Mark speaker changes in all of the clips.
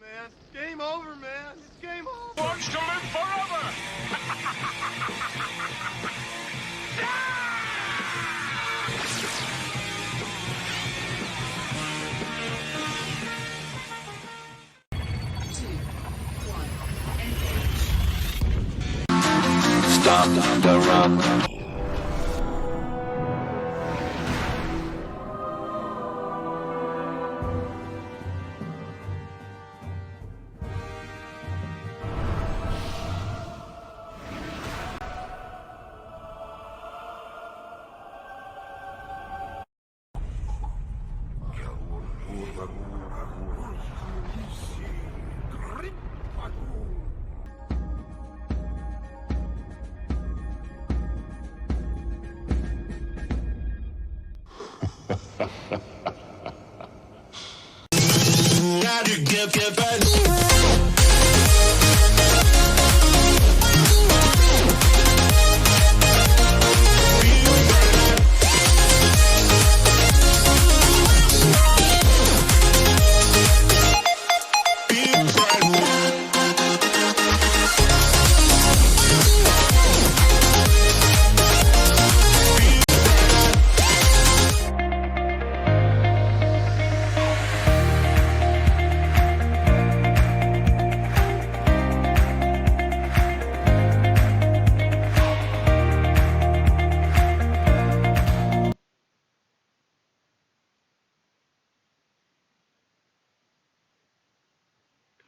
Speaker 1: man. Game over, man. It's game over.
Speaker 2: Wants to live forever.
Speaker 3: Stop the run.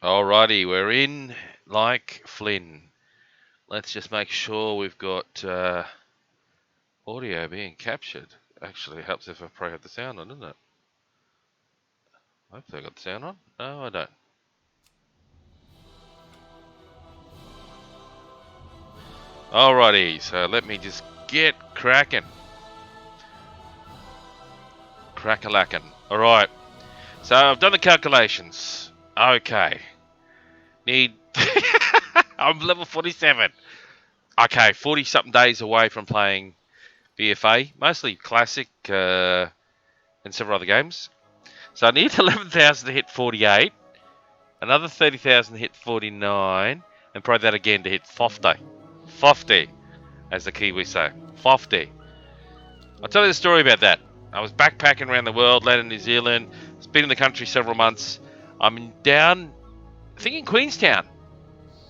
Speaker 4: Alrighty, we're in like Flynn. Let's just make sure we've got audio being captured. Actually, it helps if I probably have the sound on, doesn't it? Hopefully I got the sound on. No, I don't. Alrighty, so let me just get cracking. Crack-a-lackin'. Alright, so I've done the calculations. Okay. Need... I'm level 47. Okay, 40-something days away from playing BFA. Mostly Classic and several other games. So I need 11,000 to hit 48. Another 30,000 to hit 49. And probably that again to hit 50. 50, as the Kiwis say. 50. I'll tell you the story about that. I was backpacking around the world, landed in New Zealand. Been in the country several months. I'm down, I think in Queenstown.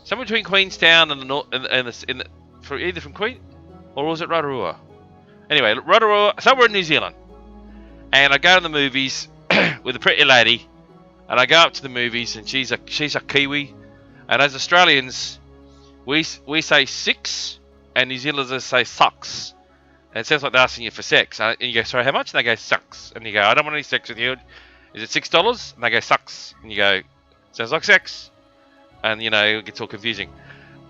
Speaker 4: Somewhere between Queenstown and the north, for either from Queen, or was it Rotorua? Anyway, Rotorua, somewhere in New Zealand. And I go to the movies with a pretty lady, and I go up to the movies, and she's a Kiwi, and as Australians, we say six, and New Zealanders say sucks. And it sounds like they're asking you for sex. And you go, sorry, how much? And they go, sucks. And you go, I don't want any sex with you. Is it $6? And they go, sucks. And you go, sounds like sex. And, you know, it gets all confusing.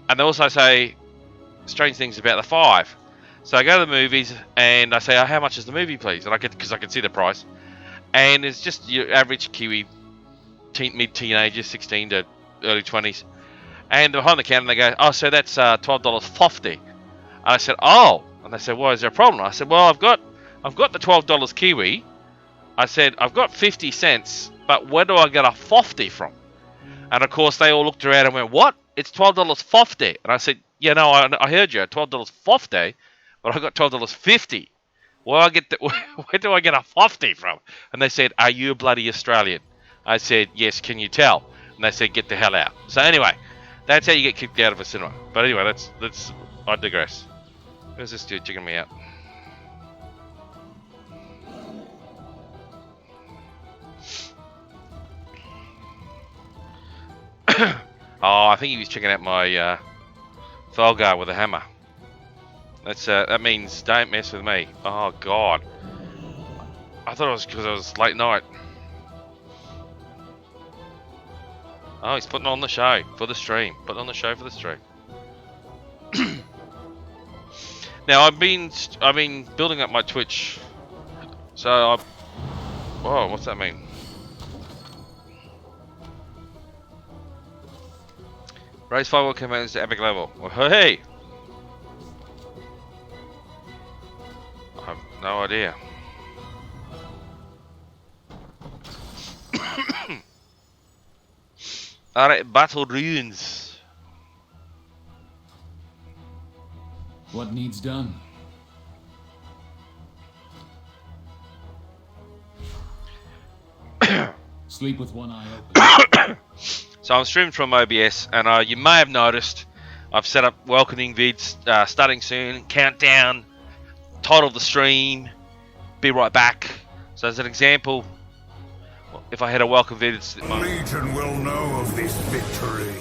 Speaker 4: And they also say strange things about the 5. So I go to the movies, and I say, oh, how much is the movie, please? And because I can see the price. And it's just your average Kiwi mid-teenagers, 16 to early 20s. And behind the counter, they go, oh, so that's $12.50. And I said, oh. And they said, well, is there a problem? I said, well, I've got the $12 Kiwi. I said, I've got 50 cents, but where do I get a 50 from? And of course, they all looked around and went, what? It's $12.50. And I said, yeah, no, I heard you, $12.50, but I got $12.50. Where do I get a 50 from? And they said, are you a bloody Australian? I said, yes, can you tell? And they said, get the hell out. So anyway, that's how you get kicked out of a cinema. But anyway, I digress. Where's this dude checking me out? Oh, I think he was checking out my Thalgar with a hammer. That means don't mess with me. Oh God. I thought it was because it was late night. Oh, he's putting on the show for the stream. Putting on the show for the stream. Now I've been building up my Twitch, so whoa, what's that mean? Raise 5 commands to epic level. Well, hey, I have no idea. Alright, battle ruins.
Speaker 2: What needs done? Sleep with one eye open.
Speaker 4: So I'm streaming from OBS, and you may have noticed I've set up welcoming vids starting soon, countdown, title of the stream, be right back. So as an example, if I had a welcome vid, it's
Speaker 5: Legion will know of this victory.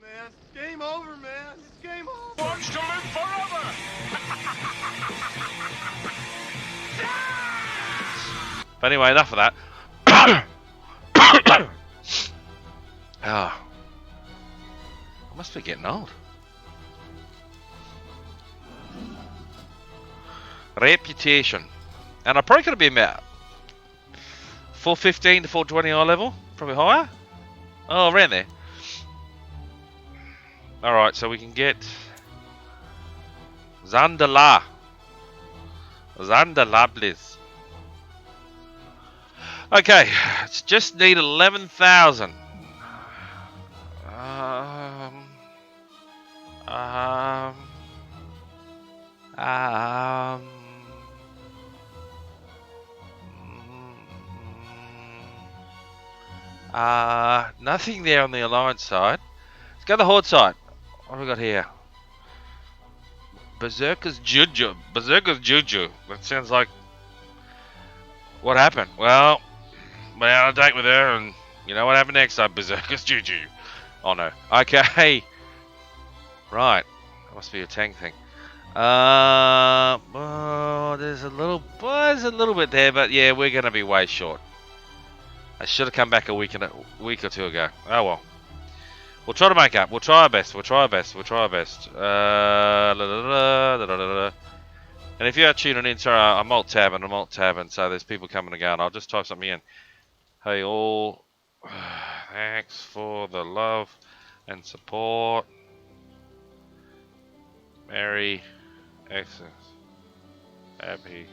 Speaker 1: Man, it's game over, man. It's game over.
Speaker 5: Wants to live forever!
Speaker 4: But anyway, enough of that. I must be getting old. Reputation. And I'm probably going to be about 415 to 420 eye level. Probably higher. Oh, around there. Alright, so we can get Zandala. Bliss. Okay, it's just need 11,000. Nothing there on the Alliance side. Let's go to the Horde side. What have we got here? Berserker's Juju. That sounds like... What happened? Well, went out on a date with her, and you know what happened next time? Berserker's Juju. Oh no. Okay. Right. That must be a tank thing. Oh, there's a little bit there, but yeah, we're gonna be way short. I should have come back a week or two ago. Oh well. We'll try to make up. We'll try our best. And if you are tuning in, sorry, I'm alt-tabbing, so there's people coming and going. I'll just type something in. Hey all, thanks for the love and support. Merry Xmas. Happy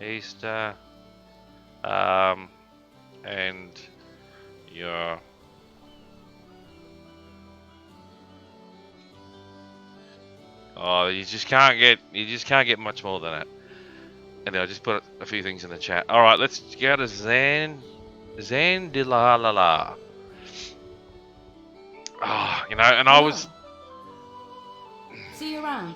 Speaker 4: Easter. And your... Oh, you just can't get much more than that. Anyway, I just put a few things in the chat. All right, let's go to Zan de la la la. Oh, you know, and I was.
Speaker 6: See you around.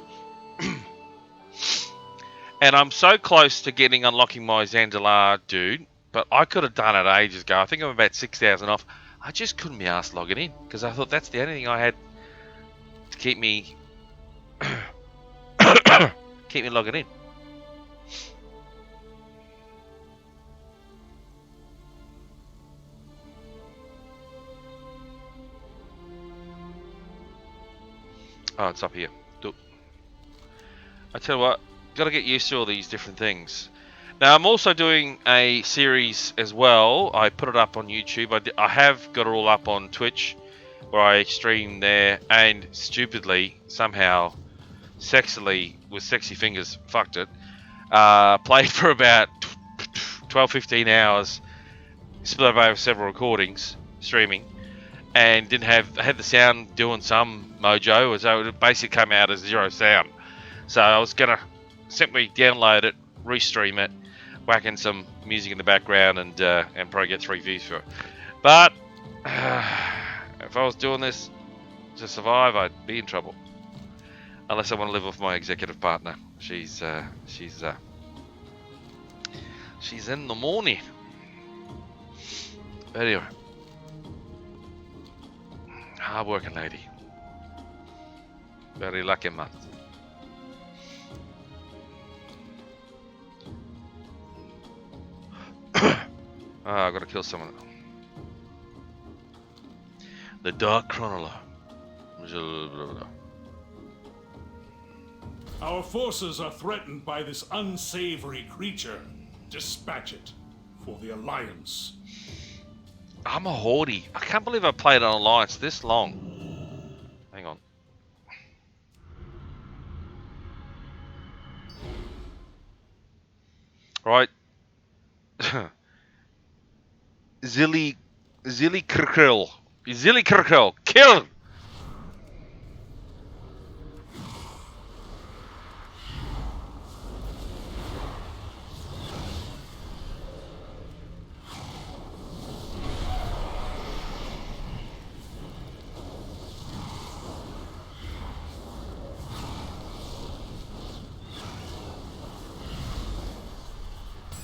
Speaker 4: And I'm so close to unlocking my Zandalar dude, but I could have done it ages ago. I think I'm about 6,000 off. I just couldn't be arsed logging in because I thought that's the only thing I had to keep me logging in. Oh, it's up here. I tell you what, got to get used to all these different things. Now, I'm also doing a series as well. I put it up on YouTube. I have got it all up on Twitch, where I stream there, and stupidly, somehow, sexily, with sexy fingers, fucked it. Played for about 12-15 hours, split up over several recordings, streaming, and I had the sound doing some mojo, so it basically came out as zero sound. So I was gonna simply download it, restream it, whack in some music in the background, and probably get 3 views for it. But if I was doing this to survive, I'd be in trouble. Unless I want to live with my executive partner. She's in the morning. But anyway, hard-working lady. Very lucky man. I gotta kill someone. The Dark Chronicler.
Speaker 5: Our forces are threatened by this unsavory creature. Dispatch it for the Alliance.
Speaker 4: I'm a Horde. I can't believe I played on Alliance this long. Hang on. Right? Zilly Krkrl. Zilly Krkrl. Kill!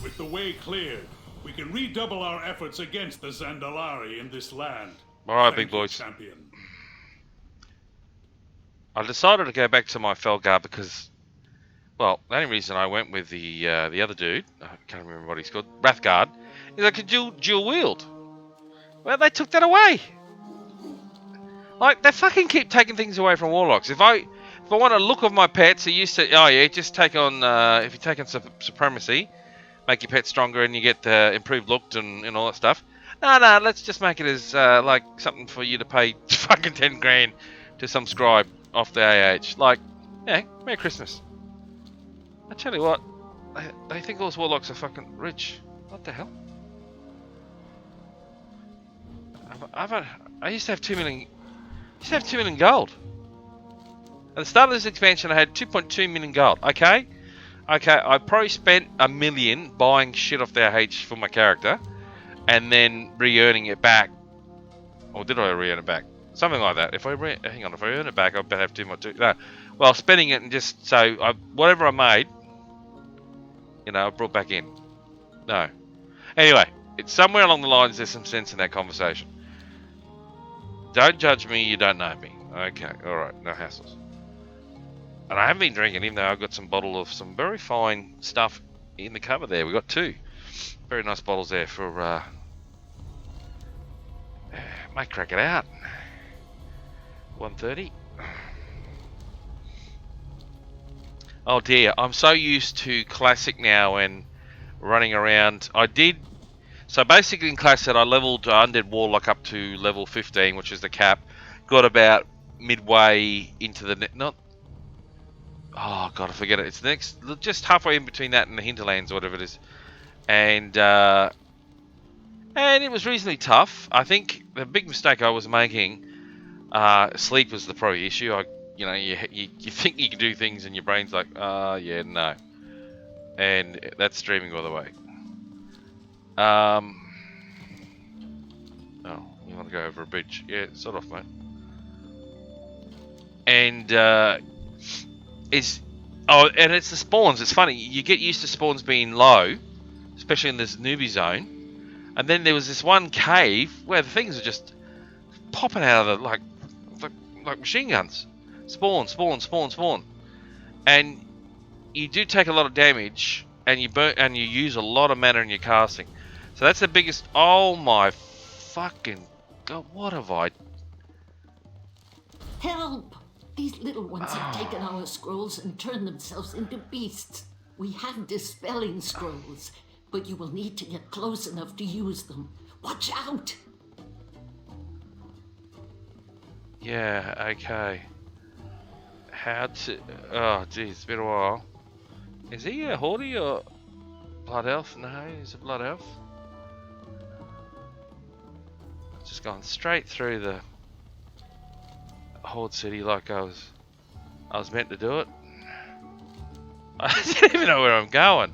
Speaker 5: With the way cleared, we can redouble our efforts against the Zandalari in this land.
Speaker 4: Alright,
Speaker 5: Thank
Speaker 4: big
Speaker 5: you,
Speaker 4: boys.
Speaker 5: champion.
Speaker 4: I decided to go back to my Felgar because, well, the only reason I went with the other dude, I can't remember what he's called, Wrathguard, is I could dual wield. Well, they took that away. Like, they fucking keep taking things away from warlocks. If I want to look of my pets, I used to, oh yeah, just take on, if you take on supremacy, make your pet stronger and you get improved look and all that stuff. No, let's just make it as like something for you to pay fucking 10 grand to some scribe off the AH. Like, yeah, Merry Christmas. I tell you what, they think all those warlocks are fucking rich. What the hell? I used to have 2 million. Used to have 2 million gold. At the start of this expansion, I had 2.2 million gold. Okay, I probably spent $1 million buying shit off the AH for my character, and then re-earning it back. Or did I re-earn it back? Something like that. If I earn it back, I better have 2 more. No, well, spending it and just so whatever I made, you know, I brought back in. No. Anyway, it's somewhere along the lines. There's some sense in that conversation. Don't judge me. You don't know me. Okay. All right. No hassles. And I haven't been drinking, even though I've got some bottle of some very fine stuff in the cover there. We got 2 very nice bottles there for. Might crack it out. 130. Oh dear, I'm so used to Classic now and running around. So basically in Classic I leveled Undead Warlock up to level 15, which is the cap. Got about midway into the oh god, I forget it. It's just halfway in between that and the Hinterlands or whatever it is. And it was reasonably tough. I think the big mistake I was making, sleep was the probably issue. You think you can do things and your brain's like, yeah, no. And that's streaming, by the way. Oh, you want to go over a bridge? Yeah, sort of, mate. And it's the spawns. It's funny. You get used to spawns being low, especially in this newbie zone. And then there was this one cave where the things are just popping out of like machine guns. Spawn. And you do take a lot of damage, and you use a lot of mana in your casting. So that's the biggest. Oh my fucking god! What have I?
Speaker 7: Help! These little ones have taken our scrolls and turned themselves into beasts. We have dispelling scrolls, but you will need to get close enough to use them. Watch out!
Speaker 4: Yeah. Okay. How to? Oh, geez, it's been a while. Is he a Horde or Blood Elf? No, he's a Blood Elf. Just gone straight through the Horde City like I was meant to do it. I don't even know where I'm going.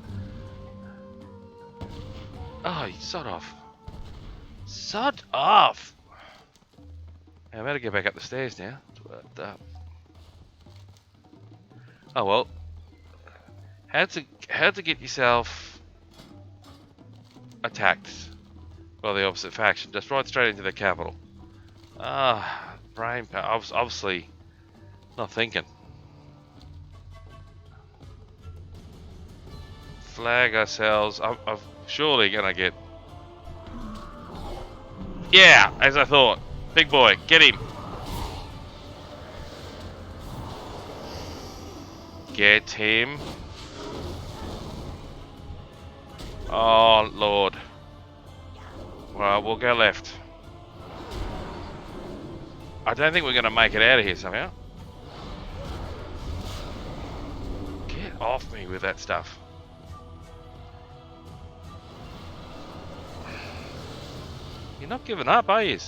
Speaker 4: Oh, you sod off. Sod off! I better get back up the stairs now. Oh well. How to get yourself attacked by the opposite faction? Just right straight into the capital. Brain power. I was obviously not thinking. Flag ourselves. I'm surely gonna get. Yeah, as I thought. Big boy, get him. Get him. Oh, Lord. Well, we'll go left. I don't think we're going to make it out of here somehow. Get off me with that stuff. You're not giving up, are you?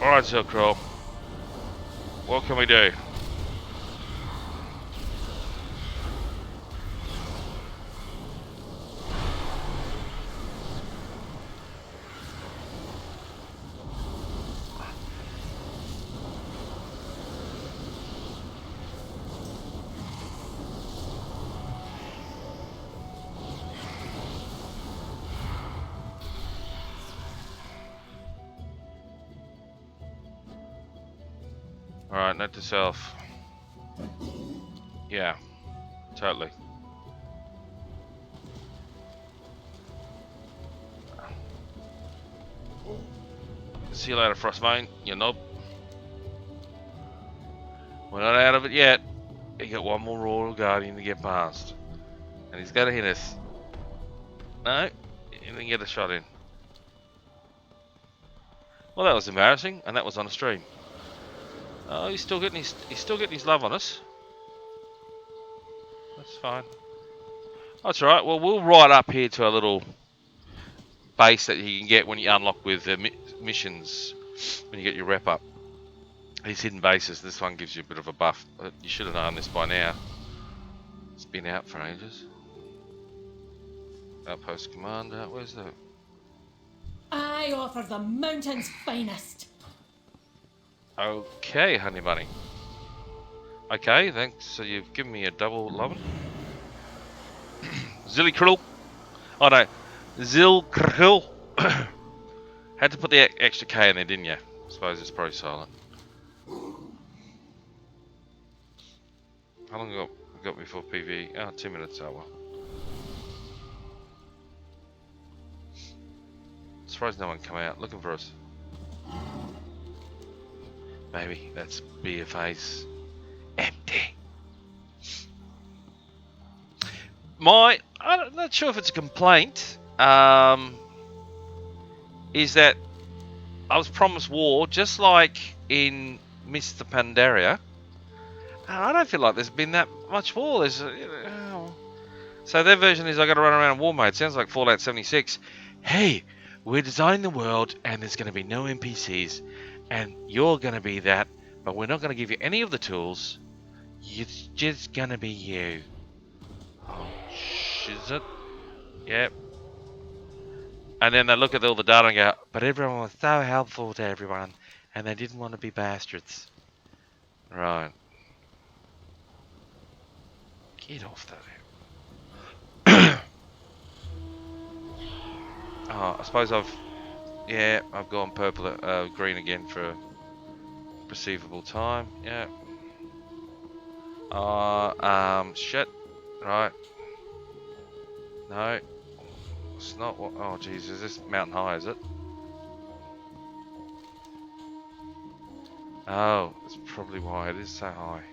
Speaker 4: Alright, Silkroll. What can we do? Alright, note to self. Yeah, totally. See you later, Frostbane. You knob. We're not out of it yet. You got one more Royal Guardian to get past. And he's got to hit us. No, he didn't get a shot in. Well, that was embarrassing, and that was on a stream. Oh, he's still getting his love on us. That's fine. That's all right. Well, we'll ride up here to a little base that you can get when you unlock with missions when you get your rep up. These hidden bases. This one gives you a bit of a buff. But you should have known this by now. It's been out for ages. Outpost commander. Where's the?
Speaker 6: I offer the mountain's finest.
Speaker 4: Okay, honey bunny. Okay, thanks. So you've given me a double lovin'. Zilly Oh no, Zilkril. Had to put the extra K in there, didn't you? I suppose it's probably silent. How long got before PV? Oh, 2 minutes. Oh well. Surprised no one come out looking for us. Maybe that's BFA's empty. I'm not sure if it's a complaint. Is that I was promised war, just like in Mr. Pandaria. I don't feel like there's been that much war. There's, so their version is I got to run around in war mode. Sounds like Fallout 76. Hey, we're designing the world, and there's going to be no NPCs, and you're going to be that, but we're not going to give you any of the tools. It's just going to be you. Oh, is it? Yep. And then they look at all the data and go, but everyone was so helpful to everyone, and they didn't want to be bastards. Right. Get off that. Oh, I suppose I've gone purple, green again for a perceivable time. Yeah. Shit. Right. No. It's not what. Oh, jeez, is this mountain high? Is it? Oh, that's probably why it is so high.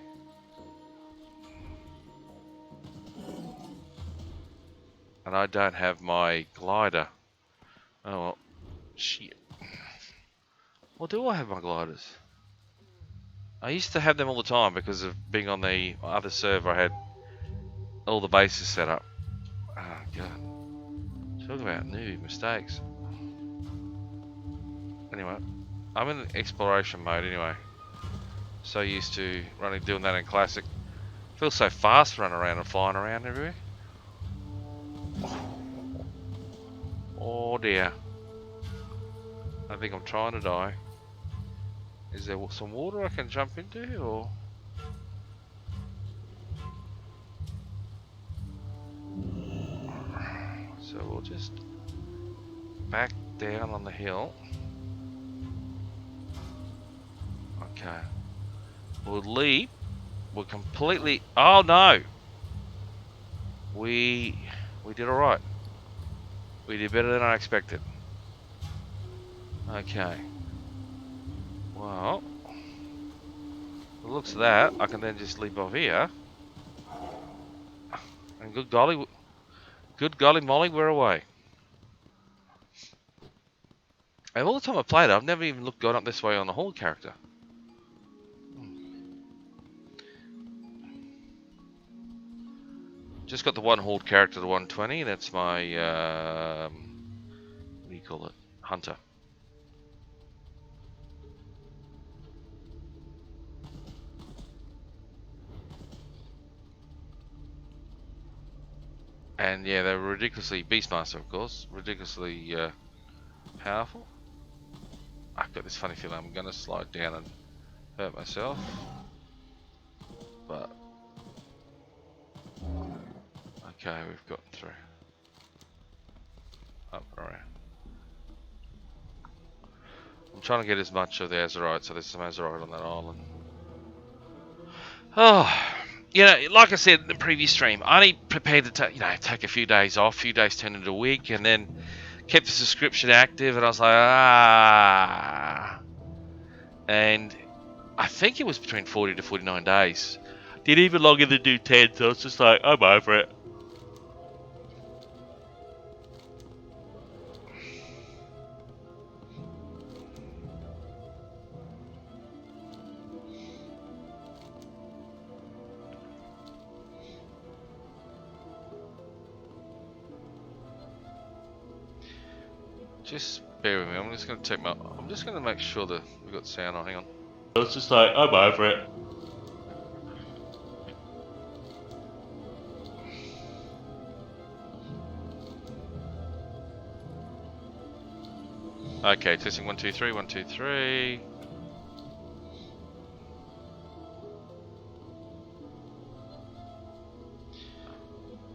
Speaker 4: And I don't have my glider. Oh well. Shit. Well, do I have my gliders? I used to have them all the time because of being on the other server. I had all the bases set up. Oh, God. Talk about new mistakes. Anyway, I'm in exploration mode anyway. So used to doing that in Classic. Feels so fast running around and flying around everywhere. Oh dear. I think I'm trying to die. Is there some water I can jump into, or? So we'll just back down on the hill. Okay. We'll leap. We're completely. Oh no! We did all right. We did better than I expected. Okay. Well, it looks that I can then just leap off here. And good golly, Good golly molly, we're away. And all the time I played it, I've never even gone up this way on the Horde character. Just got the one Horde character to 120, that's my, what do you call it? Hunter. And yeah, they're ridiculously, Beastmaster of course, ridiculously powerful. I've got this funny feeling I'm going to slide down and hurt myself. But, okay, we've gotten through. Up and around. I'm trying to get as much of the Azerite, so there's some Azerite on that island. Oh, you know, like I said in the previous stream, I only prepared to take a few days off, a few days turned into a week, and then kept the subscription active, and I was like, and I think it was between 40 to 49 days. Did even longer than do 10, so it's just like, I'm over it. Just bear with me. I'm just going to make sure that we've got sound on. Hang on. It's just like, I'm over it. Okay, testing 1 2 3 1 2 3.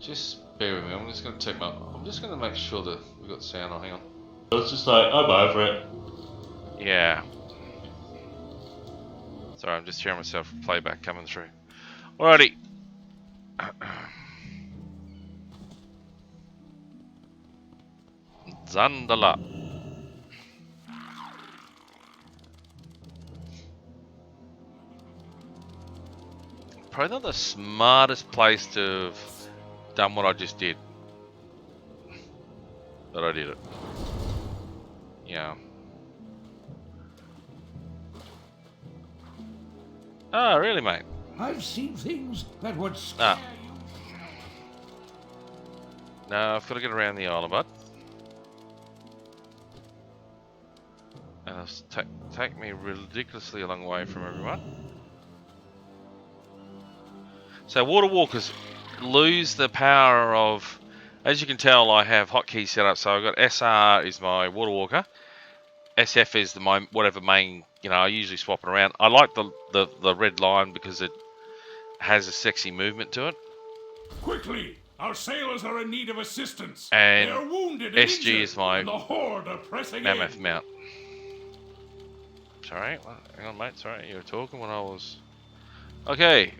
Speaker 4: Just bear with me. I'm just going to make sure that we've got sound on. Hang on. It's just like, I'm over it. Yeah. Sorry, I'm just hearing myself playback coming through. Alrighty. Zandala. Probably not the smartest place to have done what I just did. But I did it. Yeah. Oh, really, mate?
Speaker 5: I've seen things that would scare you.
Speaker 4: No, I've got to get around the island, bud. And it'll take me ridiculously a long way from everyone. So water walkers lose the power of, as you can tell, I have hotkeys set up. So I've got SR is my water walker, SF is my whatever main. You know, I usually swap it around. I like the red line because it has a sexy movement to it.
Speaker 5: Quickly, our sailors are in need of assistance.
Speaker 4: And
Speaker 5: they are wounded and
Speaker 4: SG
Speaker 5: injured,
Speaker 4: is my
Speaker 5: and the Horde are pressing
Speaker 4: mammoth
Speaker 5: in.
Speaker 4: mount. Sorry, hang on, mate. Sorry, you were talking when I was. Okay.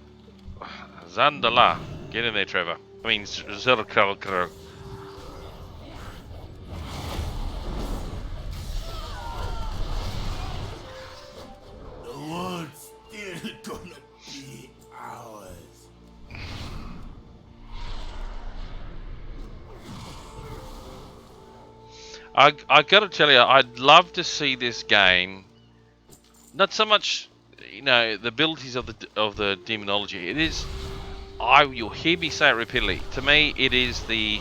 Speaker 4: Zandala. Get in there, Trevor. I mean, Zerkalkro.
Speaker 1: The world's still gonna be ours.
Speaker 4: I gotta tell you, I'd love to see this game. Not so much, you know, the abilities of the demonology. It is. You'll hear me say it repeatedly. To me, it is the.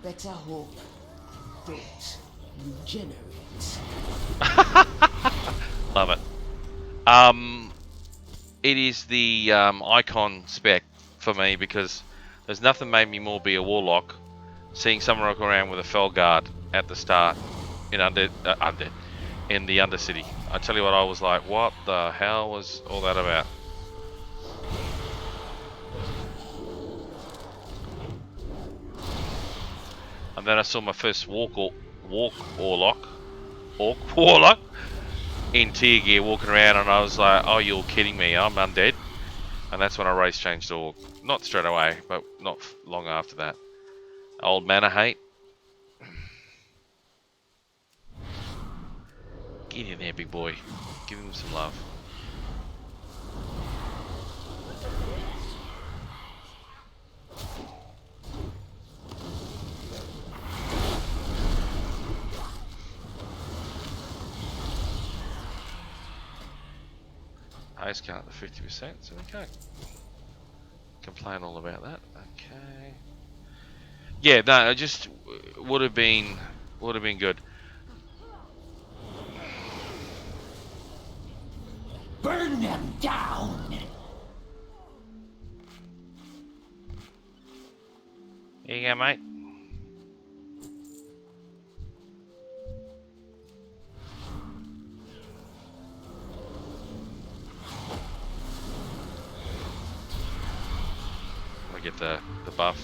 Speaker 7: Better hope. Don't regenerate.
Speaker 4: Love it. It is the icon spec for me because there's nothing made me more be a warlock. Seeing someone walk around with a fell guard at the start in in the Undercity. I tell you what, I was like, what the hell was all that about? And then I saw my first warlock in tier gear walking around, and I was like, oh, you're kidding me, I'm undead. And that's when I race changed to orc. Not straight away, but not long after that. Old mana hate. Get in there, big boy. Give him some love. Haze count at 50%, so we can't complain all about that. Okay. Yeah, no, it just would have been good.
Speaker 3: Burn them down!
Speaker 4: Here you go, mate. I get the buff.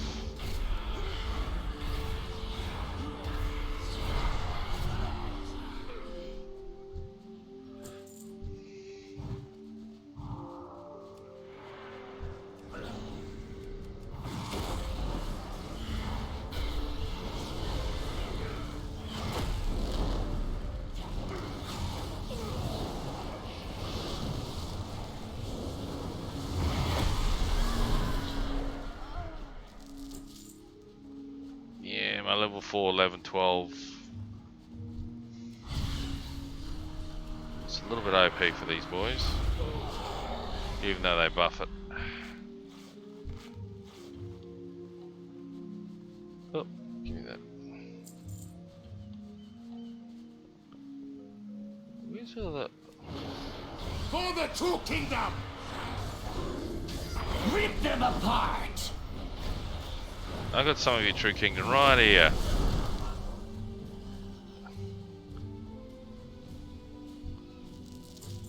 Speaker 4: Yeah, my level 4, 11, 12. It's a little bit OP for these boys, even though they buff it. Oh, give me that. Where's all that?
Speaker 5: For the true kingdom!
Speaker 3: Rip them apart!
Speaker 4: I got some of your True Kingdom right here.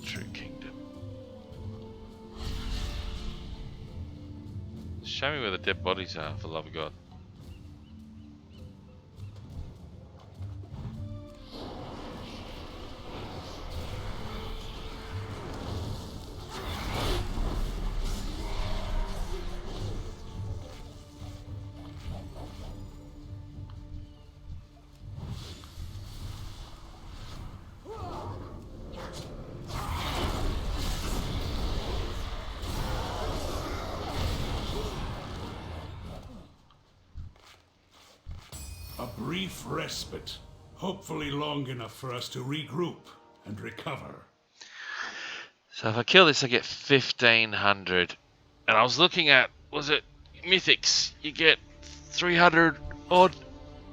Speaker 4: True Kingdom. Show me where the dead bodies are, for the love of God.
Speaker 5: A brief respite, hopefully long enough for us to regroup and recover.
Speaker 4: So if I kill this, I get 1500. And I was looking at, was it Mythics? You get 300 odd.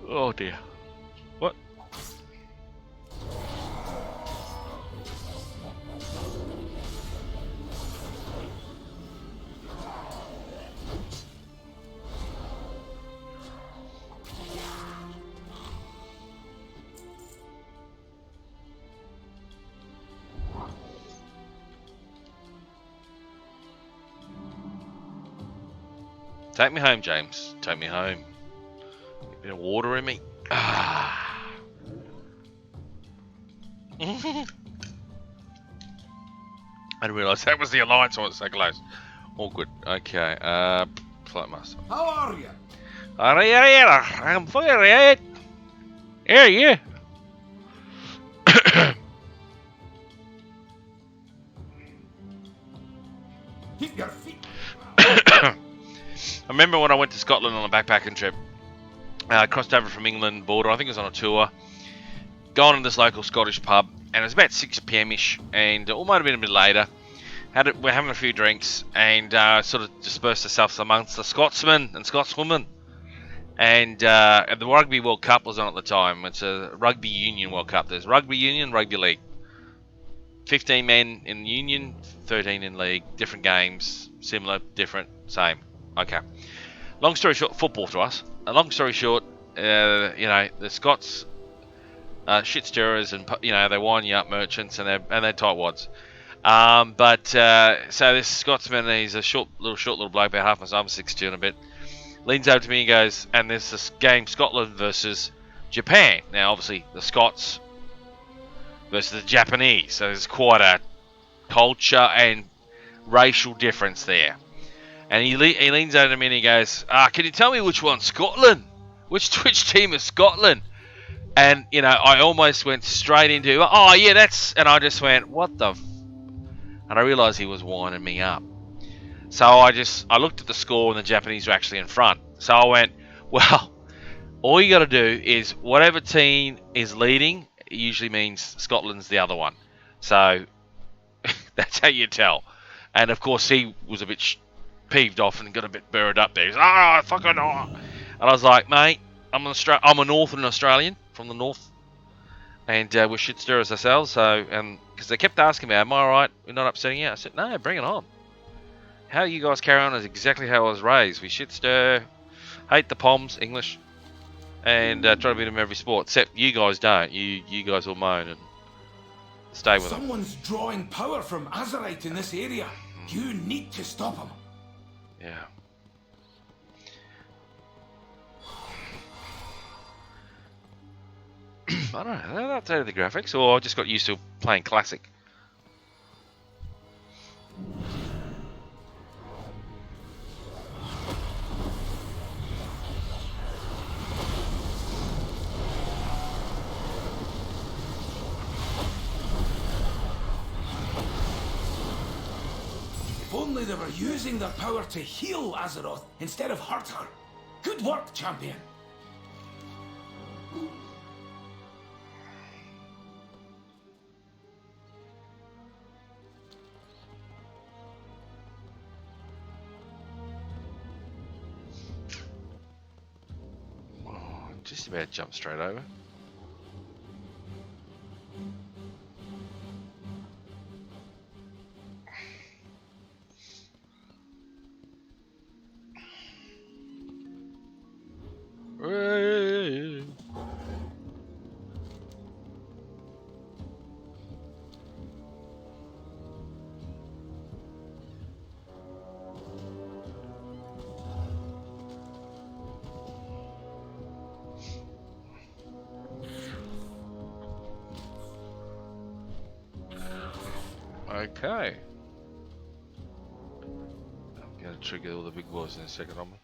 Speaker 4: Oh dear. What? Take me home, James. Take me home. A bit of water in me. Ah. I didn't realise that was the alliance. I was so close. All good. Okay. Flight master.
Speaker 1: How are you?
Speaker 4: I'm fine. Yeah.
Speaker 1: Keep your feet.
Speaker 4: I remember when I went to Scotland on a backpacking trip. I crossed over from England border. I think it was on a tour. Gone to this local Scottish pub, and it was about 6 p.m.ish, and it might have been a bit later. We're having a few drinks, and sort of dispersed ourselves amongst the Scotsmen and Scotswomen. And the Rugby World Cup was on at the time. It's a Rugby Union World Cup. There's Rugby Union, Rugby League. 15 men in Union, 13 in League. Different games, similar, different, same. Okay. Long story short, football to us. Long story short, the Scots, shit stirrers, and they wind you up, merchants, and they're tightwads. So this Scotsman, he's a short little bloke, about half my size, 6'2" and a bit, leans over to me and goes, and there's this game, Scotland versus Japan. Now, obviously, the Scots versus the Japanese, so there's quite a culture and racial difference there. And he leans over to me and he goes, can you tell me which one's Scotland? Which team is Scotland? And, I almost went straight into, oh, yeah, and I just went, what the and I realised he was winding me up. So I looked at the score and the Japanese were actually in front. So I went, well, all you got to do is whatever team is leading, it usually means Scotland's the other one. So That's how you tell. And of course, he was a bit peeved off and got a bit buried up there. He's fucking And I was like, mate, I'm a Northern Australian from the north, and we're shit stirrers ourselves. So, and because they kept asking me, am I alright? We're not upsetting you. I said, no, bring it on. How you guys carry on is exactly how I was raised. We shit stir, hate the Poms, English, and try to beat them every sport. Except you guys don't. You guys will moan and stay with them.
Speaker 8: Someone's drawing power from Azerite in this area. You need to stop him.
Speaker 4: Yeah. I don't know. Have they updated the graphics, or I just got used to playing classic?
Speaker 8: If only they were using their power to heal Azeroth instead of hurt her. Good work, champion.
Speaker 4: Just about jump straight over. Okay. I'm going to trigger all the big boys in a second on me.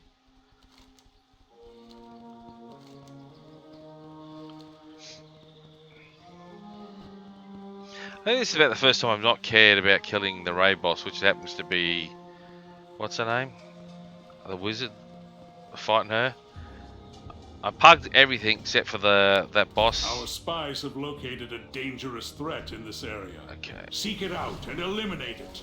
Speaker 4: I think this is about the first time I've not cared about killing the raid boss, which happens to be... What's her name? The wizard? Fighting her. I pugged everything except for that boss.
Speaker 5: Our spies have located a dangerous threat in this area.
Speaker 4: Okay.
Speaker 5: Seek it out and eliminate it.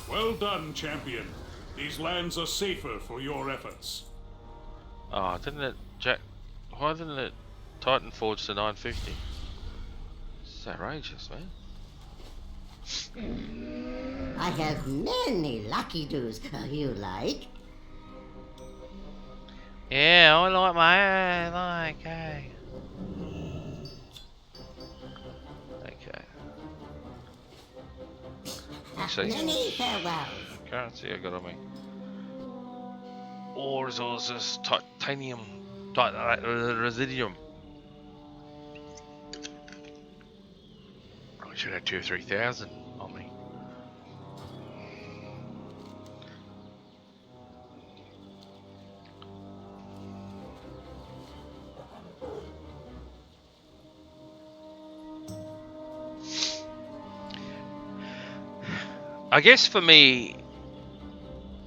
Speaker 5: Well done, champion. These lands are safer for your efforts.
Speaker 4: Oh, didn't it, Jack? Why didn't it Titan Forge to 950? It's outrageous, man.
Speaker 9: I have many lucky doos. You like?
Speaker 4: Yeah, I like my okay. Okay.
Speaker 9: Many farewells.
Speaker 4: Currency I got on me. Ore resources, titanium, residium. I should have 2,000 or 3,000 on me. I guess for me,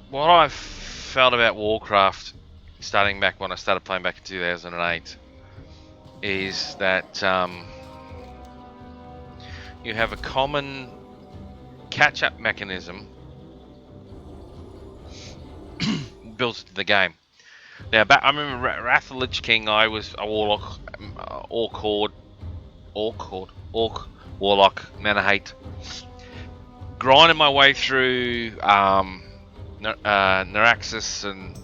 Speaker 4: what I've felt about Warcraft, starting back when I started playing back in 2008, is that you have a common catch-up mechanism built into the game. Now, I remember Wrath of the Lich King. I was a warlock, orc warlock, Manahate, grinding my way through Naraxis and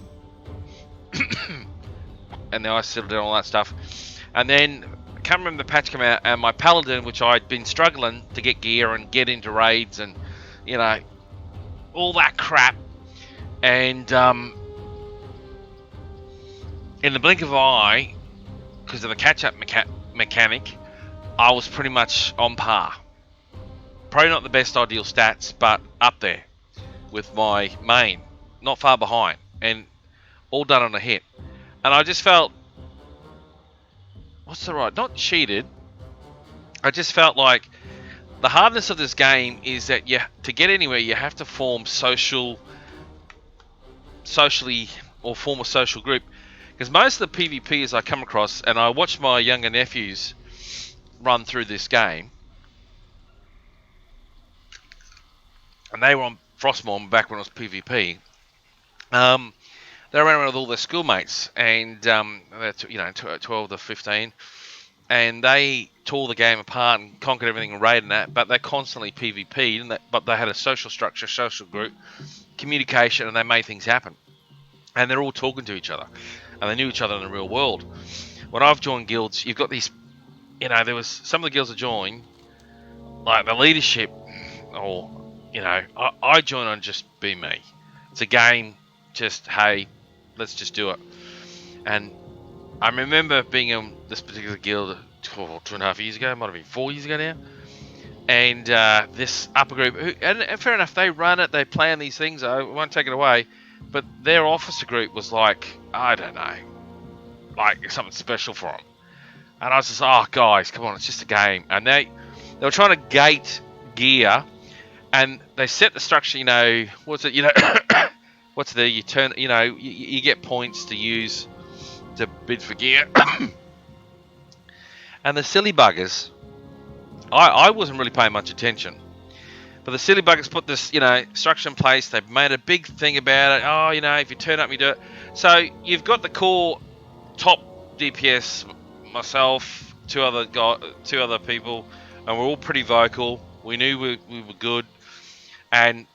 Speaker 4: and the Ice Citadel and all that stuff. And then I can't remember the patch came out, and my Paladin, which I'd been struggling to get gear and get into raids and, you know, all that crap. And in the blink of an eye, because of the catch-up mechanic, I was pretty much on par. Probably not the best ideal stats, but up there with my main, not far behind. And all done on a hit. And I just felt, what's the right, not cheated. I just felt like the hardness of this game is that to get anywhere, you have to form socially or form a social group. Because most of the PvPs I come across, and I watch my younger nephews run through this game, and they were on Frostmourne back when it was PvP. They ran around with all their schoolmates, and they're 12 to 15, and they tore the game apart and conquered everything and raided that. But they constantly PvP'd, but they had a social structure, social group, communication, and they made things happen. And they're all talking to each other, and they knew each other in the real world. When I've joined guilds, you've got these, there was some of the guilds I joined, like the leadership, or, I join on just be me. It's a game, just, hey, let's just do it. And I remember being in this particular guild 2.5 years ago, might have been 4 years ago now. And this upper group, and fair enough, they run it, they plan these things, I won't take it away. But their officer group was like, I don't know, like something special for them. And I was just, oh, guys, come on, it's just a game. And they were trying to gate gear, and they set the structure, what's it, what's the, you turn, you get points to use to bid for gear. And the silly buggers, I wasn't really paying much attention. But the silly buggers put this, structure in place. They've made a big thing about it. Oh, if you turn up, you do it. So you've got the core top DPS, myself, two other people, and we're all pretty vocal. We knew we were good, and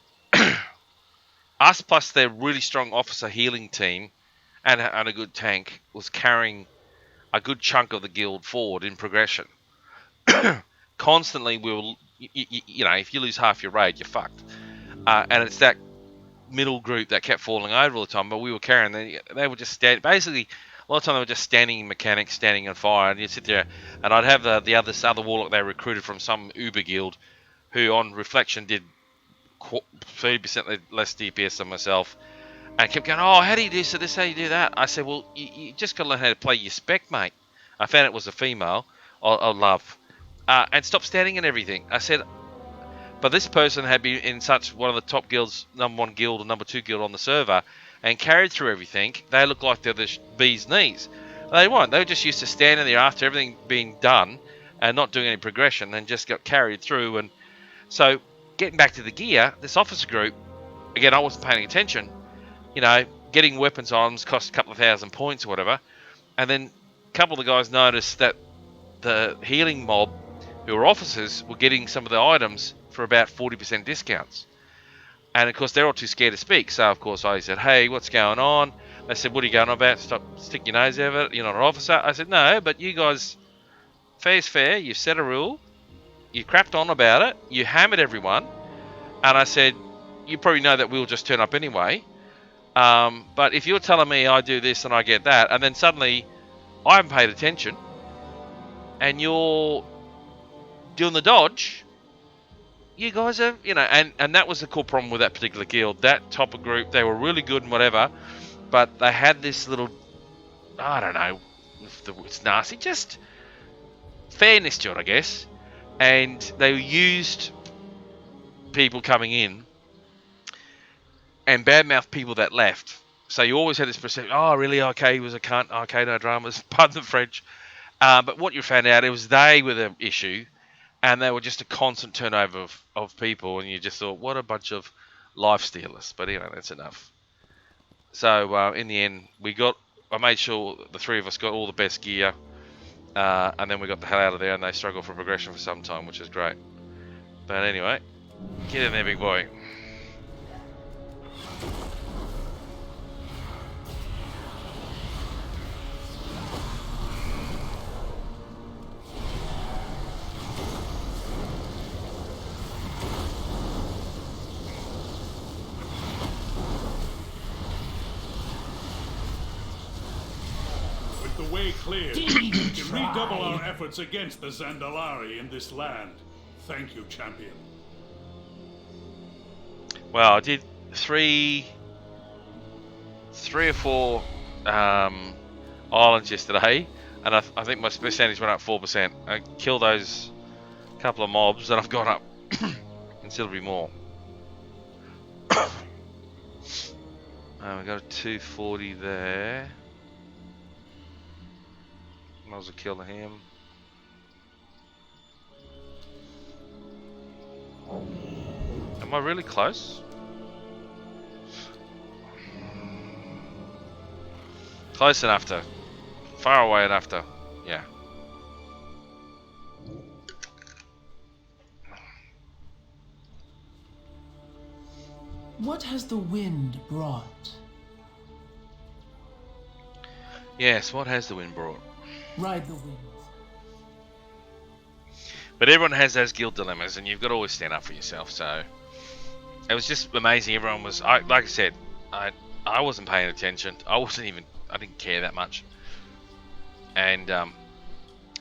Speaker 4: us plus their really strong officer healing team and a good tank was carrying a good chunk of the guild forward in progression. Constantly, we were. If you lose half your raid, you're fucked. And it's that middle group that kept falling over all the time, but we were carrying. They were just basically, a lot of time they were just standing in mechanics, standing on fire, and you'd sit there, and I'd have the other warlock they recruited from some Uber guild, who on reflection did 30% less DPS than myself, and kept going, oh, how do you do this, how do you do that? I said, well, you just got to learn how to play your spec, mate. I found it was a female, I love. And stop standing and everything. I said, but this person had been in such one of the top guilds, number 1 guild or number 2 guild on the server, and carried through everything. They look like they're the bee's knees. They weren't. They were just used to standing there after everything being done and not doing any progression, and just got carried through. And so, getting back to the gear, this officer group, again, I wasn't paying attention. Getting weapons items cost a couple of 1,000 points or whatever. And then a couple of the guys noticed that the healing mob, who were officers, were getting some of the items for about 40% discounts. And of course, they're all too scared to speak. So of course, I said, hey, what's going on? They said, what are you going on about? Stick your nose over it. You're not an officer. I said, no, but you guys, fair's fair. You set a rule. You crapped on about it. You hammered everyone. And I said, you probably know that we'll just turn up anyway. But if you're telling me I do this and I get that, and then suddenly I haven't paid attention, and you're doing the dodge, you guys are, and that was the core problem with that particular guild. That top of group, they were really good and whatever, but they had this little, I don't know, it's nasty, just fairness to it, I guess. And they used people coming in and badmouth people that left. So you always had this perception, oh, really? Okay, he was a cunt. Okay, no dramas. Pardon the French. But what you found out, it was they were the issue, and they were just a constant turnover of people, and you just thought, what a bunch of life stealers. But anyway, that's enough. So in the end, I made sure the three of us got all the best gear, and then we got the hell out of there, and they struggled for progression for some time, which is great. But anyway, get in there, big boy.
Speaker 5: The way clear. We can redouble our efforts against the Zandalari in this land. Thank you, champion.
Speaker 4: Well, I did 3 3 or 4 islands yesterday, and I think my percentage went up 4%. I killed those couple of mobs, and I've gone up considerably more. We got a 240 there. Might as well kill him. Am I really close? Close enough to... Far away enough to... Yeah.
Speaker 10: What has the wind brought?
Speaker 4: Yes, what has the wind brought?
Speaker 10: Ride the winds.
Speaker 4: But everyone has those guild dilemmas, and you've got to always stand up for yourself. So it was just amazing. Everyone was, like I said, I wasn't paying attention. I didn't care that much. And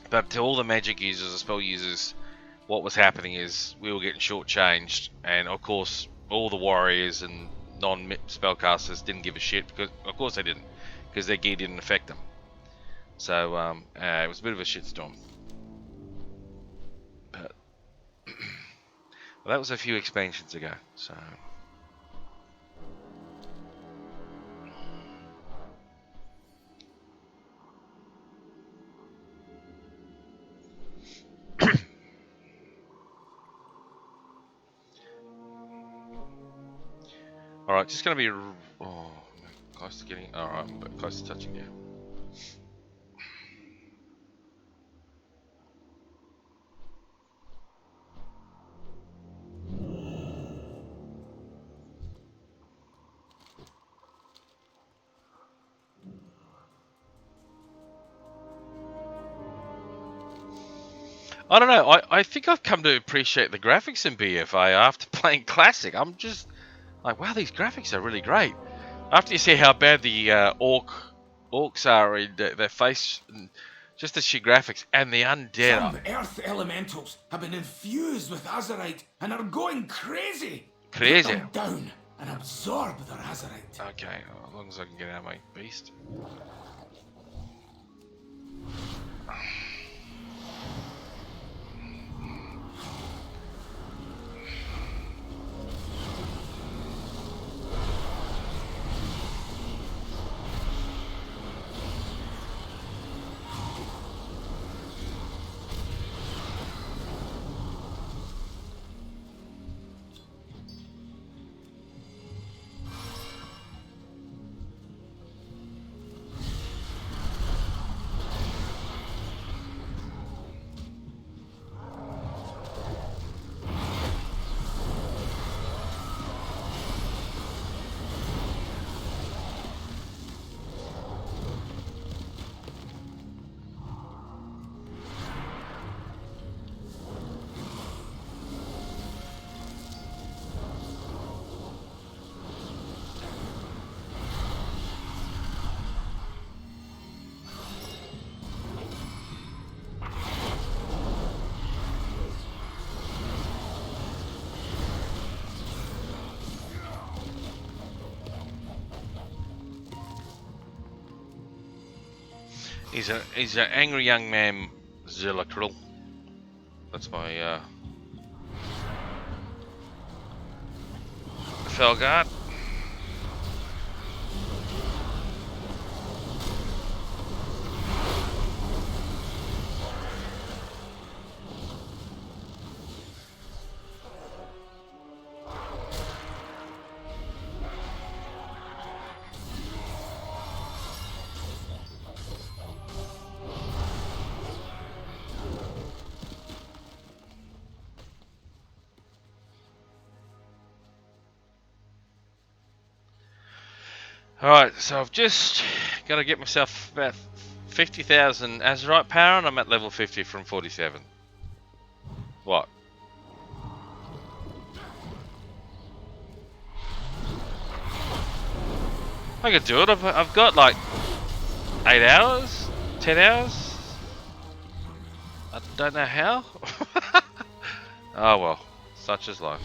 Speaker 4: but to all the magic users, the spell users, what was happening is we were getting shortchanged, and of course all the warriors and non-spellcasters didn't give a shit, because of course they didn't, because their gear didn't affect them. So it was a bit of a shitstorm. But well, that was a few expansions ago. So all right, just gonna be close to getting. All right, but close to touching you. I don't know. I think I've come to appreciate the graphics in BFA after playing Classic. I'm just like, wow, these graphics are really great. After you see how bad the orcs are in their face, and just the sheer graphics, and the undead.
Speaker 8: Some earth elementals have been infused with Azerite and are going crazy.
Speaker 4: Crazy.
Speaker 8: Get them down and absorb their Azerite.
Speaker 4: Okay, as long as I can get out of my beast. He's an angry young man, Zilacryl. That's my Felguard. Alright, so I've just got to get myself about 50,000 Azerite power, and I'm at level 50 from 47. What? I could do it. I've got like 8 hours, 10 hours. I don't know how. Oh well, such is life.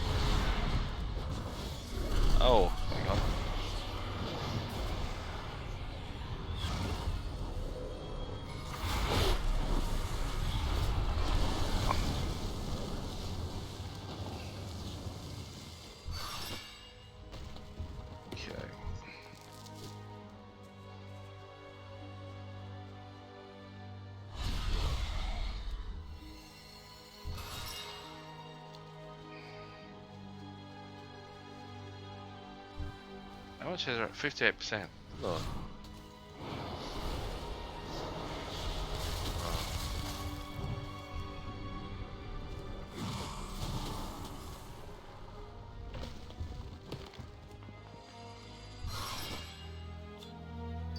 Speaker 4: Oh, hang on. much is it? 58%. Look.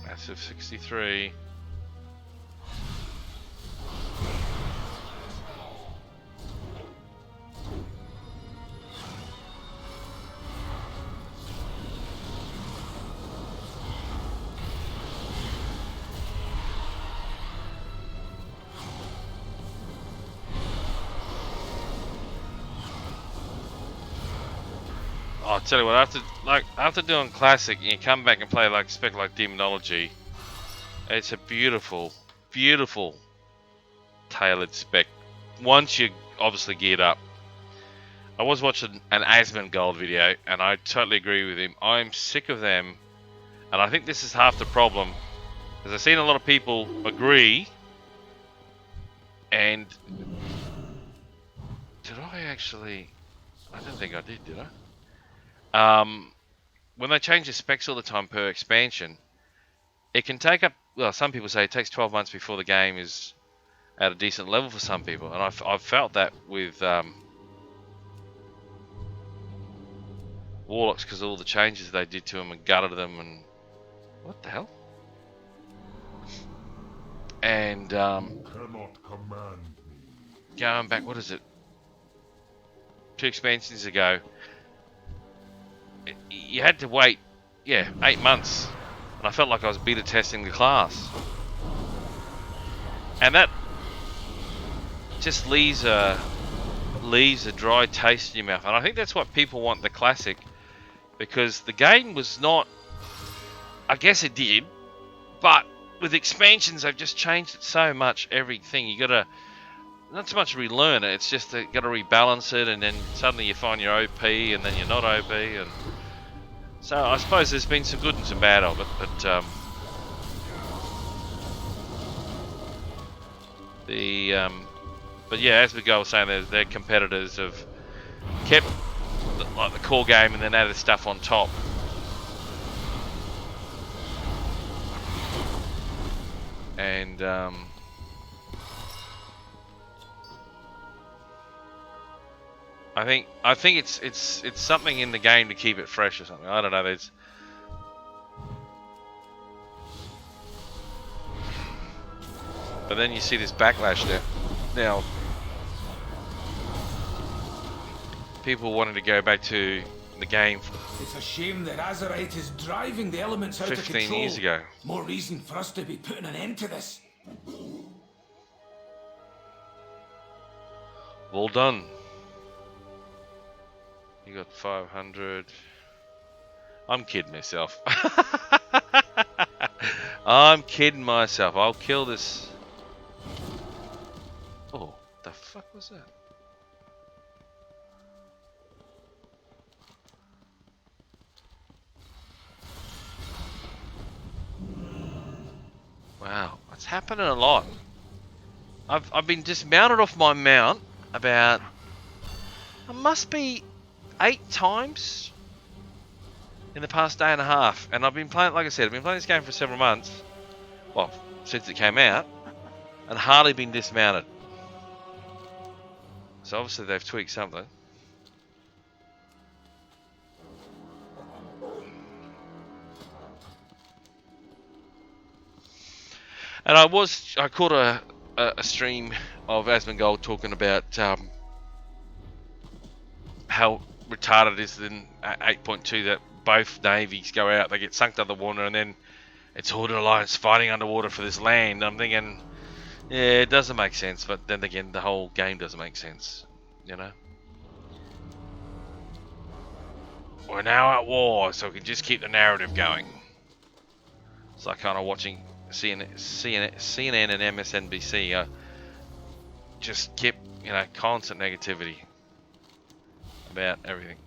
Speaker 4: Massive 63. I'll tell you what, after doing classic, you come back and play like spec like Demonology. It's a beautiful, beautiful tailored spec. Once you obviously geared up. I was watching an Asmongold video, and I totally agree with him. I'm sick of them, and I think this is half the problem, because I've seen a lot of people agree. And did I actually? I don't think I did I? When they change the specs all the time per expansion, it can take up, well, some people say it takes 12 months before the game is at a decent level for some people, and I've felt that with Warlocks, because all the changes they did to them and gutted them, and what the hell? And
Speaker 5: Cannot command me.
Speaker 4: going back, what is it? 2 expansions ago, you had to wait, 8 months, and I felt like I was beta testing the class, and that just leaves a dry taste in your mouth. And I think that's what people want the classic, because the game was not, I guess it did, but with expansions they've just changed it so much. Everything you gotta not so much relearn it, it's just that you gotta rebalance it, and then suddenly you find you're OP and then you're not OP, and so I suppose there's been some good and some bad of it, but yeah, as we go, was saying, their competitors have kept the core game and then added stuff on top. And I think it's something in the game to keep it fresh or something. I don't know. But then you see this backlash there. Now, people wanted to go back to the game.
Speaker 8: It's a shame that Azerite is driving the elements out of control.
Speaker 4: 15 years ago.
Speaker 8: More reason for us to be putting an end to this.
Speaker 4: Well done. You got 500. I'm kidding myself. I'm kidding myself. I'll kill this. Oh, the fuck was that? Wow, it's happening a lot. I've been dismounted off my mount about, it must be 8 times in the past day and a half, and I've been playing, like I said, I've been playing this game for several months, well, since it came out, and hardly been dismounted. So obviously they've tweaked something. And I caught a stream of Asmongold talking about how retarded it is in 8.2 that both navies go out, they get sunk underwater, and then it's Horde and Alliance fighting underwater for this land. I'm thinking, yeah, it doesn't make sense, but then again, the whole game doesn't make sense, you know? We're now at war, so we can just keep the narrative going. It's like kind of watching CNN and MSNBC just keep, constant negativity about everything.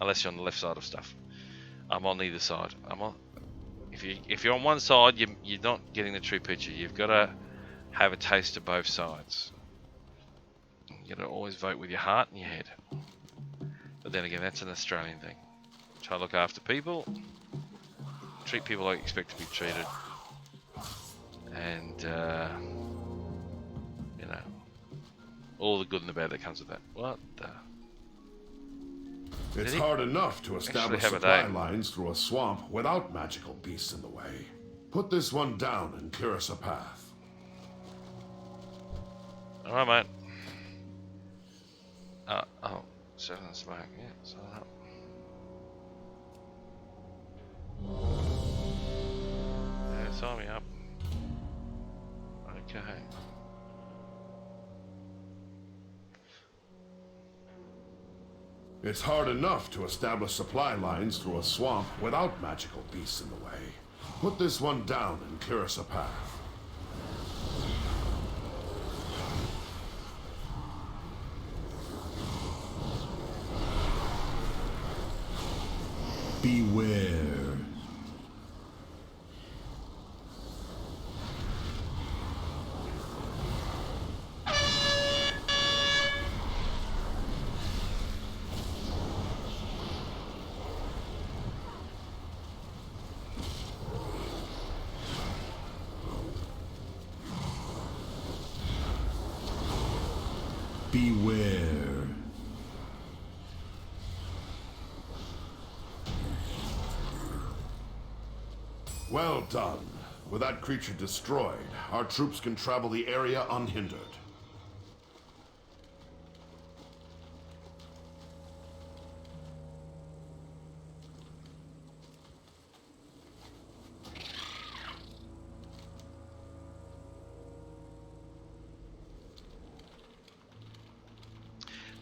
Speaker 4: Unless you're on the left side of stuff. I'm on either side. If you're on one side, you're not getting the true picture. You've got to have a taste of both sides. You got to always vote with your heart and your head. But then again, that's an Australian thing. Try to look after people. Treat people like you expect to be treated. And, you know, all the good and the bad that comes with that. What the...
Speaker 11: It's hard enough to establish
Speaker 4: have a
Speaker 11: supply
Speaker 4: day.
Speaker 11: lines through a swamp without magical beasts in the way. Put this one down and clear us a path.
Speaker 4: Alright, mate. Oh, 7 smoke. Yeah, so that. Yeah, sign me up. Okay.
Speaker 11: It's hard enough to establish supply lines through a swamp without magical beasts in the way. Put this one down and clear us a path. Beware. Beware. Well done. With that creature destroyed, our troops can travel the area unhindered.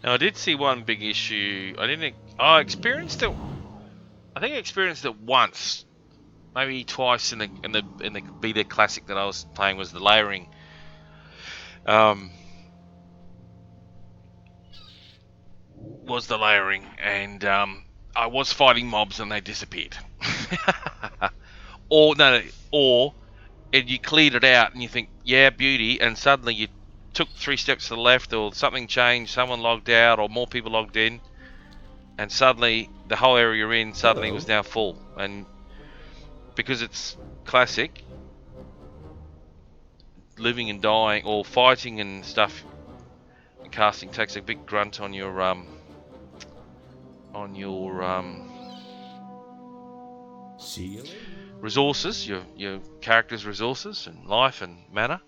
Speaker 4: Now I did see one big issue. I experienced it. I think I experienced it once, maybe twice in the beta classic that I was playing was the layering. And I was fighting mobs and they disappeared. And you cleared it out and you think, yeah, beauty, and suddenly you took 3 steps to the left or something changed, someone logged out or more people logged in, and suddenly the whole area you're in was now full. And because it's classic, living and dying or fighting and stuff and casting takes a big grunt on your resources, your character's resources and life and mana.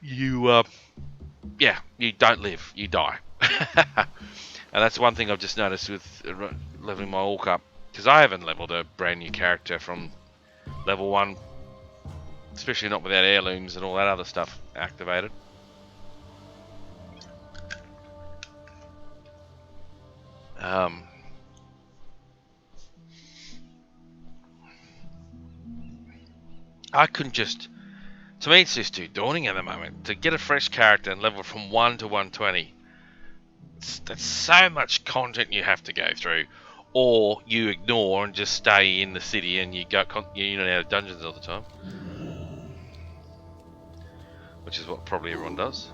Speaker 4: You don't live, you die. And that's one thing I've just noticed with leveling my orc up, because I haven't leveled a brand new character from level 1, especially not without heirlooms and all that other stuff activated. I couldn't just... To me, it's just too daunting at the moment. To get a fresh character and level from 1 to 120, that's so much content you have to go through. Or you ignore and just stay in the city and you go in and out of dungeons all the time. Which is what probably everyone does.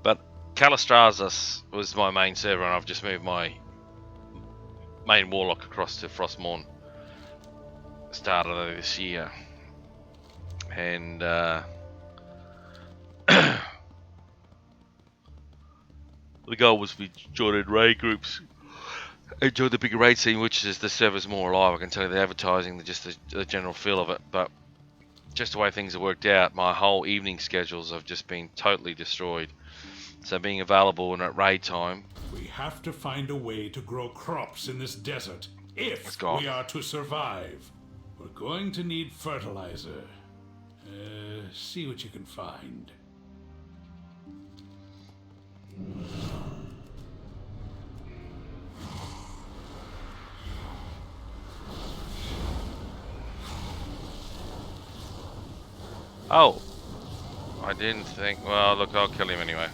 Speaker 4: But Calistrazos was my main server and I've just moved my main warlock across to Frostmourne start of this year. And the goal was we joined raid groups, enjoy the bigger raid scene, which is the server's more alive. I can tell you the advertising, the general feel of it, but just the way things have worked out, my whole evening schedules have just been totally destroyed. So being available and at raid time.
Speaker 5: We have to find a way to grow crops in this desert if we are to survive. We're going to need fertilizer. See what you can find.
Speaker 4: Oh, I didn't think. Well, look, I'll kill him anyway.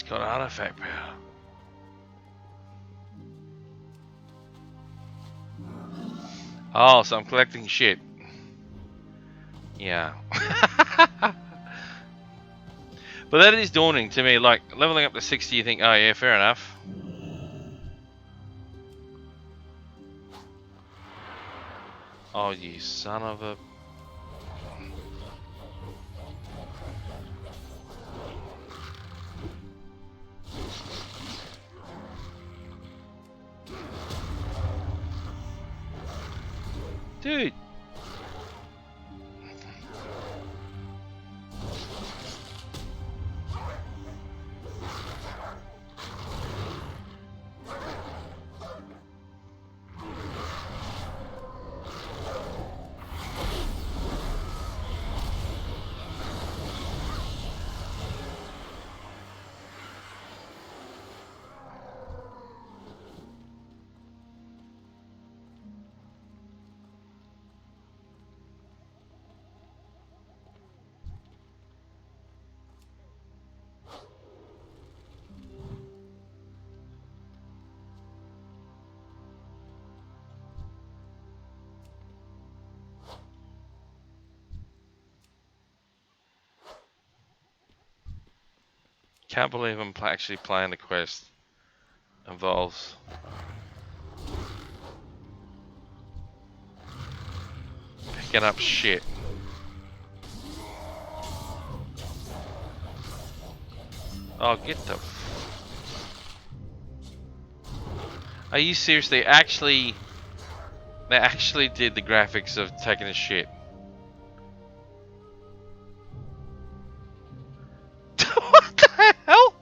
Speaker 4: got artifact power. Oh, so I'm collecting shit. Yeah. But that is daunting to me. Like, leveling up to 60, you think, oh yeah, fair enough. Oh, you son of a... Dude. Can't believe I'm actually playing the quest. Involves picking up shit. Oh, get the... Are you serious? They actually did the graphics of taking a shit. What the hell?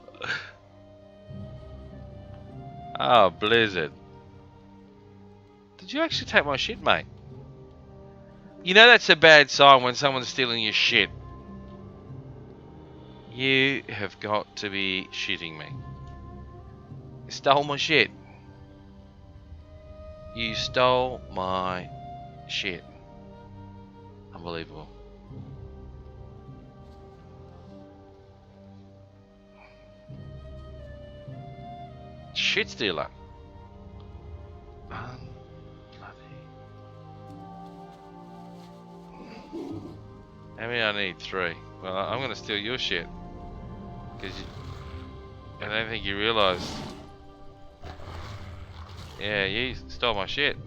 Speaker 4: Oh, Blizzard. Did you actually take my shit, mate? You know that's a bad sign when someone's stealing your shit. You have got to be shitting me. You stole my shit. You stole my shit. Unbelievable. Shit stealer. How many I need? 3. Well, I'm gonna steal your shit. Cause I don't think you realised. Yeah, you stole my shit.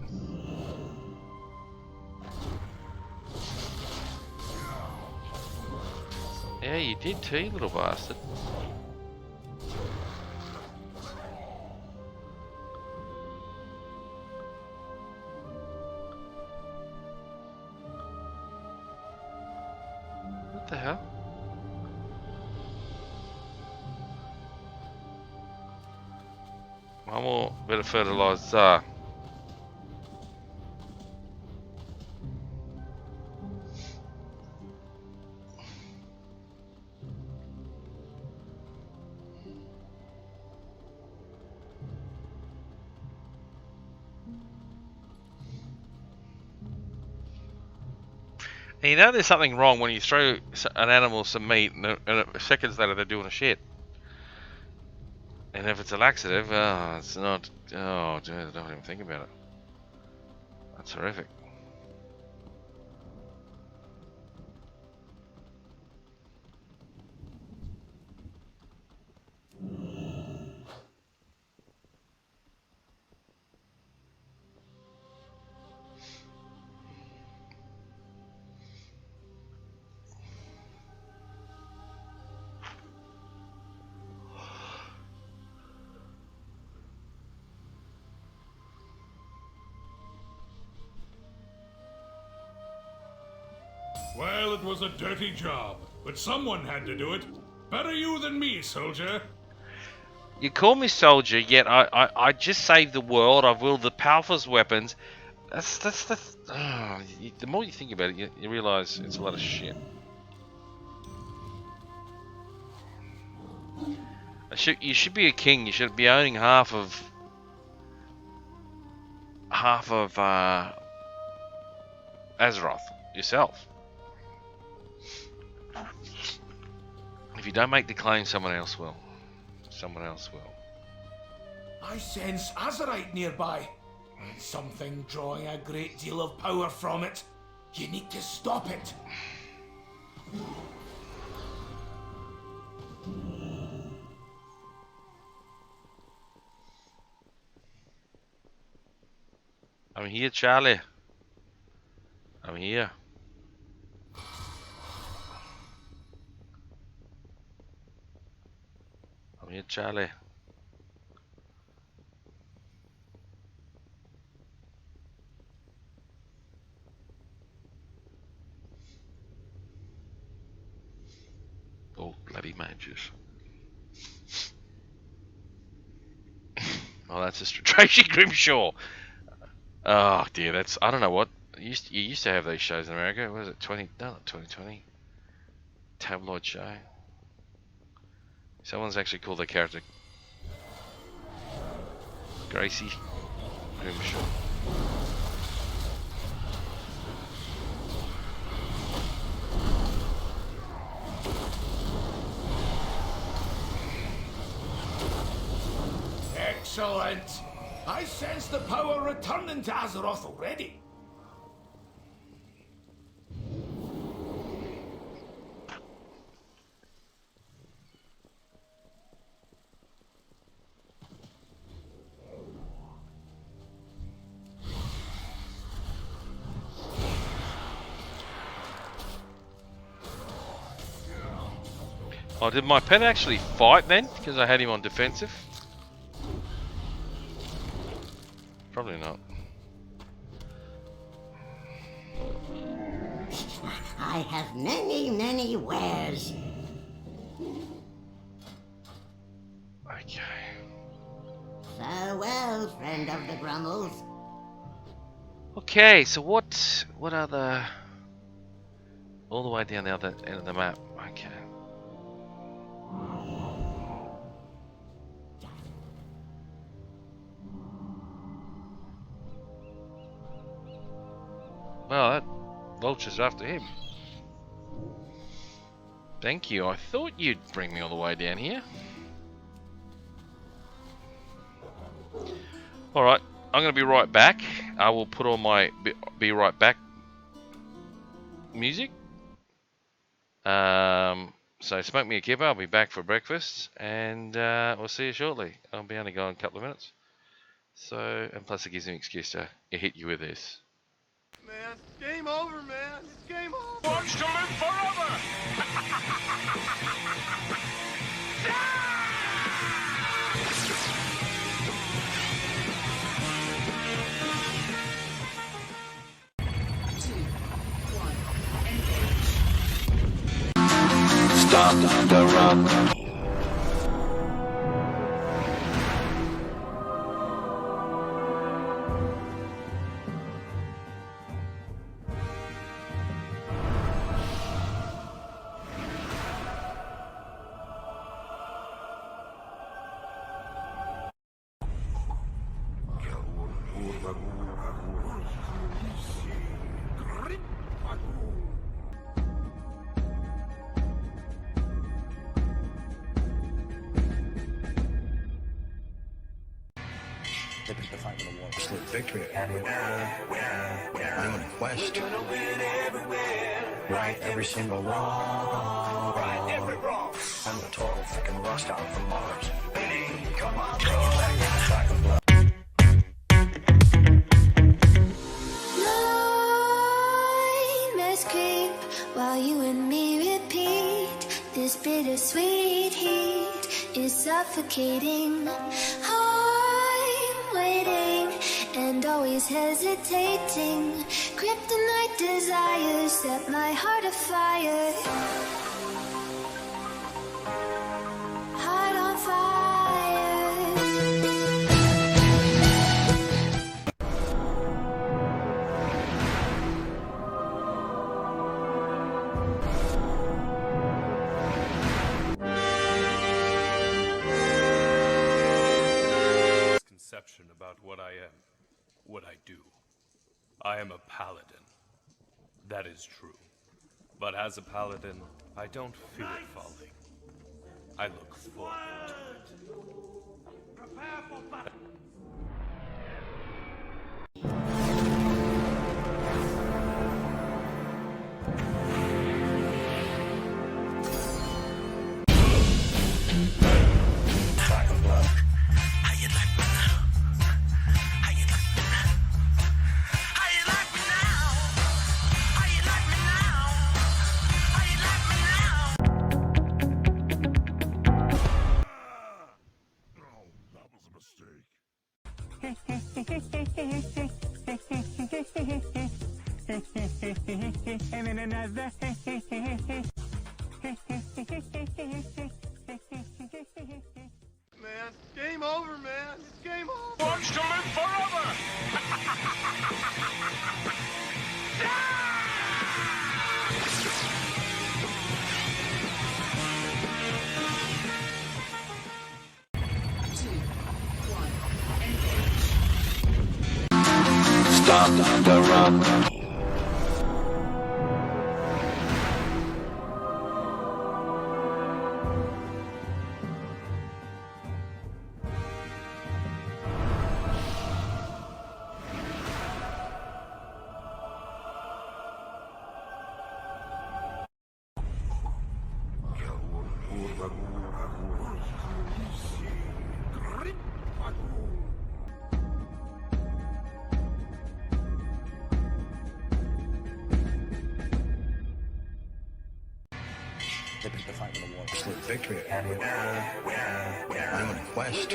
Speaker 4: Yeah, you did too, you little bastard. What the hell? One more bit of fertilizer. And you know there's something wrong when you throw an animal some meat and seconds later they're doing a shit. And if it's a laxative, oh, it's not... Oh, dude, I don't even think about it. That's horrific.
Speaker 5: Well, it was a dirty job, but someone had to do it. Better you than me, soldier.
Speaker 4: You call me soldier, yet I just saved the world. I've wielded the powerfulest weapons. The more you think about it, you realise it's a lot of shit. You should be a king. You should be owning half of Azeroth yourself. If you don't make the claim, someone else will. Someone else will.
Speaker 8: I sense Azerite nearby, and something drawing a great deal of power from it. You need to stop it.
Speaker 4: I'm here, Charlie. I'm here. I'm here, Charlie. Oh, bloody mages. Oh, that's just Tracy Grimshaw. Oh dear, that's, I don't know what. You used to have these shows in America. What was it, 2020? Tabloid show. Someone's actually called their character Gracie Grimshaw.
Speaker 8: Excellent. I sense the power returning to Azeroth already.
Speaker 4: Oh, did my pet actually fight then? Because I had him on defensive? Probably not.
Speaker 9: I have many wares.
Speaker 4: Okay.
Speaker 9: Farewell, friend of the Grummles.
Speaker 4: Okay, so what are the... All the way down the other end of the map. Okay. Well, that vulture's after him. Thank you. I thought you'd bring me all the way down here. Alright, I'm going to be right back. I will put on my be right back music. So smoke me a kipper. I'll be back for breakfast. And we'll see you shortly. I'll be only gone a couple of minutes. So, and plus it gives me an excuse to hit you with this.
Speaker 1: Man, game over, man. It's game over.
Speaker 8: Wants to live forever.
Speaker 3: Stop the run.
Speaker 12: Absolute victory. I'm on a quest. Right every single wrong. Right every wrong. I'm a total freaking rock star from Mars. Come on, bro.
Speaker 13: Nightmares creep while you and me repeat. This bittersweet heat is suffocating. I'm waiting and always hesitating. Kryptonite desires set my heart afire. Heart on fire.
Speaker 14: Conception about what I am, what I do. I am a paladin. That is true. But as a paladin, I don't fear falling. I look forward to it.
Speaker 12: Prepare for battle.
Speaker 1: Man, game over, man. It's game over.
Speaker 12: Wants to live forever.
Speaker 3: Stop the run.
Speaker 15: They picked the fight with a war. Absolute victory everywhere. I'm on a quest.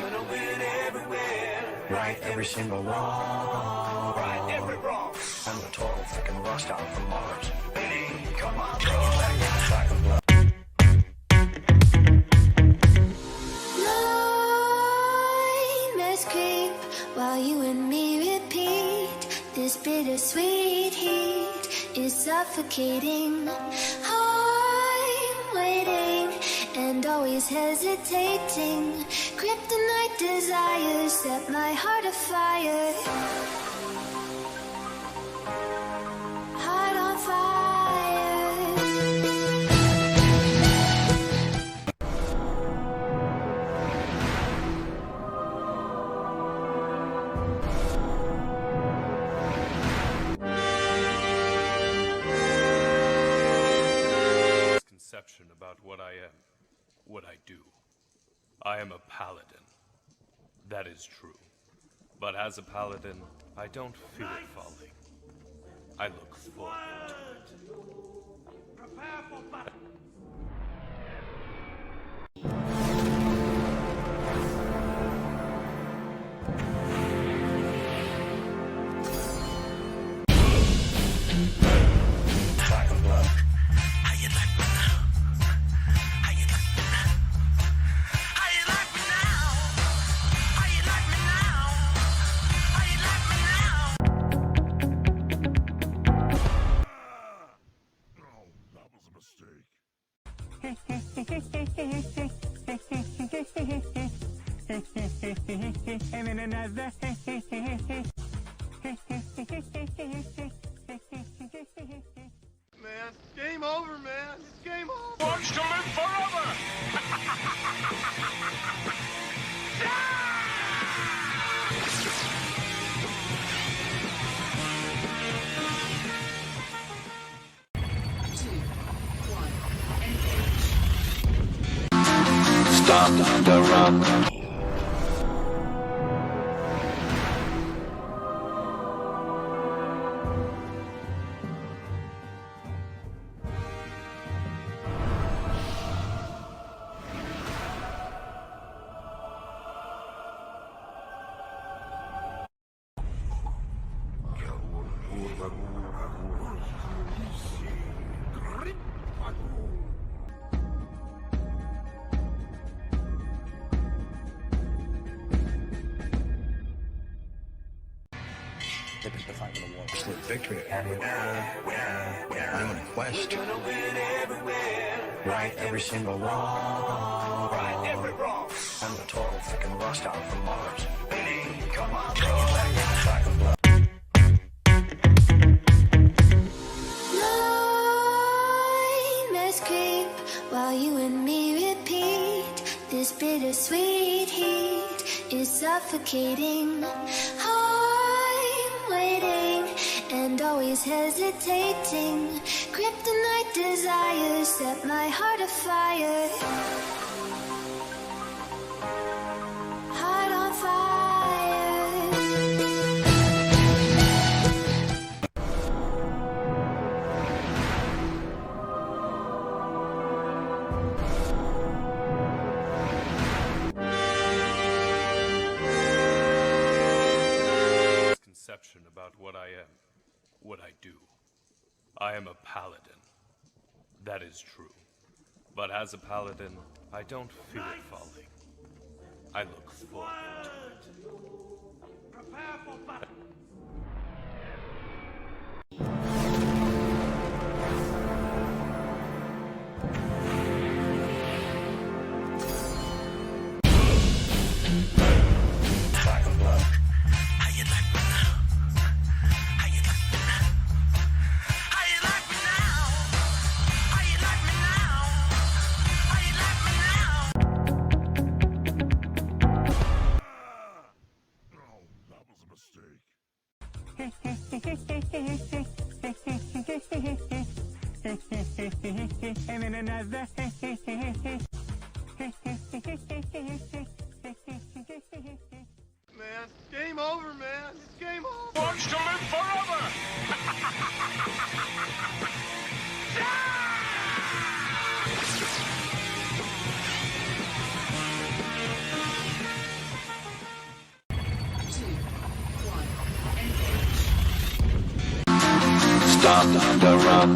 Speaker 15: Right every single wrong.
Speaker 12: Right every wrong.
Speaker 15: I'm the total fucking rust out from Mars.
Speaker 12: Benny, come on, bro.
Speaker 13: Nightmares creep while you and me repeat. This bittersweet heat is suffocating. I'm waiting and always hesitating. Kryptonite desires set my heart afire. Heart on fire.
Speaker 14: Misconception about what I am, what I do. I am a paladin. That is true. But as a paladin, I don't fear falling. I look forward to it.
Speaker 12: Prepare for battle.
Speaker 1: Man, game over, man. It's game over.
Speaker 12: Wants to live forever.
Speaker 3: Stop the run.
Speaker 15: They picked the fight with a war. Absolute victory everywhere. I'm on a quest. Right every single wrong.
Speaker 12: Right every wrong.
Speaker 15: I'm the total fucking rust out from Mars.
Speaker 12: Benny, come on, bro.
Speaker 13: Nightmares creep while you and me repeat. suffocating. I'm waiting and always hesitating. Kryptonite desires set my heart afire. Heart on fire.
Speaker 14: Conception about what I am, what I do. I am a paladin. That is true. But as a paladin, I don't fear falling. I look forward to it.
Speaker 12: Prepare for battle.
Speaker 1: Man, game over, man. It's game over.
Speaker 12: Wants to live forever.
Speaker 3: Stop the run.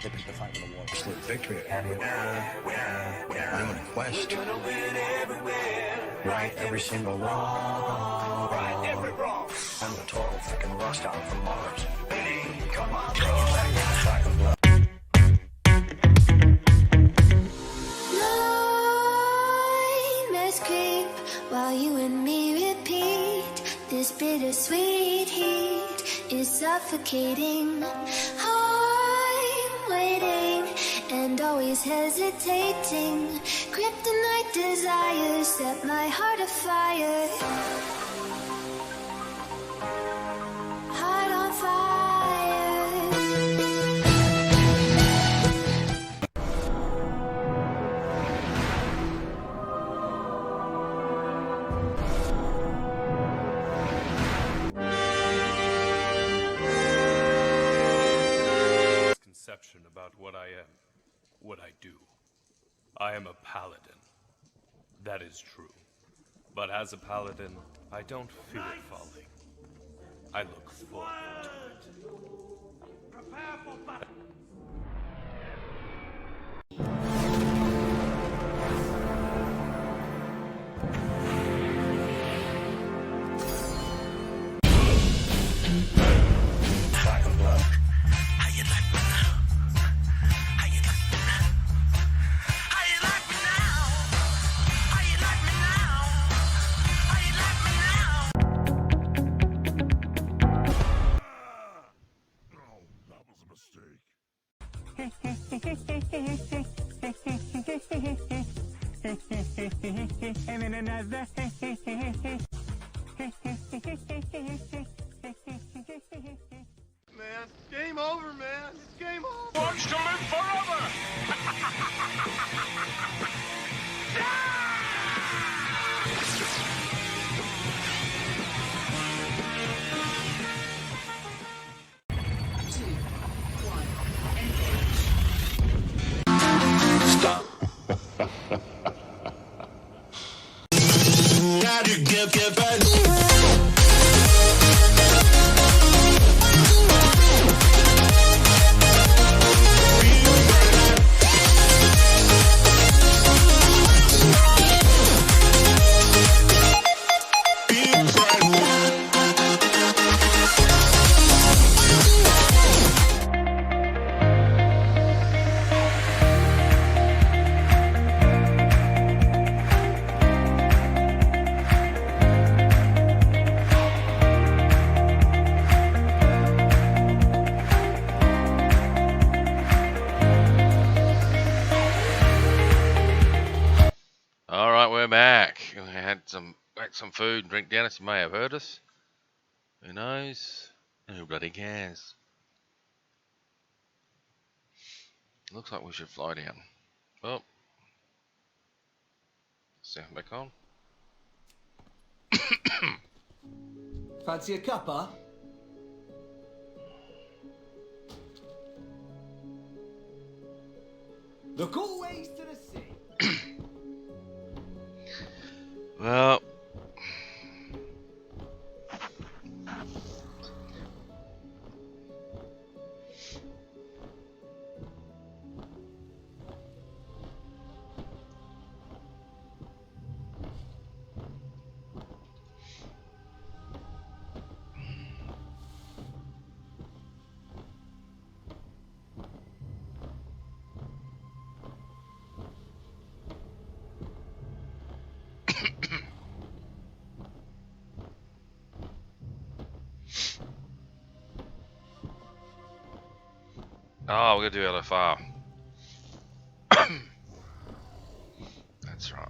Speaker 15: They picked the fight with a war. Split victory. I'm on a quest. Right every single wrong.
Speaker 12: Right every wrong.
Speaker 15: I'm the total fucking rust out from Mars.
Speaker 12: Baby, come on, bro.
Speaker 13: Nightmares creep while you and me repeat. This bittersweet heat is suffocating. I'm waiting and always hesitating. Kryptonite desires set my heart afire. Heart on fire.
Speaker 14: Conception about what I am, what I do. I am a paladin. That is true. But as a paladin, I don't fear falling. I look forward to it.
Speaker 12: Prepare for battle.
Speaker 1: Man, game over, man. It's game over.
Speaker 12: Wants to live forever.
Speaker 3: Stop. How do you get back?
Speaker 4: some food and drink down us. You may have heard us. Who knows? Who bloody cares? Looks like we should fly down. Well, sound back on.
Speaker 16: Fancy a cuppa? Look always to the sea.
Speaker 4: Well, oh, we're gonna do LFR. That's right.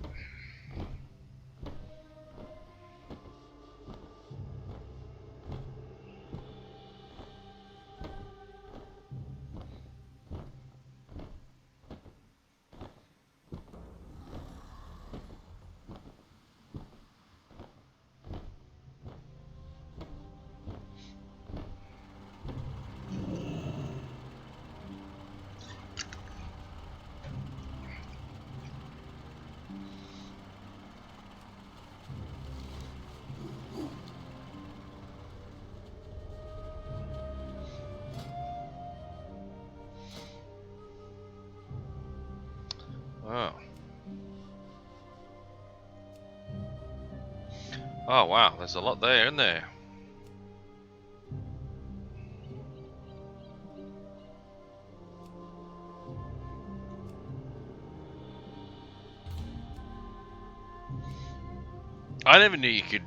Speaker 4: Oh. Oh wow, there's a lot there, isn't there? I never knew you could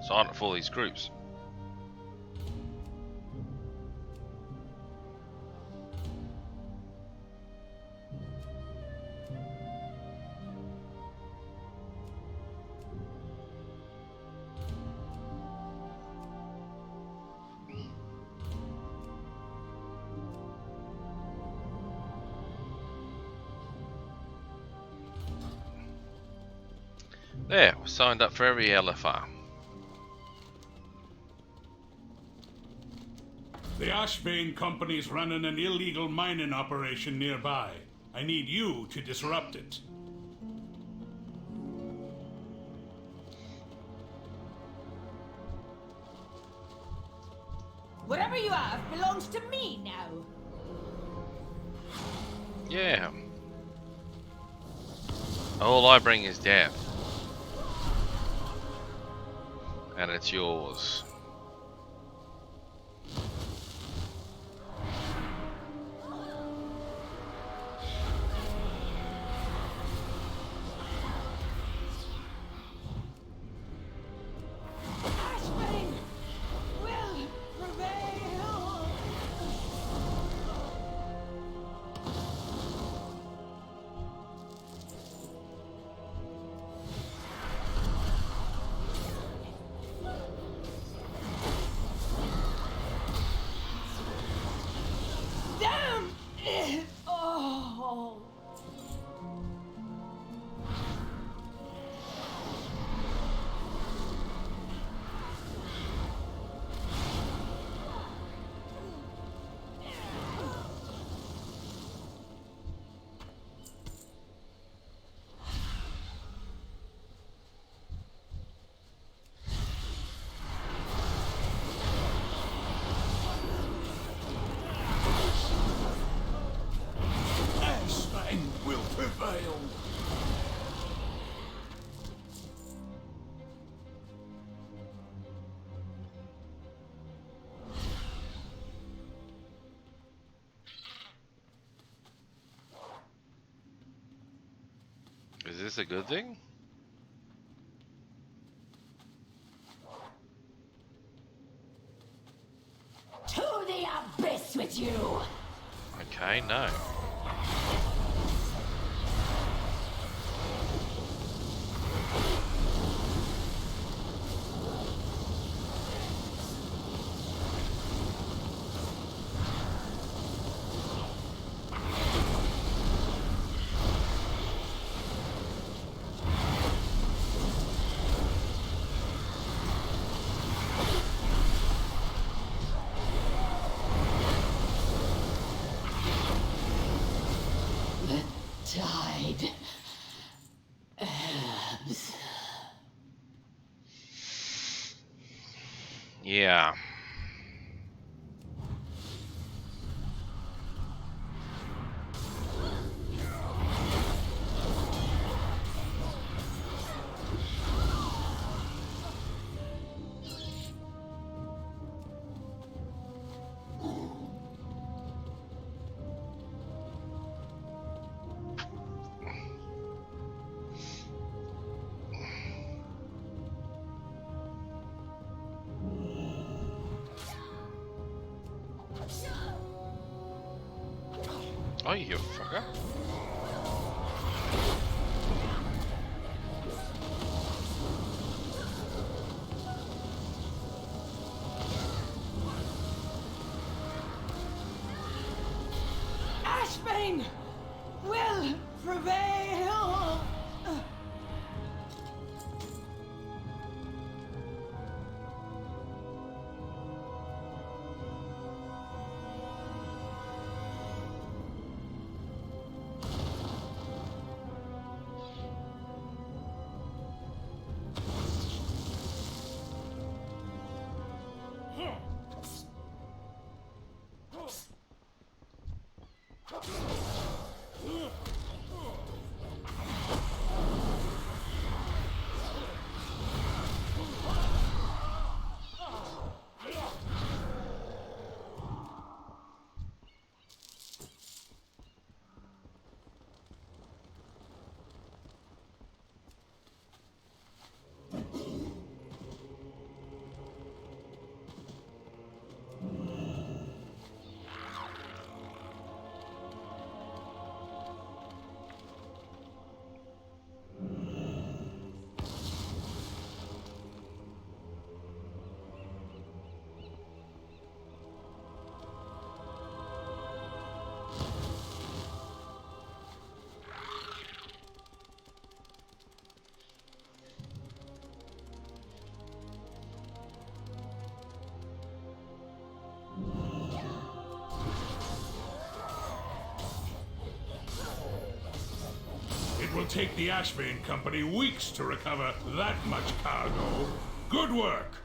Speaker 4: sign up for all these groups. There, we signed up for every LFR.
Speaker 5: The Ashbane Company's running an illegal mining operation nearby. I need you to disrupt it.
Speaker 6: Whatever you have belongs to me now.
Speaker 4: Yeah. All I bring is death. And it's yours.
Speaker 6: Ashbane will prevail. Damn! Oh.
Speaker 8: Ashbane will prevail.
Speaker 4: Is this a good thing?
Speaker 6: To the abyss with you.
Speaker 4: Okay, no.
Speaker 10: lives.
Speaker 4: Yeah. Oh, you fucker.
Speaker 6: Ashbane will prevail.
Speaker 5: It will take the Ashbane Company weeks to recover that much cargo. Good work!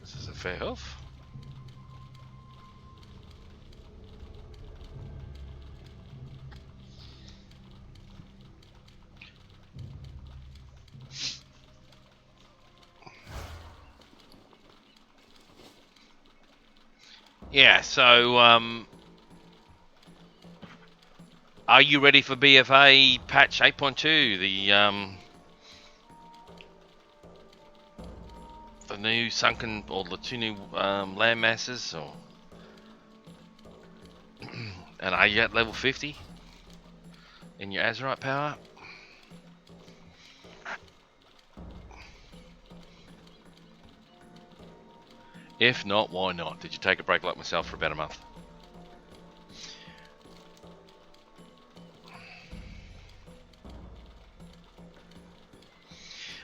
Speaker 4: This is a fair health. Yeah, so are you ready for BFA patch 8.2? The new sunken, or the two new land masses, or and are you at level 50 in your Azerite power? If not, why not? Did you take a break like myself for about a month?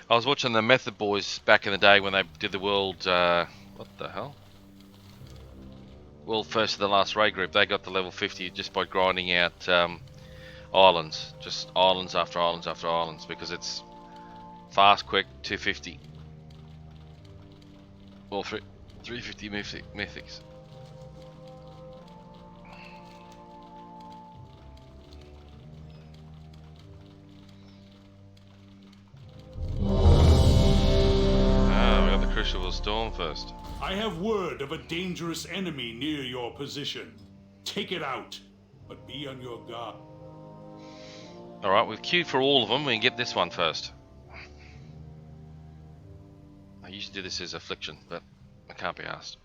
Speaker 4: I was watching the Method Boys back in the day when they did the world, what the hell? World first of the last raid group. They got to level 50 just by grinding out islands. Just islands after islands after islands, because it's fast, quick, 250. Well, 350 mythics. Ah, we got the Crucible Storm first.
Speaker 5: I have word of a dangerous enemy near your position. Take it out, but be on your guard.
Speaker 4: Alright, we've queued for all of them. We can get this one first. I usually do this as Affliction, but I can't be asked.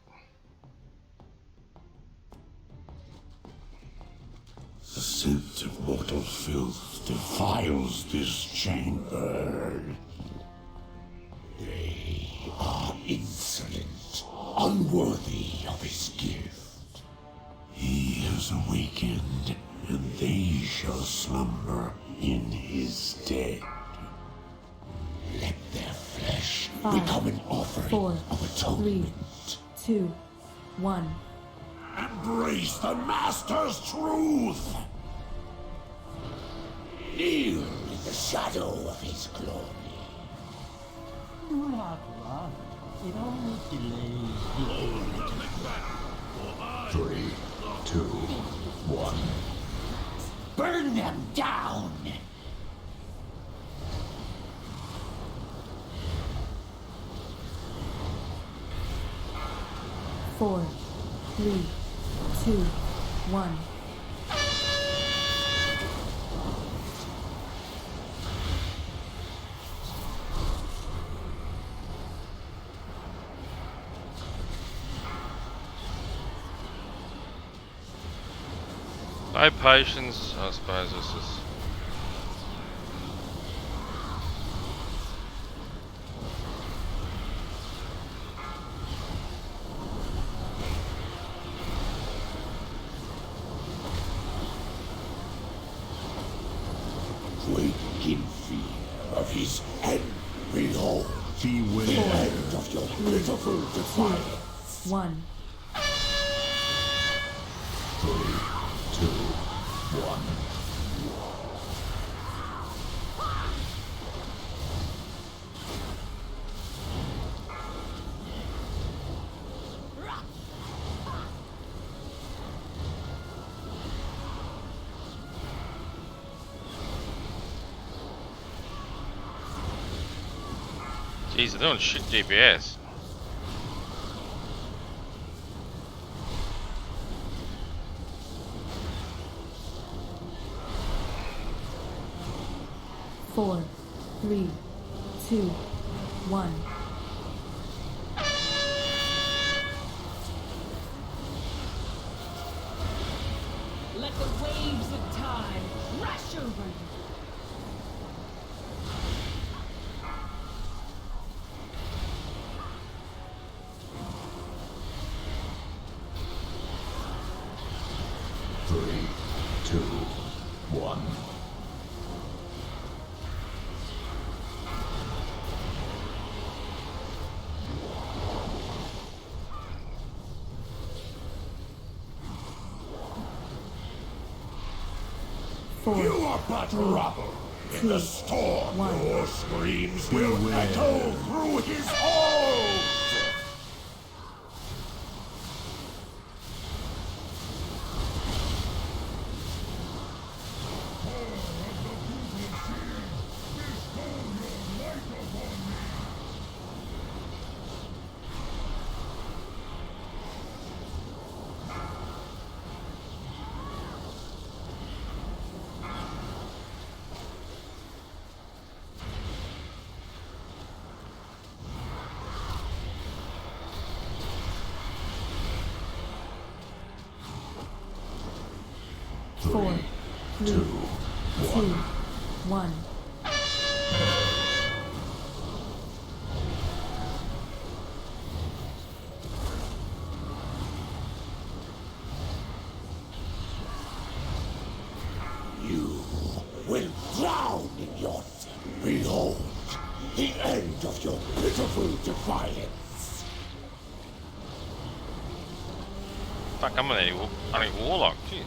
Speaker 11: scent of mortal filth defiles this chamber. They are insolent, unworthy of his gift. He has awakened, and they shall slumber in his dead. Let their flesh become an offering of atonement.
Speaker 17: 3, 2, 1.
Speaker 11: Embrace the Master's truth! Kneel in the shadow of his glory.
Speaker 18: Do not run. It only delays the
Speaker 11: 3, 2, 1.
Speaker 9: Burn them down!
Speaker 17: 4, 3, 2, 1.
Speaker 4: No patience, I suppose this is.
Speaker 11: Quake in fear of his end. Behold, he will end of your pitiful defiance.
Speaker 17: 1.
Speaker 11: 3, 2, 1.
Speaker 4: Jeez, they're doing shit DPS.
Speaker 17: Four, 3, 2, 1.
Speaker 6: Let the waves of time crash over you.
Speaker 11: Three, two, one. You are but rubble. In the storm, your screams will echo through his halls.
Speaker 17: Four, three, two, one.
Speaker 11: You will drown in your sin. Behold, the end of your pitiful defiance.
Speaker 4: Fuck, I'm an warlock, jeez.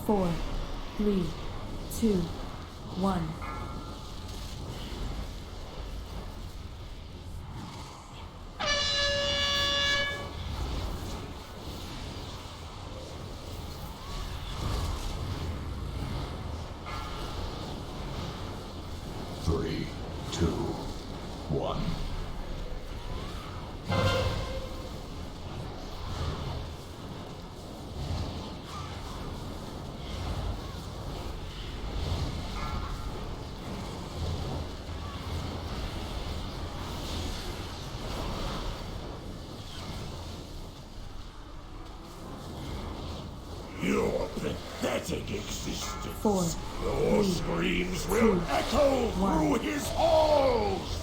Speaker 17: Four, three, two, one.
Speaker 11: Three, two, one. pathetic existence.
Speaker 17: 4,
Speaker 11: Your
Speaker 17: 3,
Speaker 11: screams
Speaker 17: 2,
Speaker 11: will echo
Speaker 17: 1.
Speaker 11: through his halls!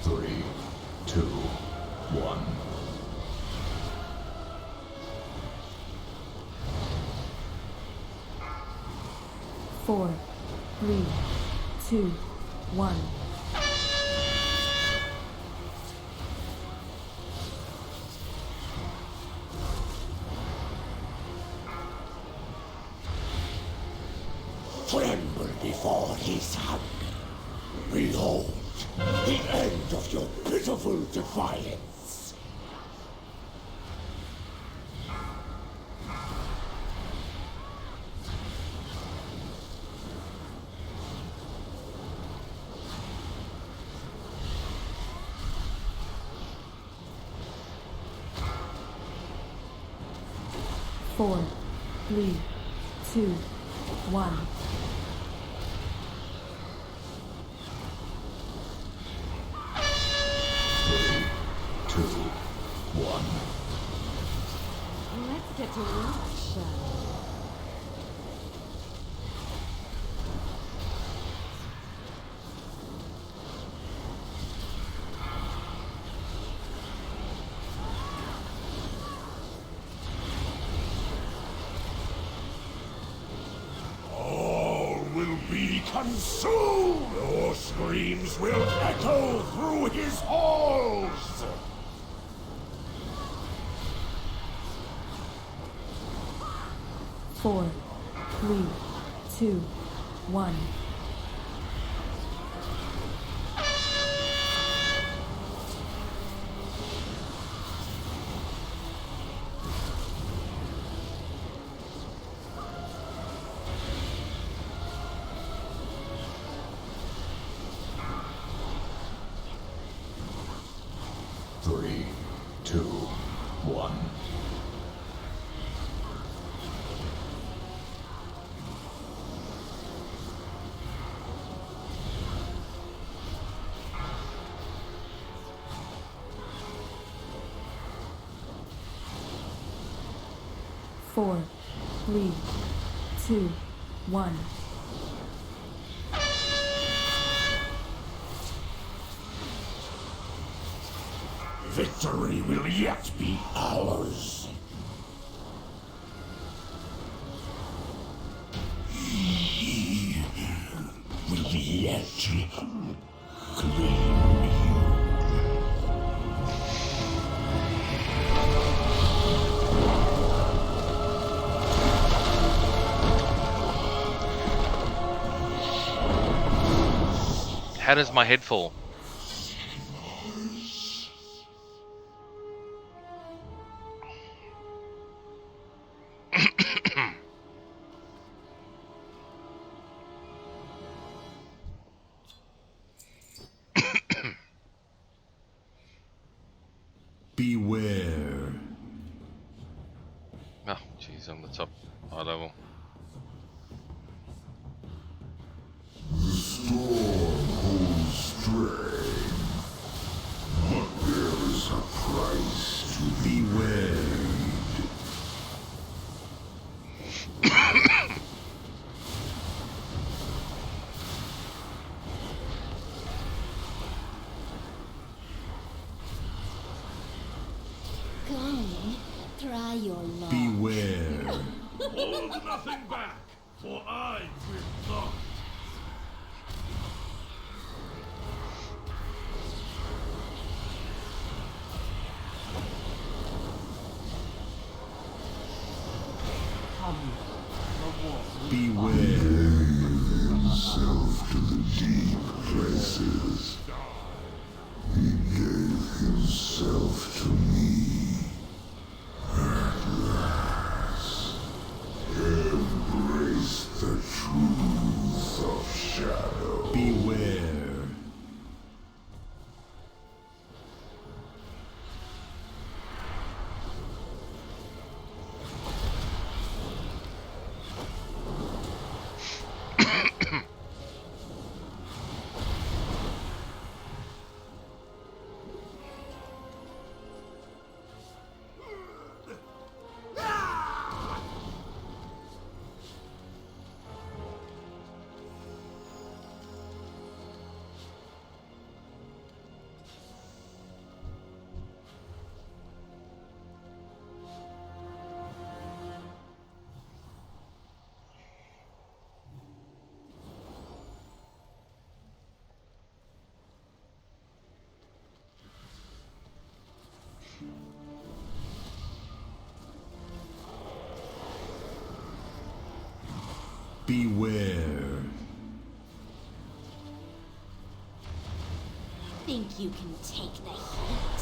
Speaker 19: Three, two, one.
Speaker 17: 4, 3, 2, 1.
Speaker 11: Tremble before his hunger. Behold, the end of your pitiful defiance.
Speaker 17: Four, 3, 2, 1.
Speaker 19: Two, one.
Speaker 6: Let's get to work, shall we?
Speaker 11: All will be consumed! Your screams will echo through his halls!
Speaker 17: 4, 3, 2, 1.
Speaker 19: Three, two, one.
Speaker 17: Four, 3, 2, 1.
Speaker 11: Victory will yet be ours. He will yet claim
Speaker 4: How does my head fall?
Speaker 19: Beware.
Speaker 4: Oh, jeez, on the top high level.
Speaker 11: The storm holds strength, but there is a price to be paid.
Speaker 7: Come, try your luck.
Speaker 19: Beware.
Speaker 5: Hold nothing back, for I will not.
Speaker 19: Beware. Himself to the deep places. He gave himself to me. At last, embrace the truth. Beware.
Speaker 13: Think you can take the heat?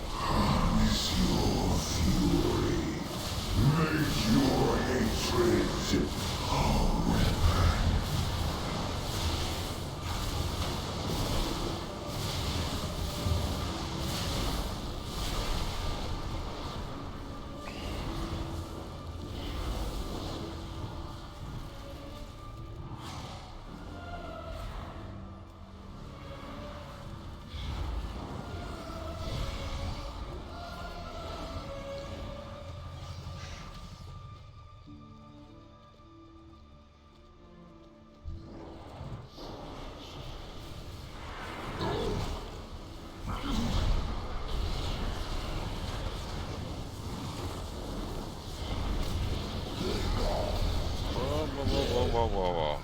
Speaker 19: Harness your fury. Make your hatred a weapon.
Speaker 4: Whoa.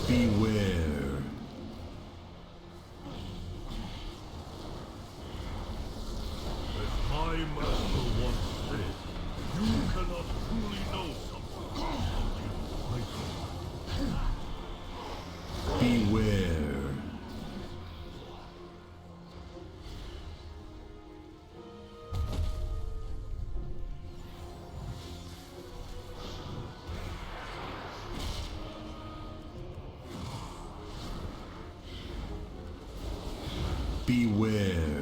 Speaker 19: Beware.
Speaker 11: As my master once said, you cannot truly know something until you fight it.
Speaker 19: Beware. Beware.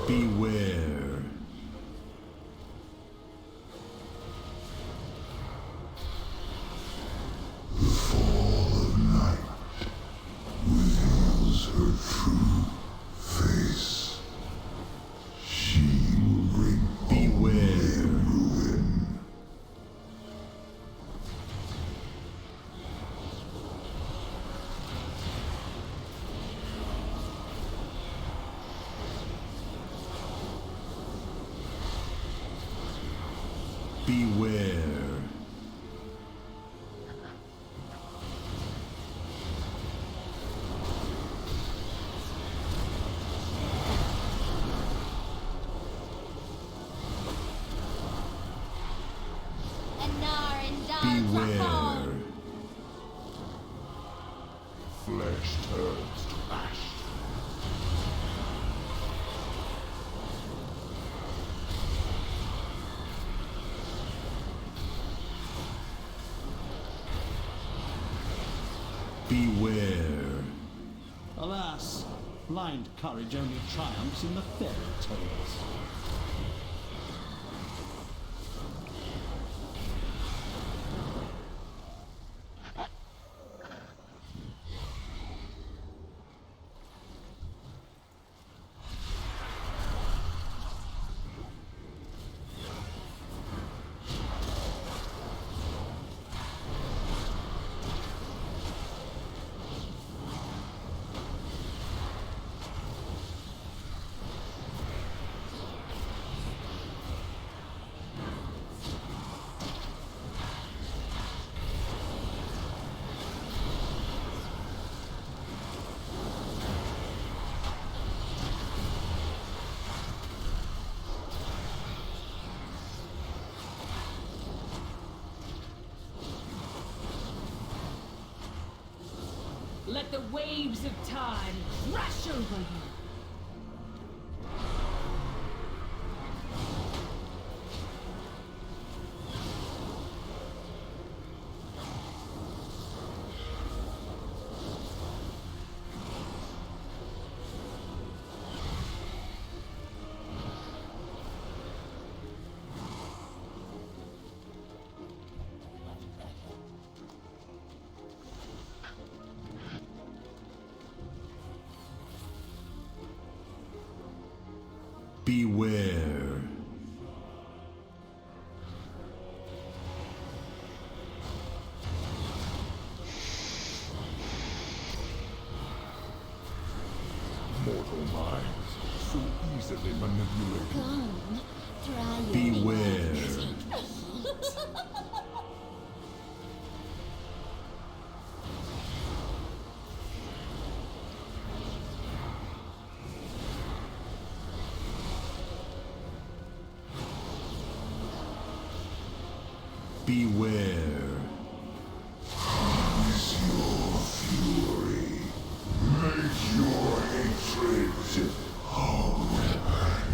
Speaker 19: Beware. The fall of night reveals her true face. She will bring beware ruin. Beware. Beware. Flesh turns to ash. Beware.
Speaker 18: Alas, blind courage only triumphs in the fairy tales.
Speaker 6: Let the waves of time crash over you.
Speaker 19: Beware.
Speaker 11: mortal minds, so easily manipulated.
Speaker 7: Come, try your
Speaker 19: Beware. Beware.
Speaker 11: Use your fury. Make your hatred a weapon.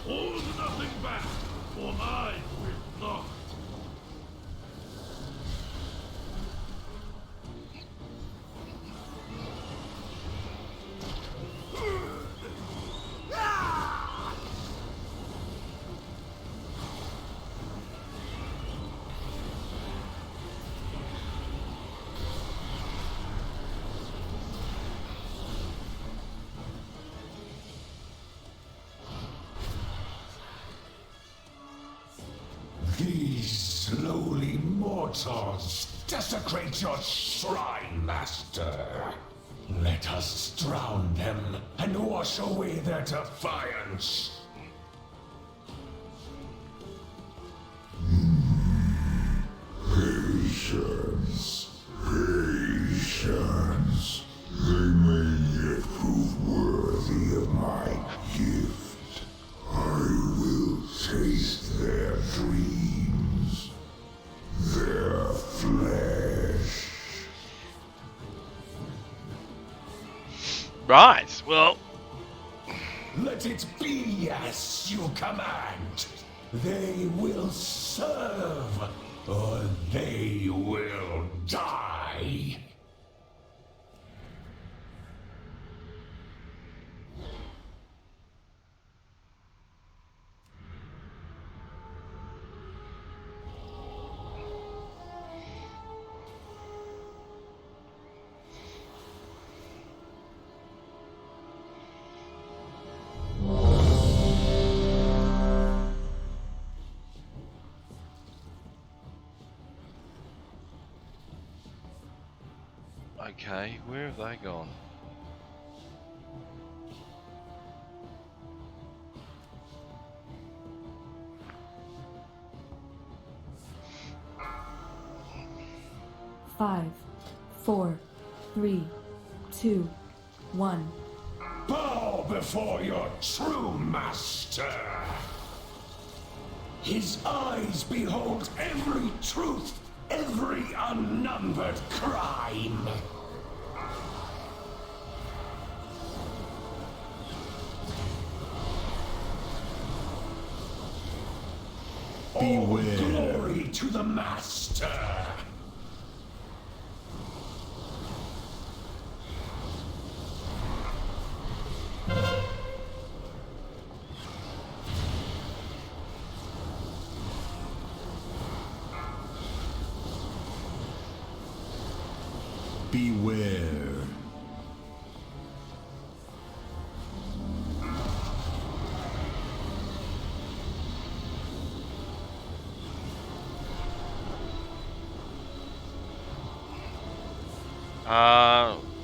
Speaker 5: Hold nothing back, for mine will not.
Speaker 11: These lowly mortals desecrate your shrine, Master. Let us drown them and wash away their defiance. Patience. Patience. They may yet prove worthy of my gift. I will taste their dreams, their flesh.
Speaker 4: Right, well...
Speaker 11: Let it be as you command. They will serve, or they will die.
Speaker 4: Okay, where have they gone?
Speaker 17: Five, 4, 3, 2, 1.
Speaker 11: Bow before your true master. His eyes behold every truth, every unnumbered crime. All glory to the master.
Speaker 19: Beware.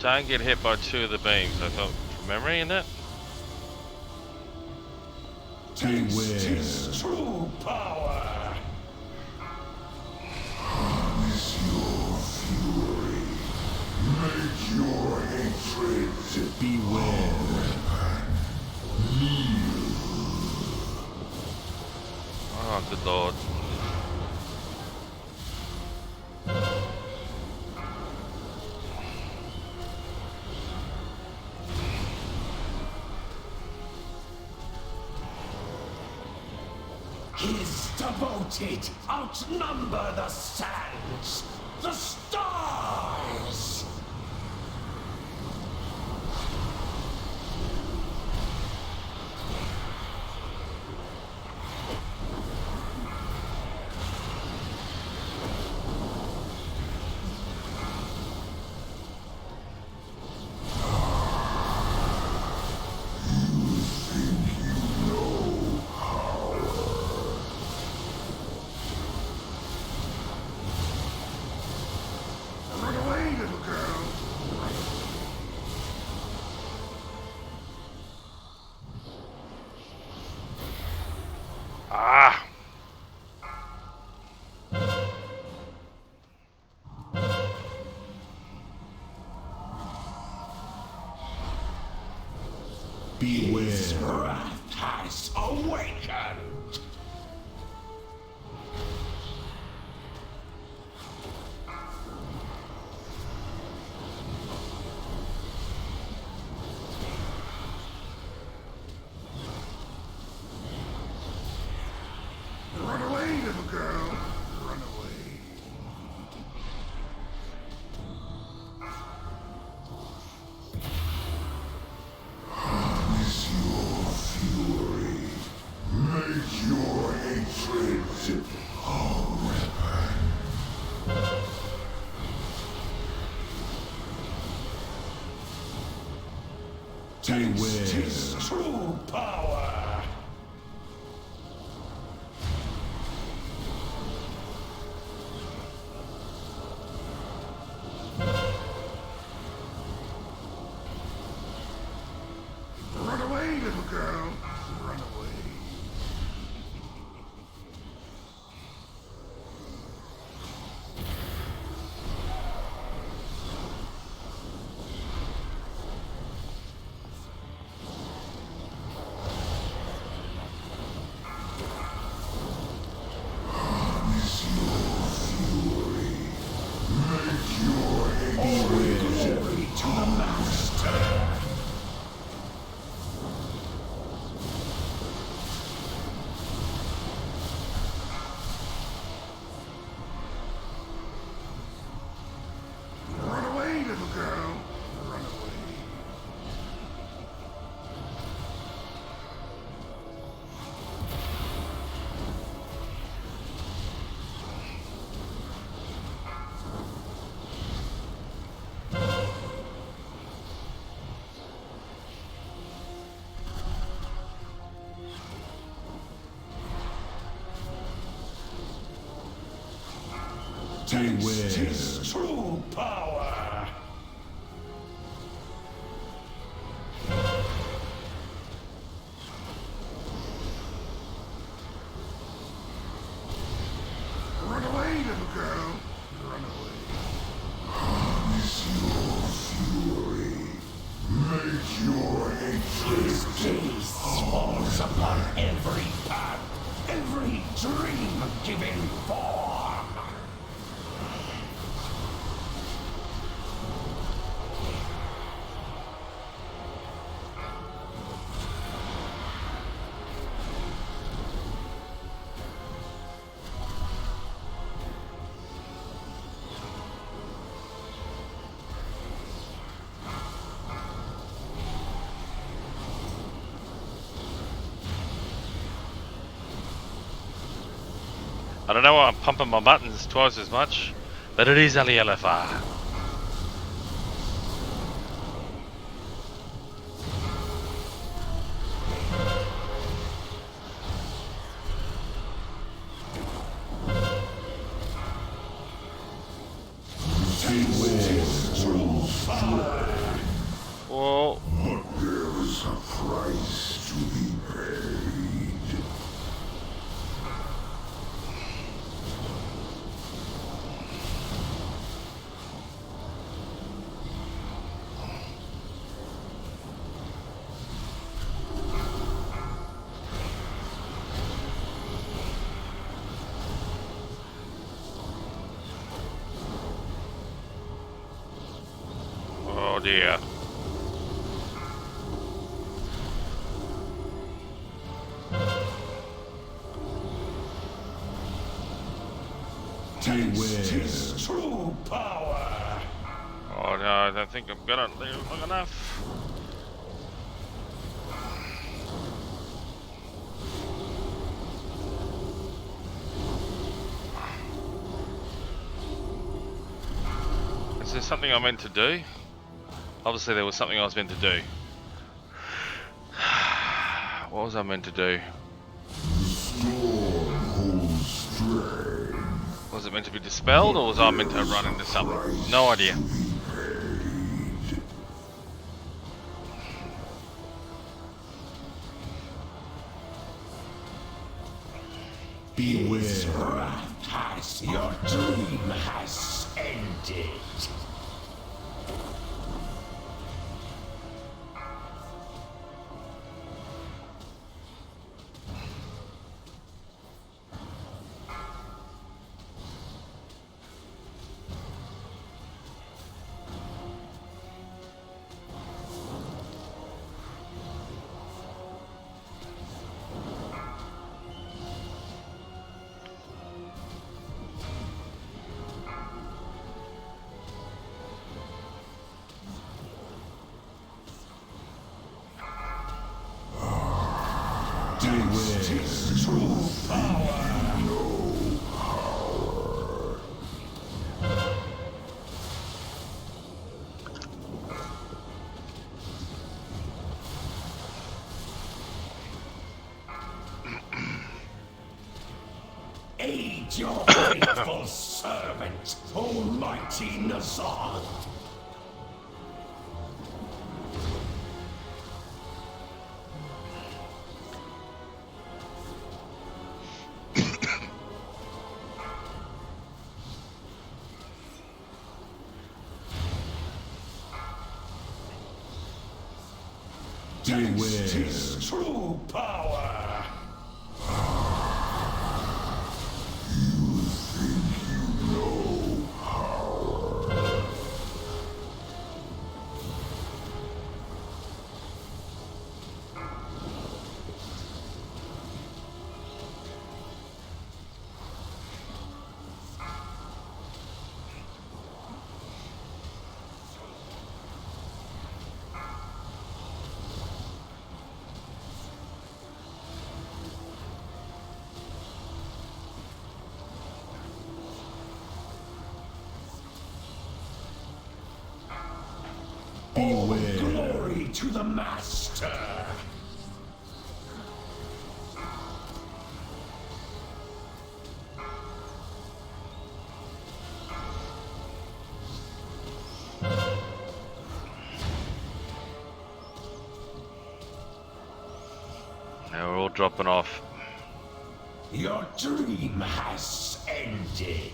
Speaker 4: Don't get hit by 2 of the beams, I thought, from memory in that?
Speaker 11: Taste his true power. Harness your fury. Make your hatred
Speaker 19: beware.
Speaker 11: Kneel.
Speaker 4: Oh, good lord.
Speaker 11: His devoted outnumber the sands, the stars!
Speaker 4: Ah!
Speaker 19: Beware.
Speaker 11: His wrath has awakened!
Speaker 12: Run away, little girl. Run away.
Speaker 11: Harness your fury. Make your hatred a weapon. Taste his true power.
Speaker 12: Run away, little girl. Run away.
Speaker 11: Harness your fury. Make your hatred glory to the master.
Speaker 12: Run away, little girl. Run away.
Speaker 11: Taste his true power.
Speaker 12: Run away, little girl. Run away.
Speaker 11: Harness your fury. Make your hatred. His gaze falls upon every path, every dream given form.
Speaker 4: I don't know why I'm pumping my buttons twice as much, but it is only LFR. Whoa.
Speaker 11: There's a price to be paid.
Speaker 4: idea.
Speaker 11: Taste his true power.
Speaker 4: Oh no, I don't think I've got it long enough. Is there something I meant to do? Obviously there was something I was meant to do. What was I meant to do? Was it meant to be dispelled, or was I meant to run into something? No idea.
Speaker 11: Beware. Your dream has ended. His true power. No power. Aid your faithful servant, Almighty Nazar. Taste his true power. You think you know power. Beware. Glory to the Master.
Speaker 4: Now we're all dropping off.
Speaker 11: Your dream has ended.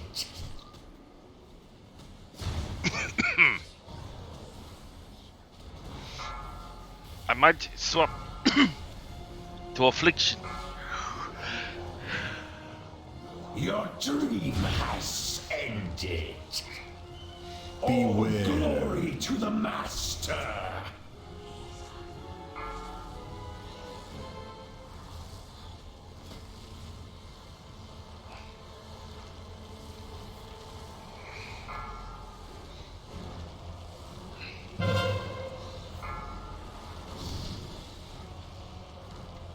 Speaker 4: I might swap to affliction.
Speaker 11: Your dream has ended.
Speaker 19: Beware.
Speaker 11: All glory to the Master.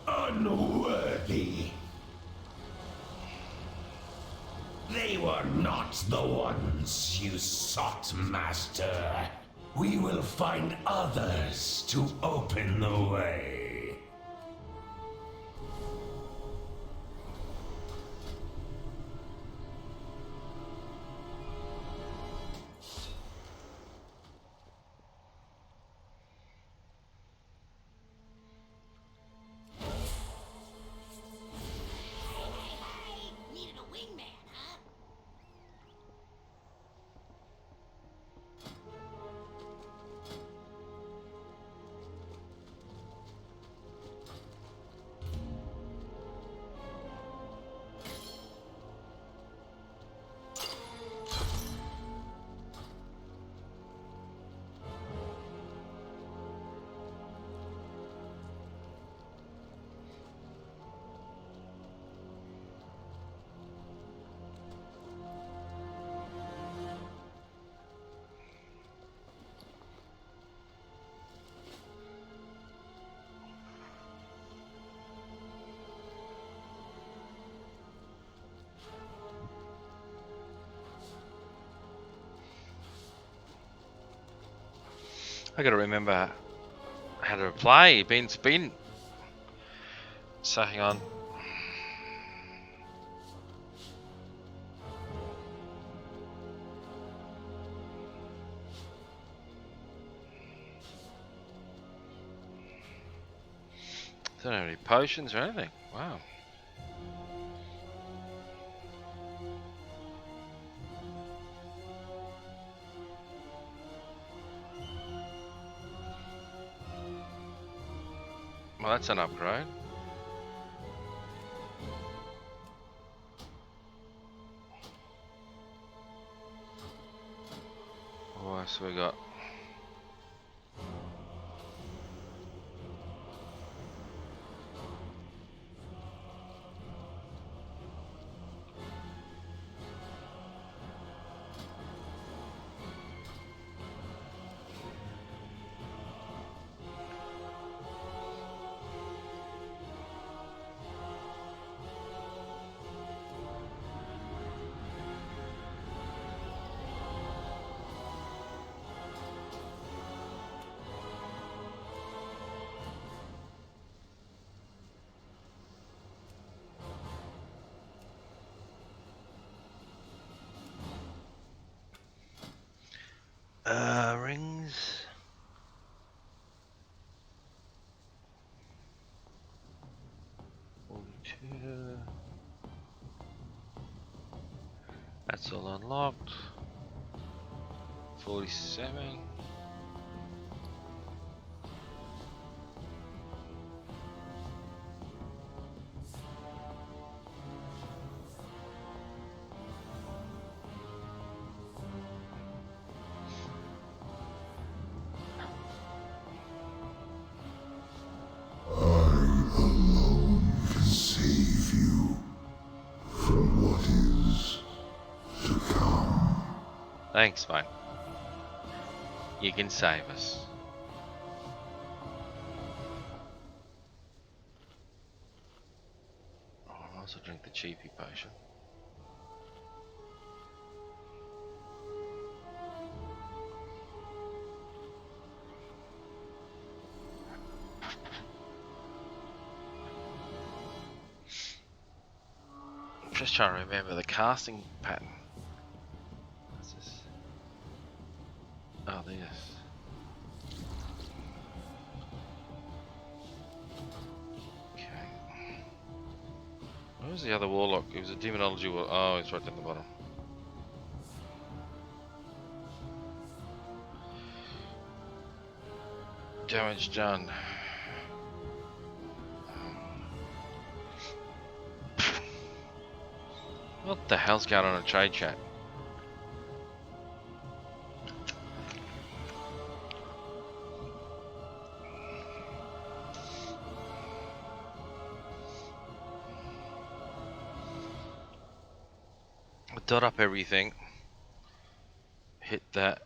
Speaker 11: Unworthy. They were not the ones you sought, Master. We will find others to open the way.
Speaker 7: Needed a wingman, huh?
Speaker 4: I gotta remember how to play. It's been. So hang on. Don't have any potions or anything. Wow. Well, that's an upgrade. What else we got? Rings. That's all unlocked. 47.
Speaker 19: Save you from what is to come.
Speaker 4: Thanks, mate. You can save us. Oh, I'll also drink the cheapy potion. I'm just trying to remember the casting pattern. What's this? Oh, this. Okay. Where's the other warlock? It was a demonology warlock. Oh, it's right down the bottom. Damage done. What the hell's going on in trade chat? Dot up everything. Hit that.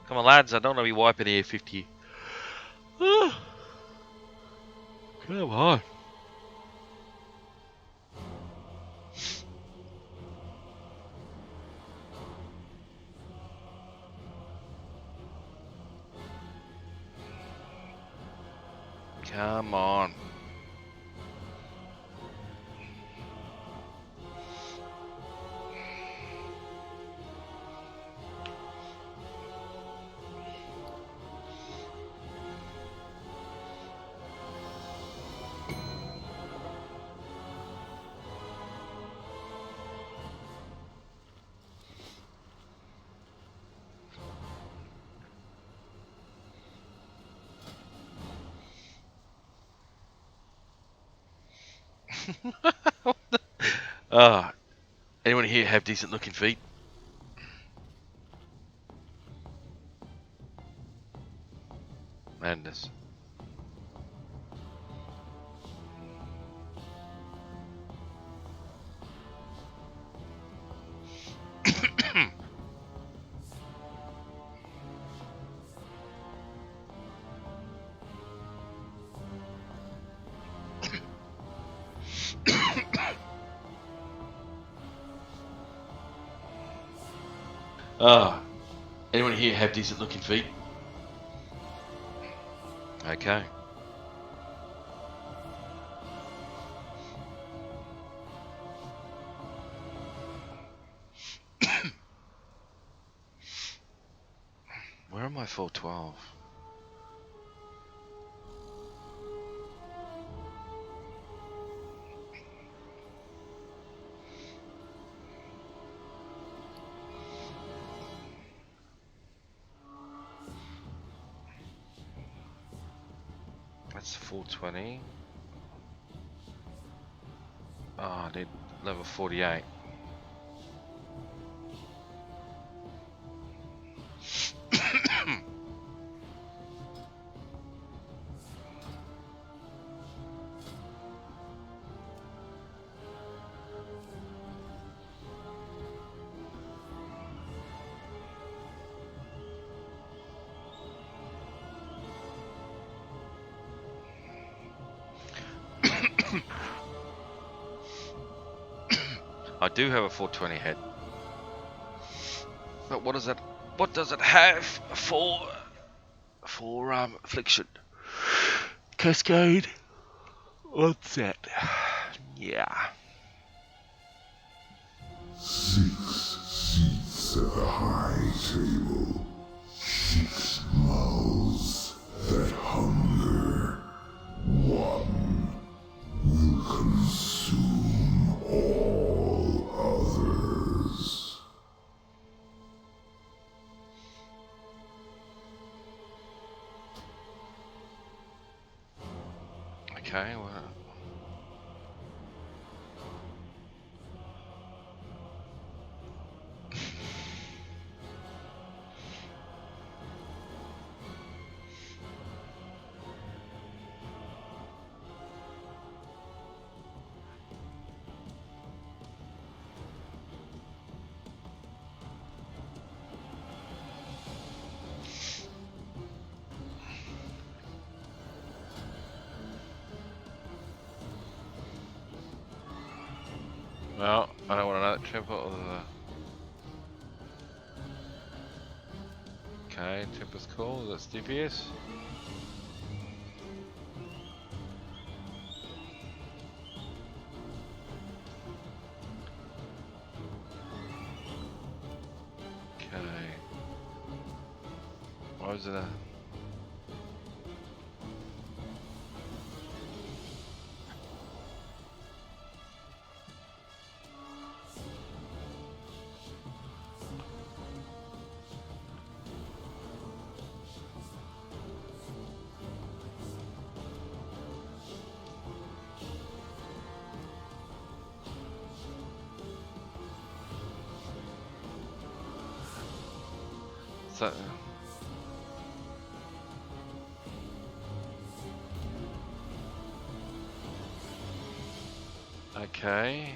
Speaker 4: Come on, lads, I don't want to be wiping the A50. Come on. Come on. Anyone here have decent looking feet? Madness. Anyone here have decent looking feet? Okay. Where am I 412? That's 420. Oh, I need level 48. I do have a 420 head. But what does it have for affliction? Cascade? What's that? Yeah.
Speaker 19: 6 seats at the high table. 6 mouths that hunger. 1 will consume all others.
Speaker 4: Okay, well. Well, I don't want another triple. Okay, triple's cool. That's DPS. Okay. Why was it a... So... Okay.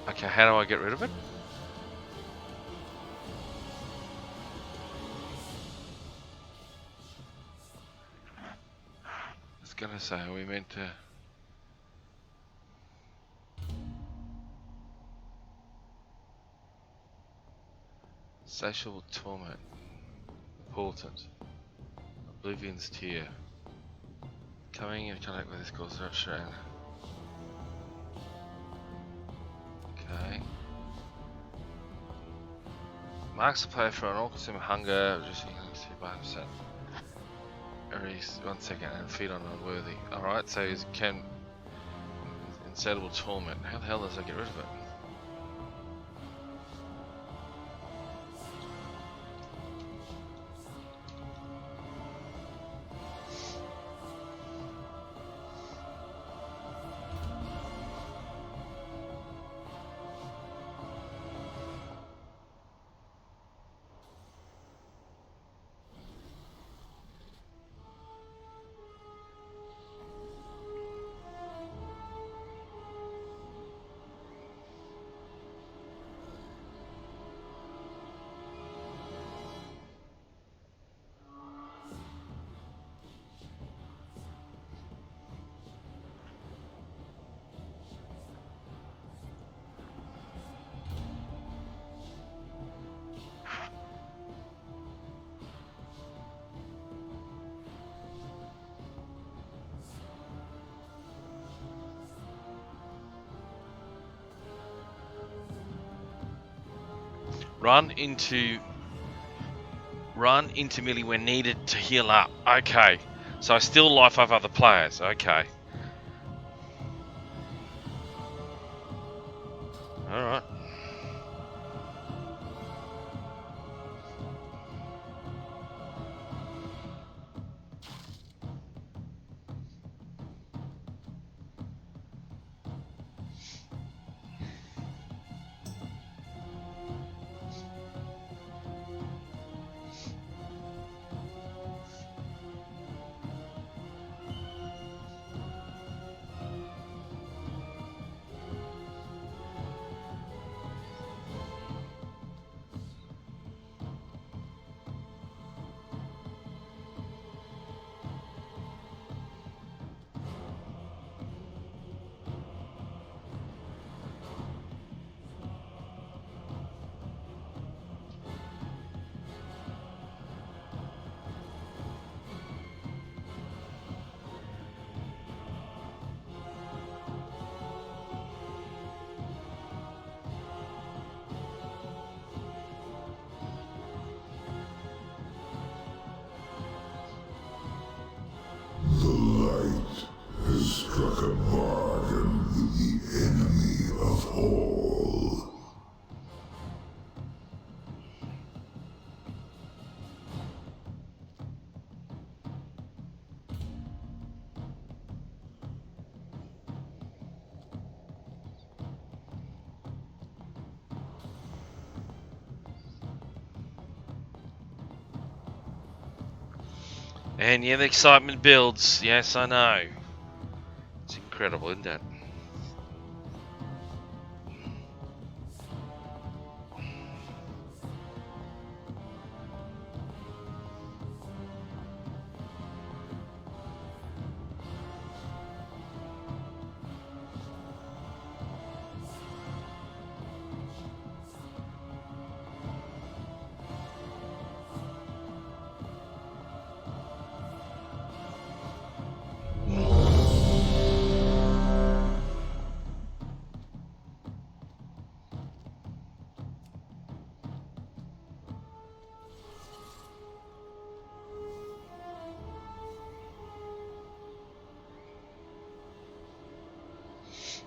Speaker 4: Okay, how do I get rid of it? I was gonna say, are we meant to... Satiable torment. Important. Oblivion's tear. Coming in contact with this cause structure and... Okay. Marks the player for an all-consuming hunger, reducing by 5%. Every 1 second and feed on unworthy. Alright, so you can... Insatiable torment. How the hell does I get rid of it? Run into melee when needed to heal up. Okay. So I still life off other players. Okay. Alright.
Speaker 19: The light has struck a bargain with the enemy of all.
Speaker 4: And yeah, the excitement builds. Yes, I know. It's incredible, isn't it?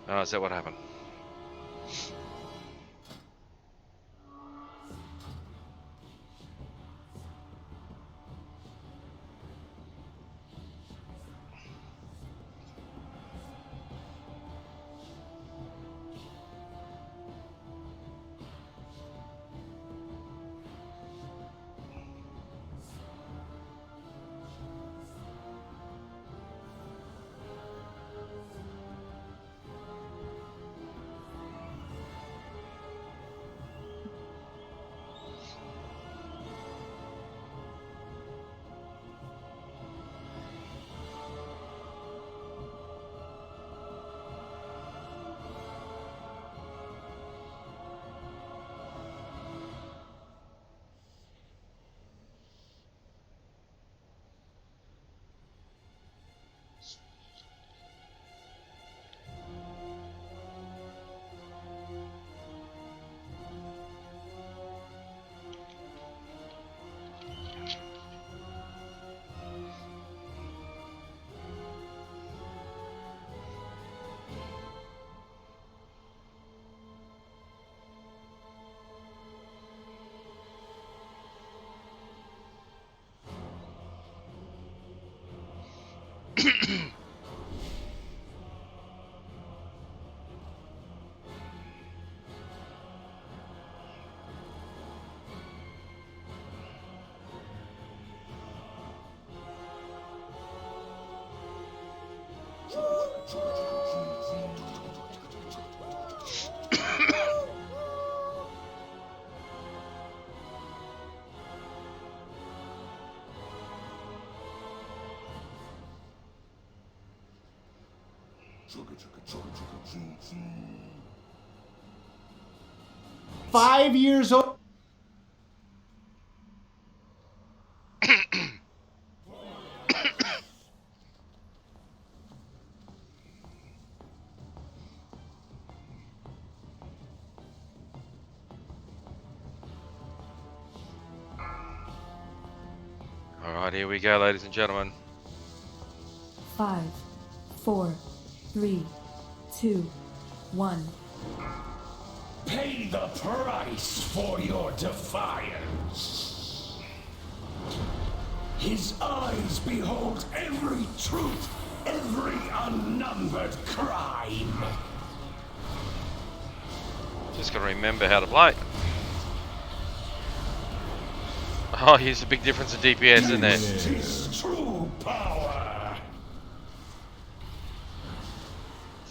Speaker 4: Oh, is that what happened?
Speaker 20: Five years old.
Speaker 4: here we go, ladies and gentlemen.
Speaker 17: 5, 4, 3, 2, 1.
Speaker 11: Pay the price for your defiance. His eyes behold every truth, every unnumbered crime.
Speaker 4: Just gotta remember how to play. Oh, here's a big difference in DPS, isn't there?
Speaker 11: His true power.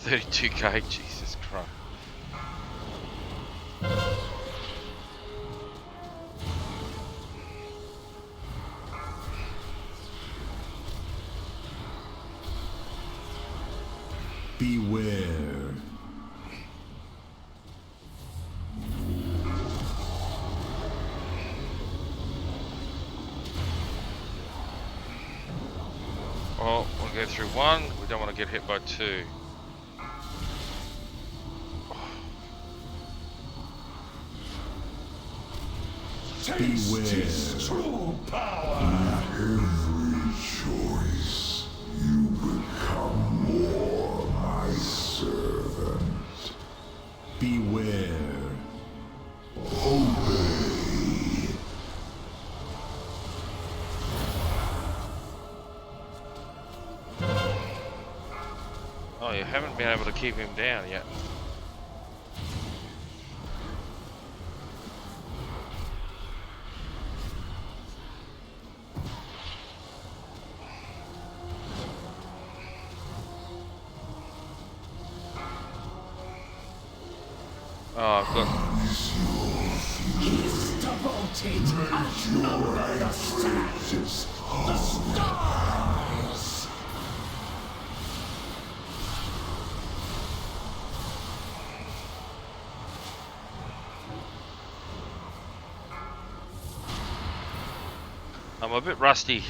Speaker 4: 32k, Jesus Christ.
Speaker 19: Beware.
Speaker 4: Oh, we'll go through one. We don't want to get hit by two.
Speaker 11: Taste his true power.
Speaker 19: Every choice, you become more my servant.
Speaker 20: Beware.
Speaker 19: Obey.
Speaker 4: Oh, you haven't been able to keep him down yet. Oh, good.
Speaker 11: He's devoted, outnumbered the stars. The stars.
Speaker 4: I'm a bit rusty.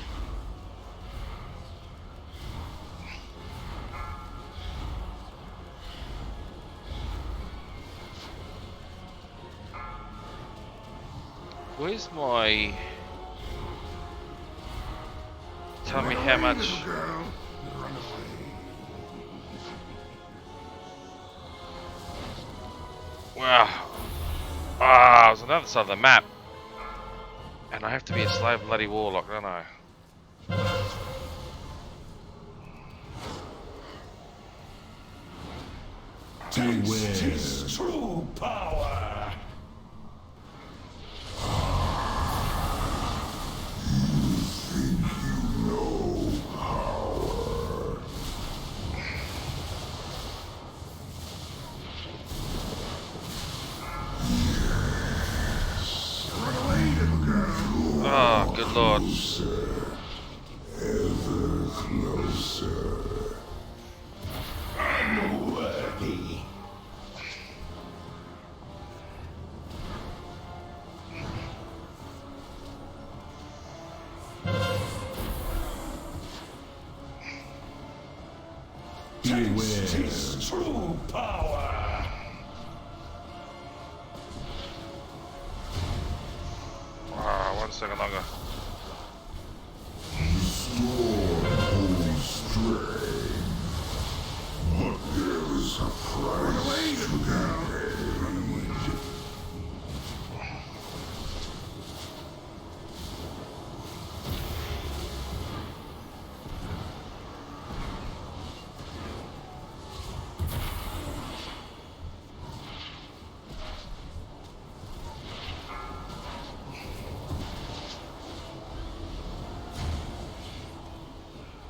Speaker 4: Where's my... Tell me how much... Wow. Ah, I was on the other side of the map. And I have to be a slave bloody warlock, don't I?
Speaker 11: Taste his true power.
Speaker 4: Oh, good lord.
Speaker 19: Ever closer.
Speaker 11: Unworthy. Taste his true power.
Speaker 4: Ah, 1 second longer.
Speaker 19: But there is a price to be paid.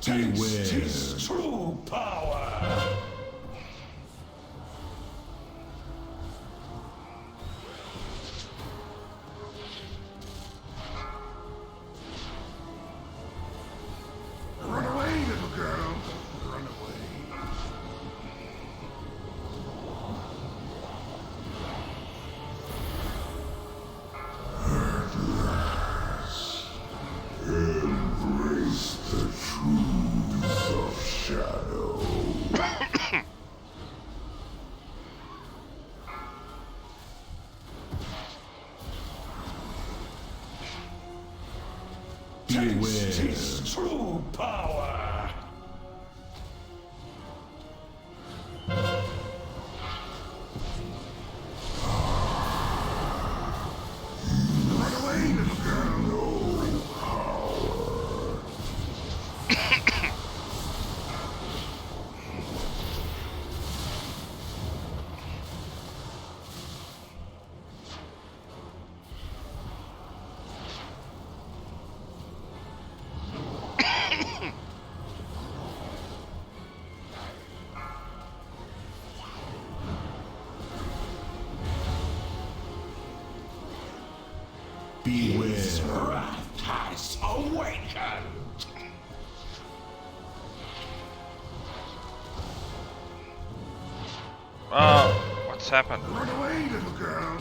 Speaker 11: Taste his true power.
Speaker 19: Run away, little girl. Run away. At last, embrace the truth of shadow.
Speaker 11: Taste his true power.
Speaker 19: Run away, little girl. No power.
Speaker 11: Beware. His wrath has awakened.
Speaker 4: Oh, what's happened?
Speaker 19: Run away, little girl.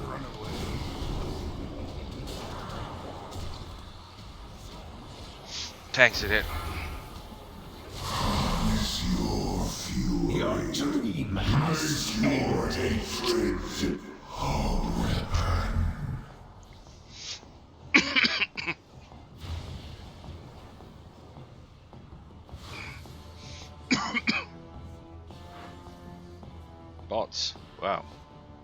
Speaker 19: Run away.
Speaker 4: Tanks it.
Speaker 19: Harness your fury.
Speaker 11: Your dream has
Speaker 19: Make your
Speaker 11: ended.
Speaker 19: hatred a weapon.
Speaker 4: Bots. Wow.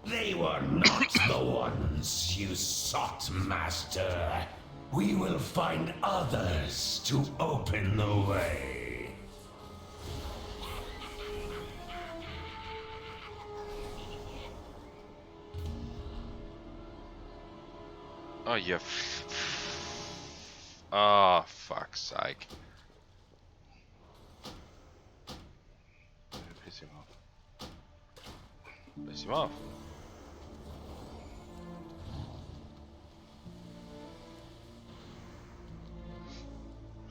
Speaker 11: They were not the ones you sought, Master. We will find others to open the way.
Speaker 4: Oh, you. Oh, fuck's sake. Piss him off. Piss him off.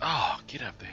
Speaker 4: Oh, get up there.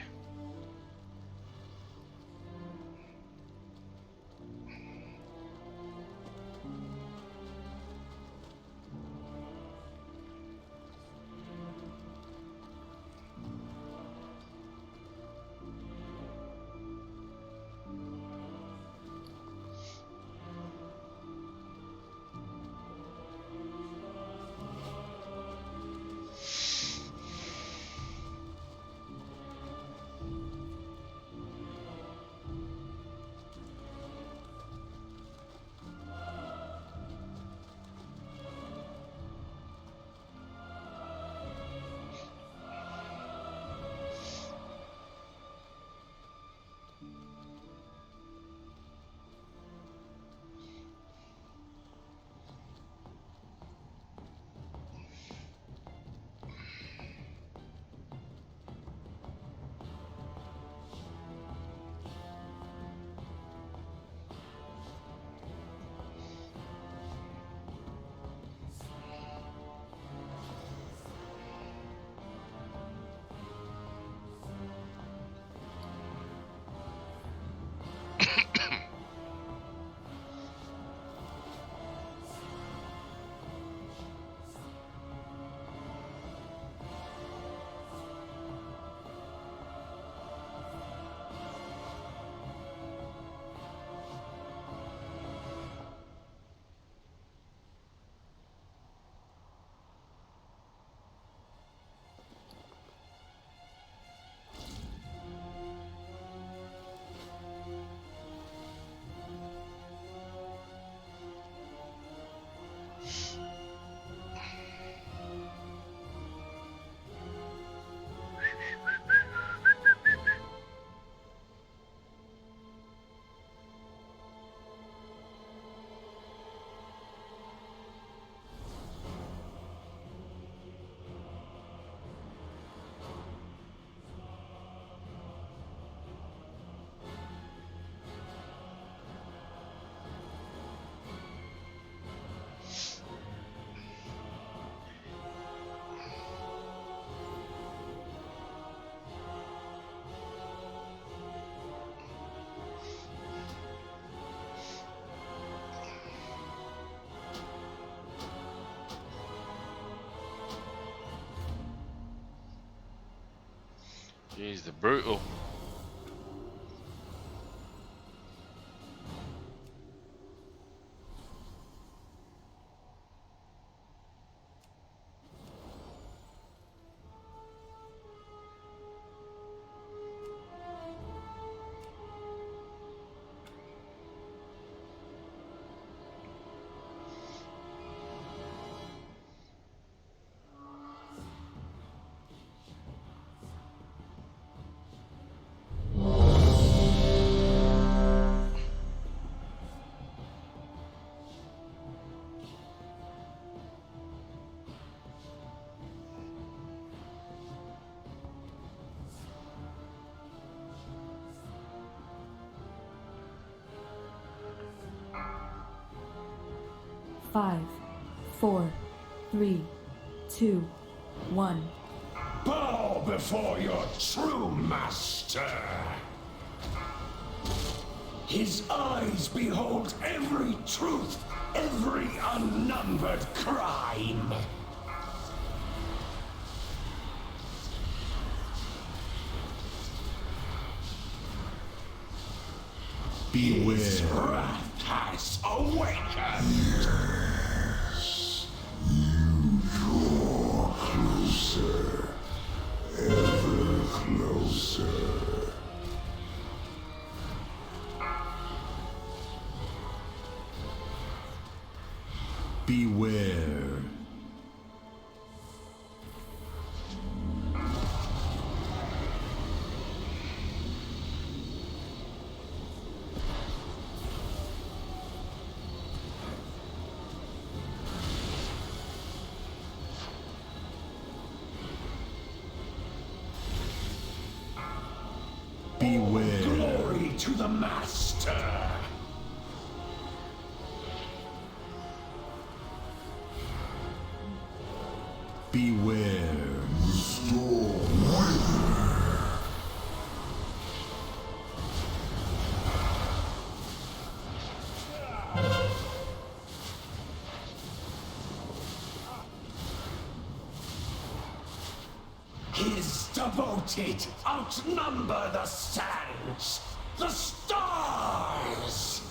Speaker 4: Jeez, the brutal.
Speaker 17: 5, 4, 3, 2, 1.
Speaker 11: Bow before your true master. His eyes behold every truth, every unnumbered crime.
Speaker 19: Beware.
Speaker 11: His wrath has awakened.
Speaker 19: Yes. You draw closer. Ever closer.
Speaker 20: Beware. Beware.
Speaker 11: Glory to the master.
Speaker 20: Beware.
Speaker 11: His devoted outnumber the sands, the stars.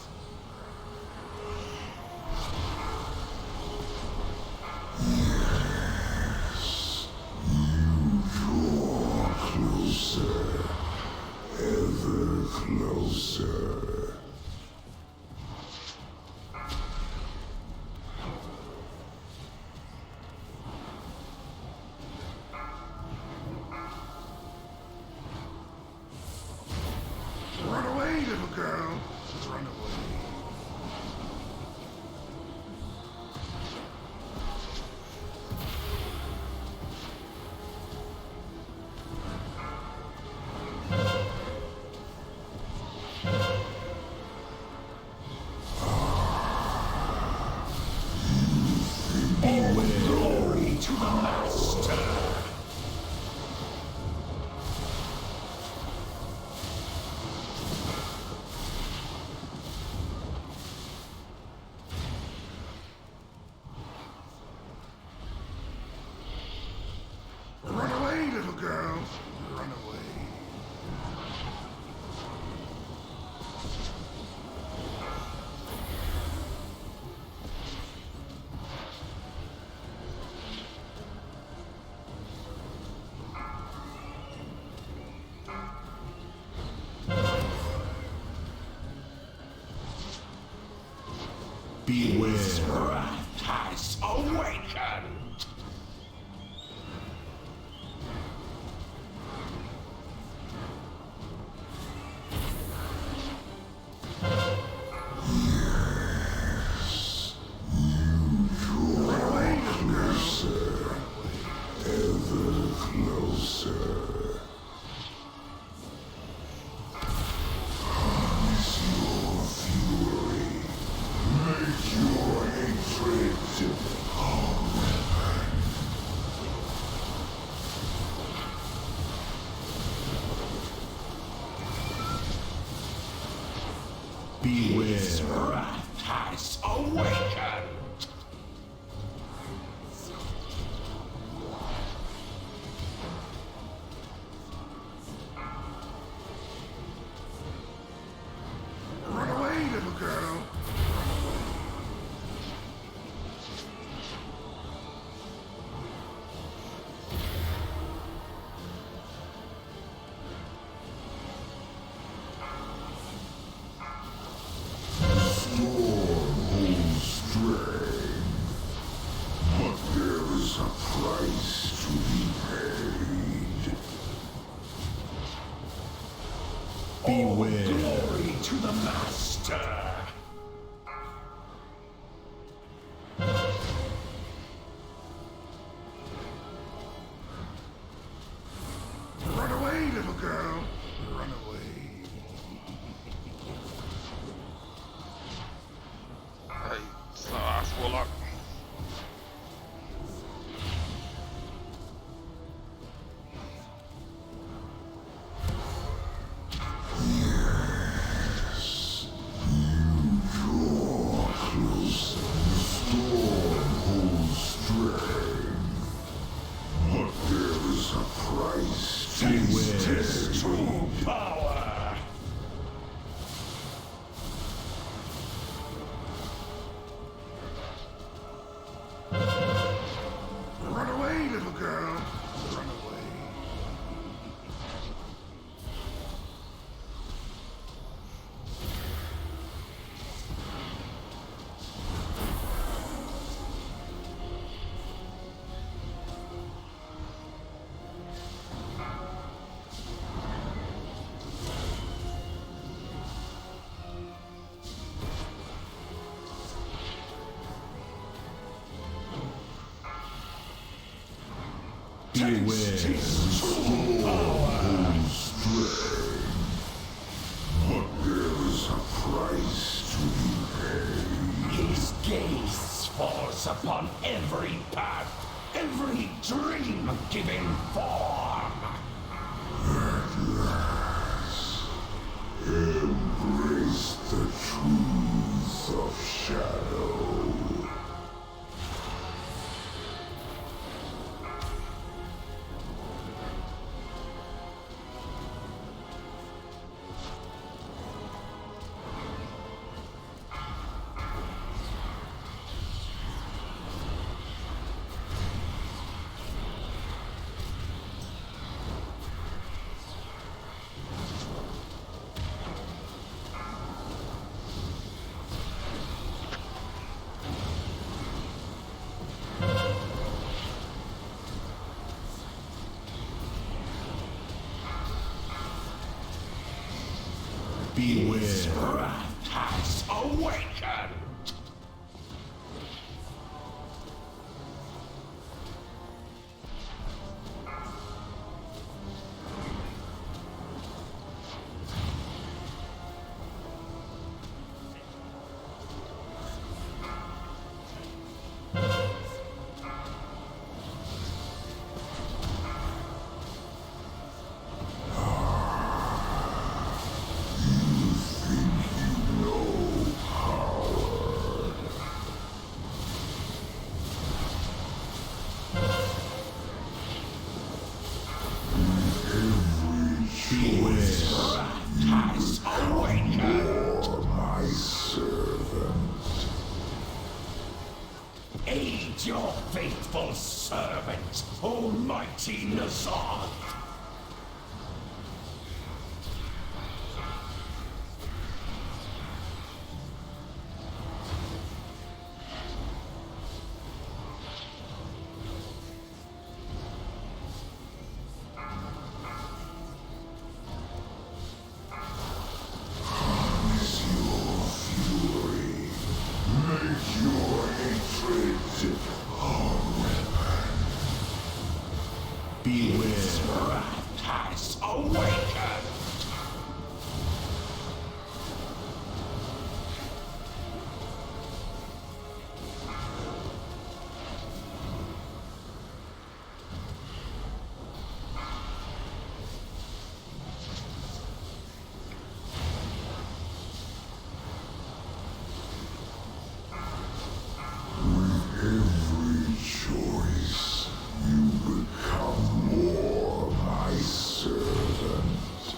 Speaker 19: Yes. You draw closer. Ever closer.
Speaker 1: Run away, little girl. Run away.
Speaker 11: Glory to the master.
Speaker 1: Run away, little girl. Run away.
Speaker 20: Beware.
Speaker 11: His wrath has awakened.
Speaker 19: Yes. You draw closer. Ever closer. Harness your fury. Make your hatred a weapon.
Speaker 20: Beware.
Speaker 11: His wrath has awakened.
Speaker 1: Run away, little girl.
Speaker 19: Storm holds strength, but there is a price to be paid.
Speaker 20: Beware.
Speaker 11: Glory to the master.
Speaker 1: Run away, little girl. Run away.
Speaker 4: Hey, it's not us, Warlock.
Speaker 19: Taste his true power. But there is a price to be paid.
Speaker 11: His gaze falls upon every path, every dream giving form.
Speaker 19: At last, embrace the truth of shadow.
Speaker 20: Beware.
Speaker 11: His wrath has awakened. Has awakened.
Speaker 19: My servant.
Speaker 11: Aid your faithful servant, Almighty Nazar. His wrath has awakened.
Speaker 19: Every choice, you become more my servant.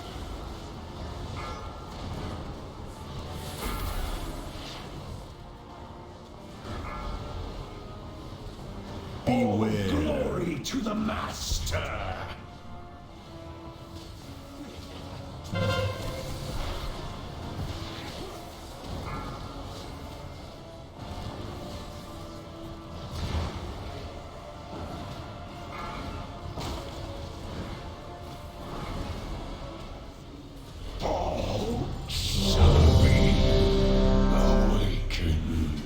Speaker 11: All glory to the Master. All shall be awakened.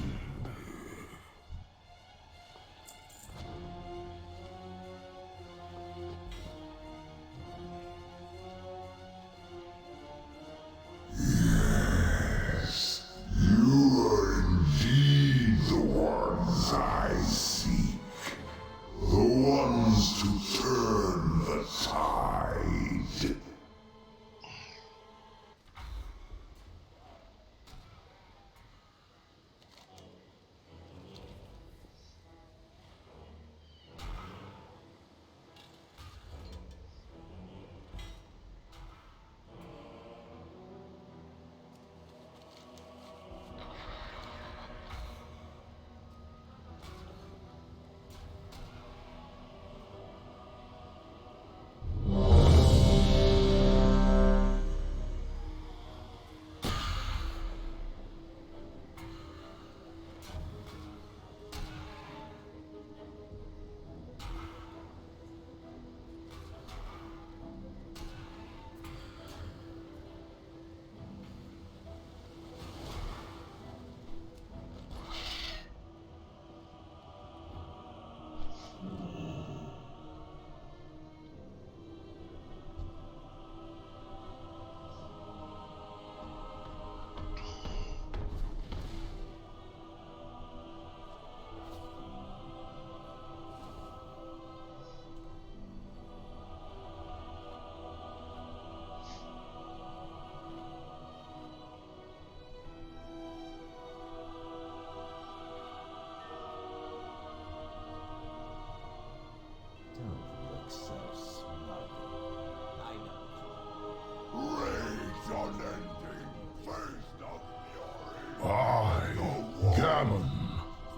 Speaker 19: Gammon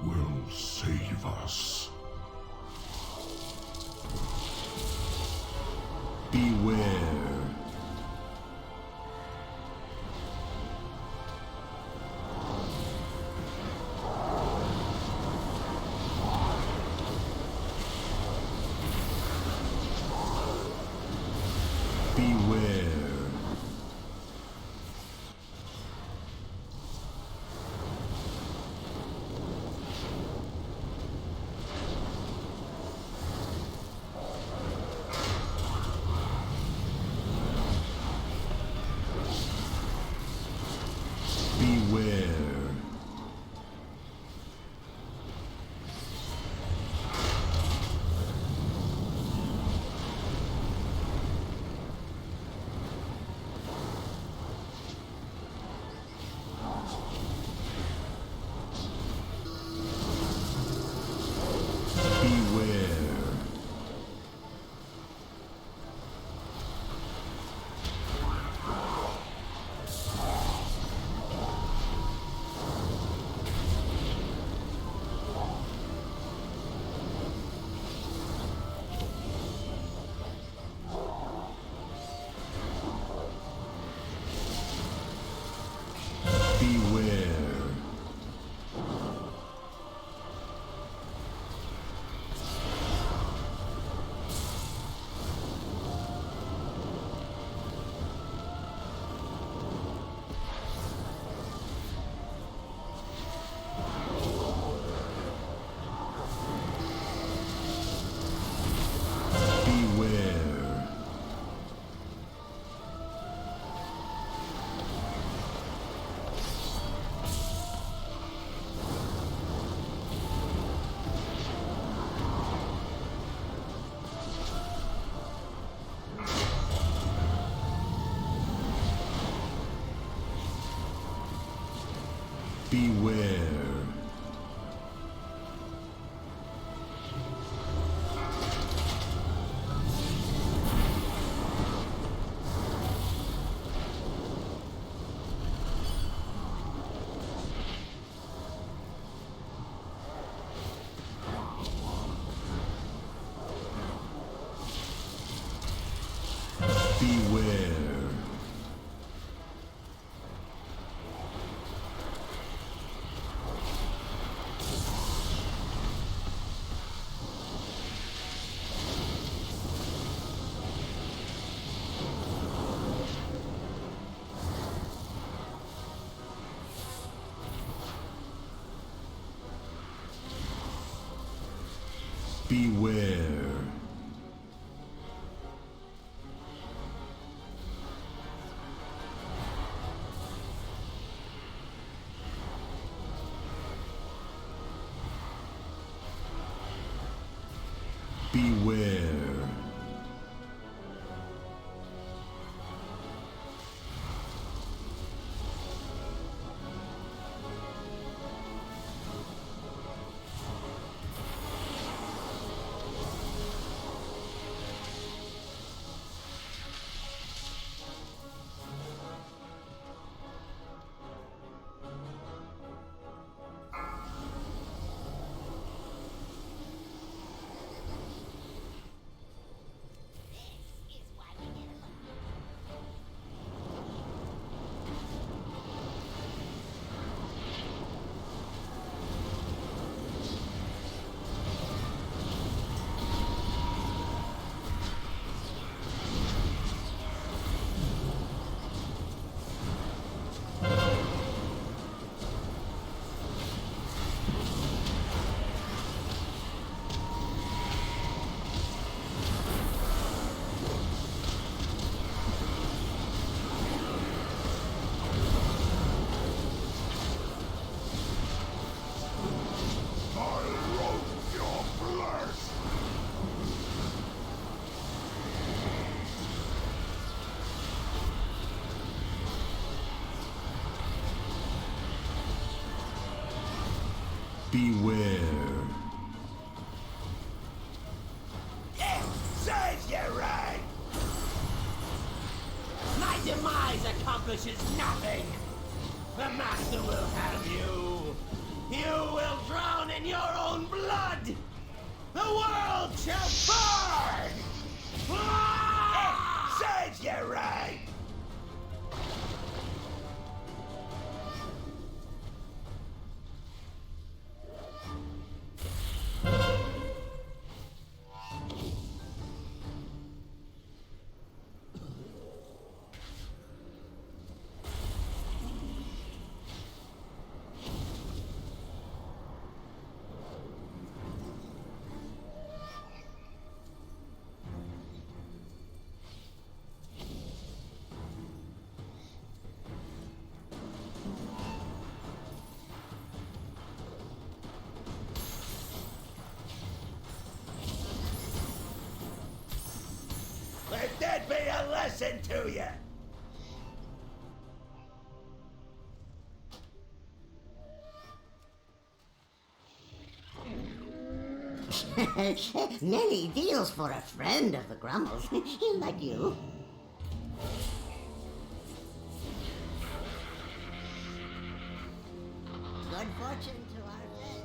Speaker 19: will save us.
Speaker 20: Beware. Beware. Beware. Beware. Beware. Beware. Beware. Beware. Beware. Beware. Beware.
Speaker 8: Serves you right! My demise accomplishes nothing! The Master will have you!
Speaker 11: The world shall burn! Says you right! Let that be a lesson to you!
Speaker 9: Many deals for a friend of the Grummles. Like you. Good fortune to our friends.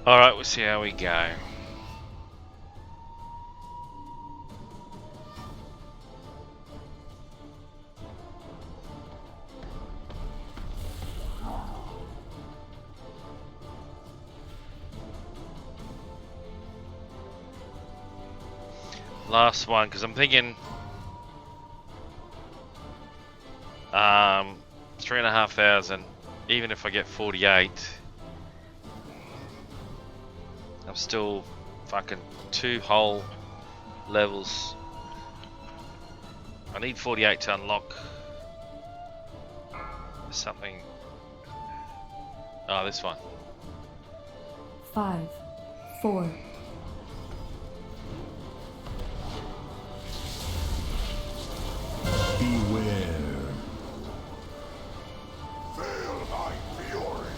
Speaker 4: Alright, we'll see how we go. Last one, because I'm thinking 3,500, even if I get 48, I'm still fucking 2 whole levels. I need 48 to unlock something. Oh, this one.
Speaker 17: 5, 4.
Speaker 20: Beware.
Speaker 19: Feel my fury.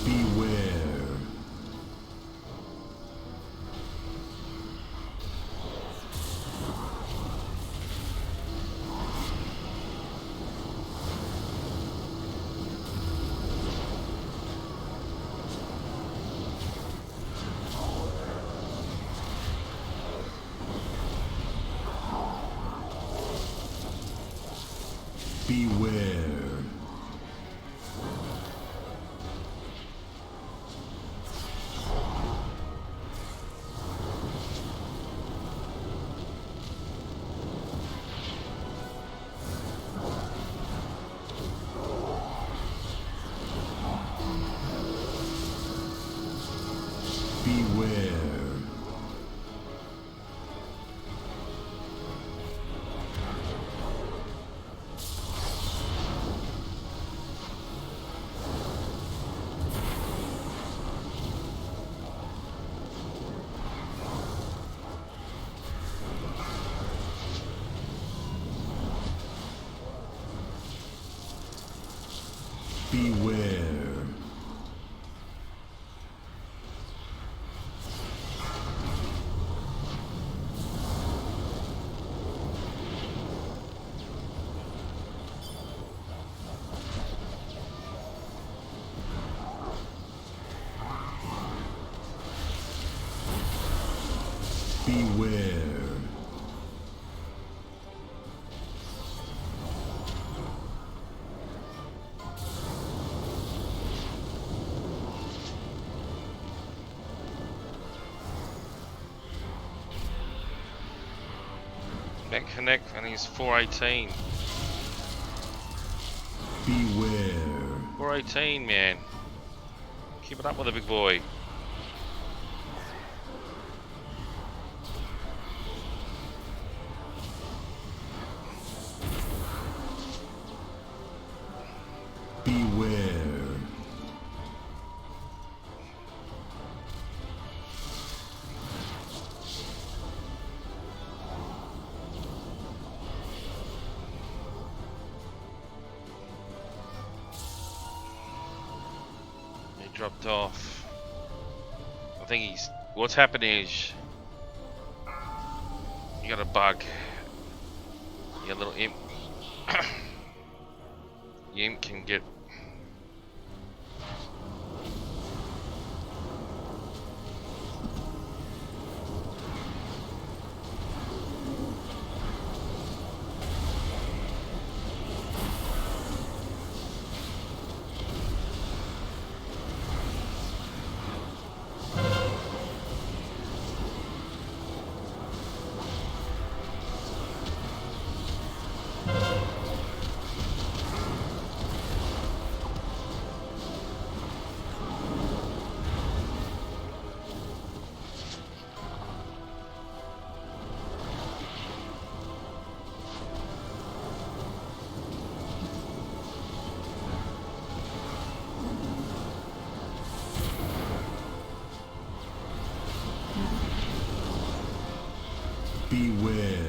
Speaker 20: Beware. Beware. Beware.
Speaker 4: Net connect, and he's 418.
Speaker 20: Beware.
Speaker 4: 418, man. Keep it up with the big boy.
Speaker 20: Beware.
Speaker 4: He dropped off. I think he's... What's happening is... You got a bug. You got a little imp. The imp can get...
Speaker 20: Beware.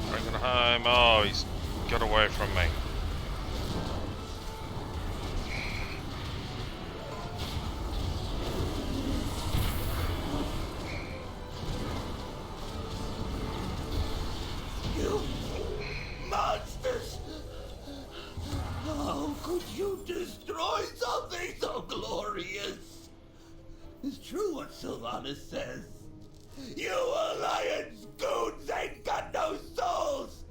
Speaker 4: Bringing it home. Oh, he's got away from me.
Speaker 8: You monsters! How could you destroy something so glorious? It's true what Sylvanas says. You Alliance goons ain't got no souls!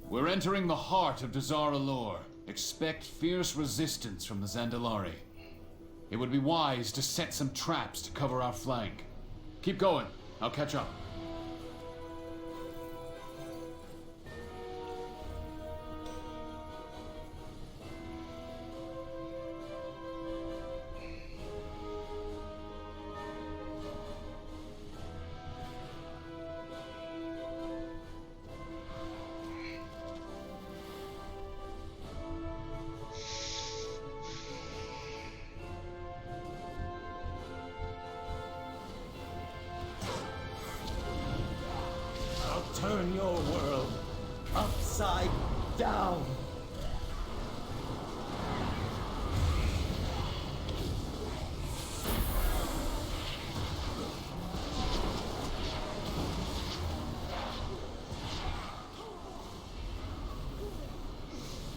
Speaker 2: We're entering the heart of Dazara lore. Expect fierce resistance from the Zandalari. It would be wise to set some traps to cover our flank. Keep going. I'll catch up.
Speaker 16: Turn your world upside down.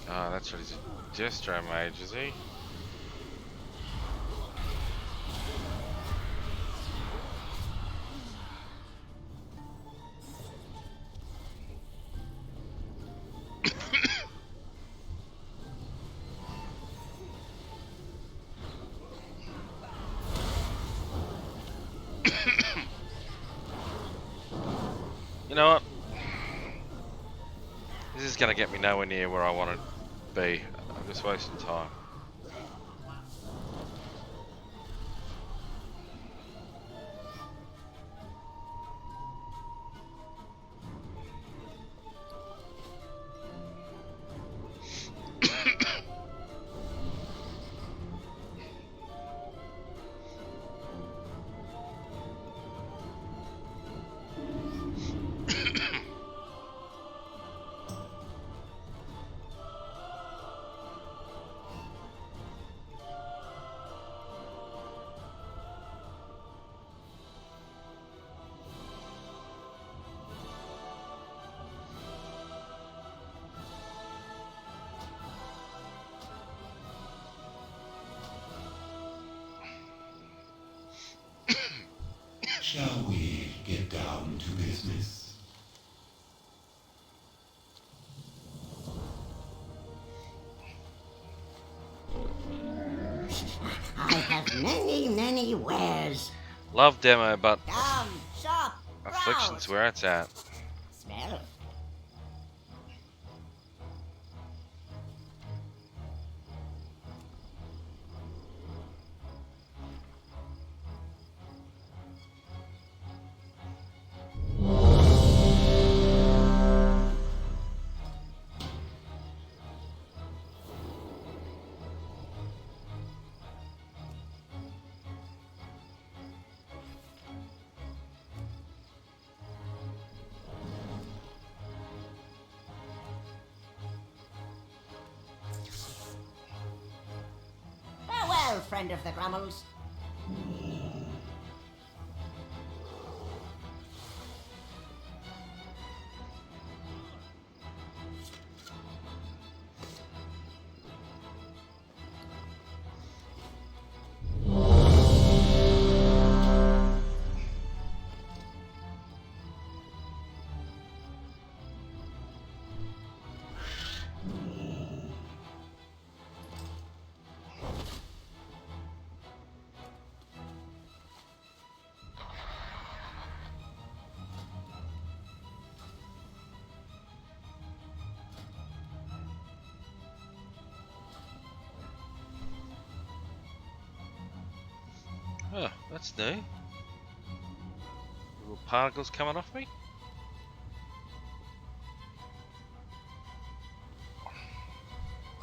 Speaker 4: Ah, that's what he's a Destro mage, is he? You know what? This is gonna get me nowhere near where I want to be. I'm just wasting time.
Speaker 11: Shall we get down to business?
Speaker 9: I have many wares.
Speaker 4: Love demo, but
Speaker 9: Come, shop,
Speaker 4: Affliction's
Speaker 9: browse,
Speaker 4: where it's at.
Speaker 9: smell. Farewell, friend of the Grummels.
Speaker 4: Oh, that's new. Little particles coming off me.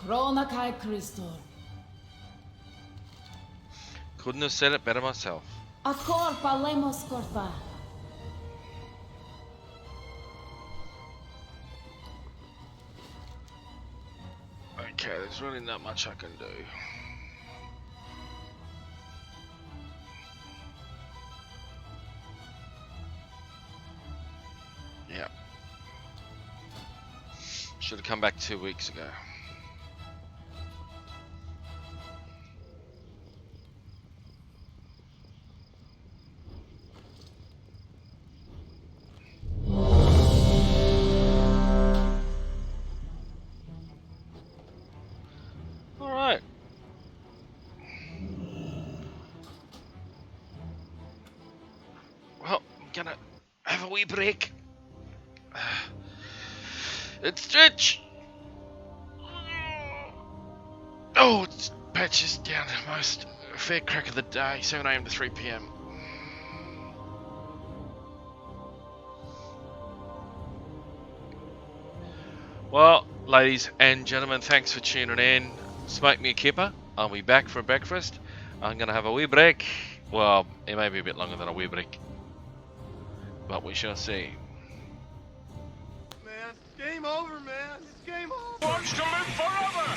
Speaker 6: Krona kai Kristor.
Speaker 4: Couldn't have said it better myself.
Speaker 6: Akorpa lemos korpa.
Speaker 4: Okay, there's really not much I can do. Yeah. Should have come back 2 weeks ago. Alright. Well, I'm gonna have a wee break. Let's stretch. Oh, it's patches down most fair crack of the day, 7 AM to 3 PM. Well, ladies and gentlemen, thanks for tuning in. Smoke me a kipper. I'll be back for breakfast. I'm gonna have a wee break. Well, it may be a bit longer than a wee break, but we shall see.
Speaker 12: Man, game over, man. It's game over. Wants to live forever.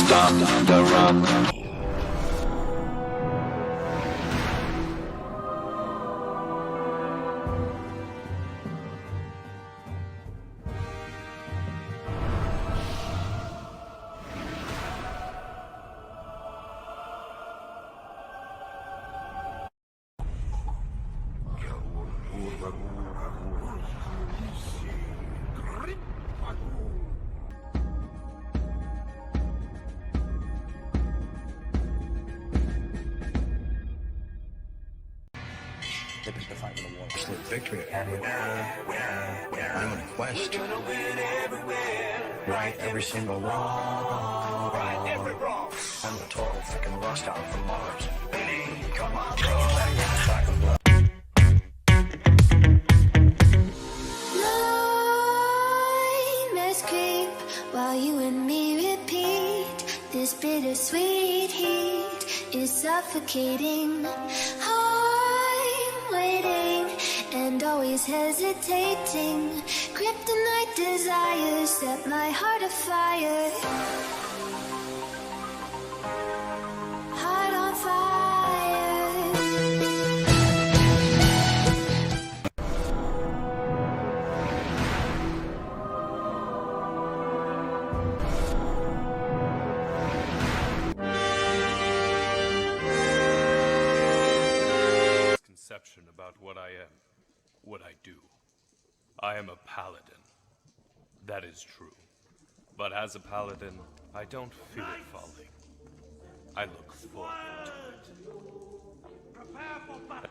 Speaker 3: Stop the run.
Speaker 15: victory, and I'm on a quest. Right every single wrong.
Speaker 12: Right every wrong.
Speaker 15: I'm the total freaking rust out from Mars.
Speaker 12: Billy, come on, bro.
Speaker 13: Nightmares creep while you and me repeat. This bittersweet heat is suffocating. I'm waiting and always hesitating. Kryptonite desires set my heart afire. Heart on fire.
Speaker 14: Conception about what I am, what I do. I am a paladin. That is true. But as a paladin, I don't fear falling. I look forward to it.
Speaker 12: Prepare for battle.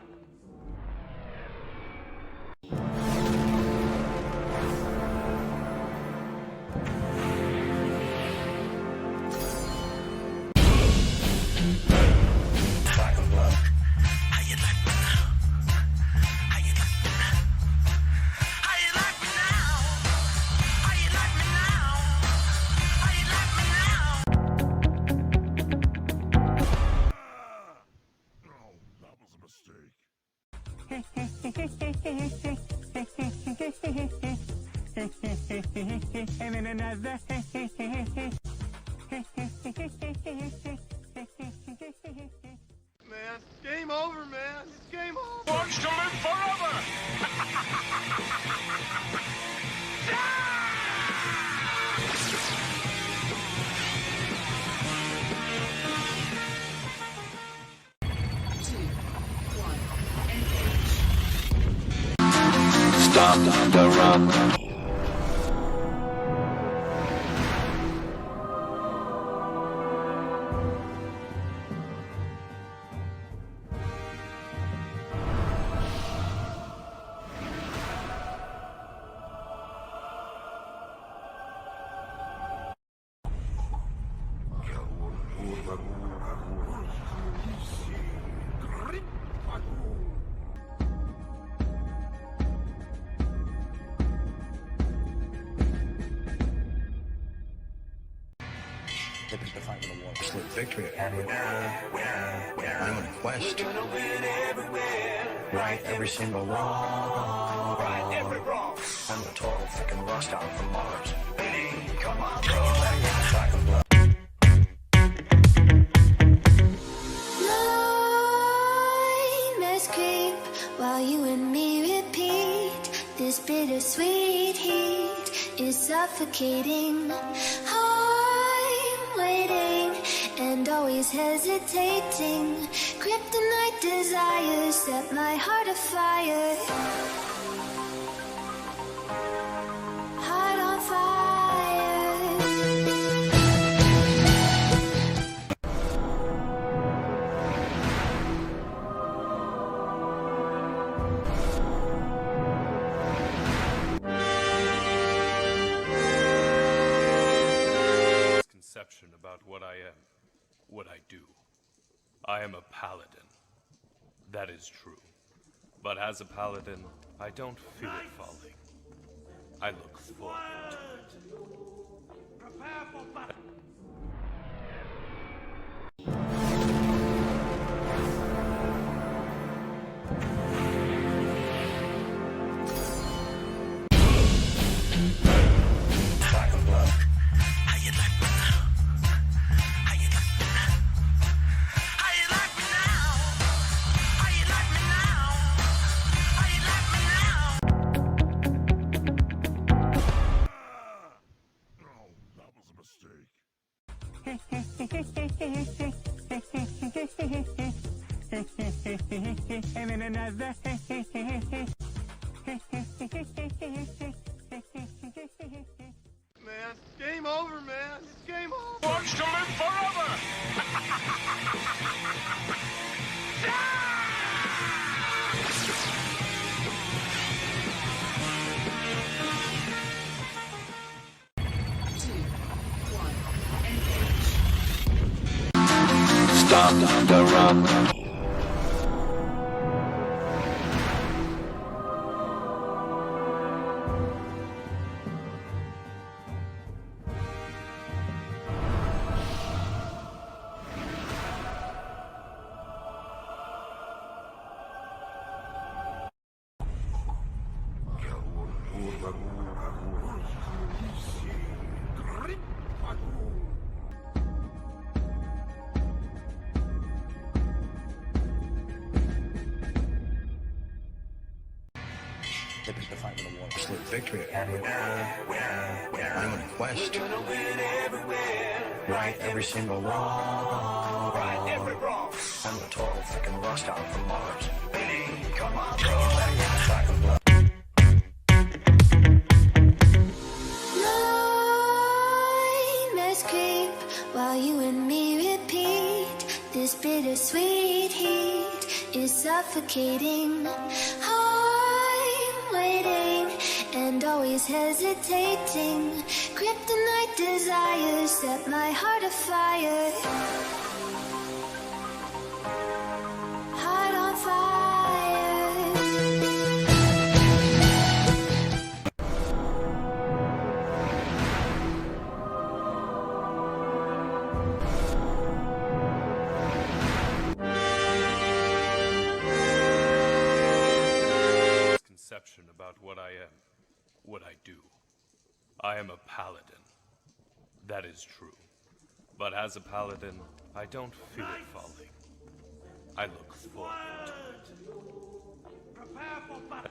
Speaker 12: Man, game over, man. It's game over. Wants to live forever.
Speaker 3: Stop the run.
Speaker 15: They've been fighting the war for victory, and I'm on a quest. Right every single wrong.
Speaker 12: Right every wrong.
Speaker 15: I'm the total freaking rust out from Mars.
Speaker 12: Billy, come on, bro.
Speaker 13: Nightmares creep while you and me repeat. This bittersweet heat is suffocating. I'm waiting and always hesitating. Kryptonite desires set my heart afire. Heart on fire.
Speaker 14: Conception about what I am, what I do. I am a paladin. That is true. But as a paladin, I don't fear falling. I look forward to it.
Speaker 12: Prepare for battle. Man, game over, man. It's game over. Wants to live forever.
Speaker 3: Stop the run.
Speaker 15: They picked the fight with a war. It's with victory. And I'm on a quest. Right every single wrong.
Speaker 12: Right every wrong.
Speaker 15: I'm the total freaking rust out from Mars.
Speaker 12: Billy, come on, bro.
Speaker 13: Nightmares creep while you and me repeat. This bittersweet heat is suffocating. I'm waiting and always hesitating. Kryptonite desires set my heart afire. Heart on fire.
Speaker 14: Conception about what I am, what I do. I am a paladin. That is true. But as a paladin, I don't fear falling. I look forward to it.
Speaker 12: Prepare for battle.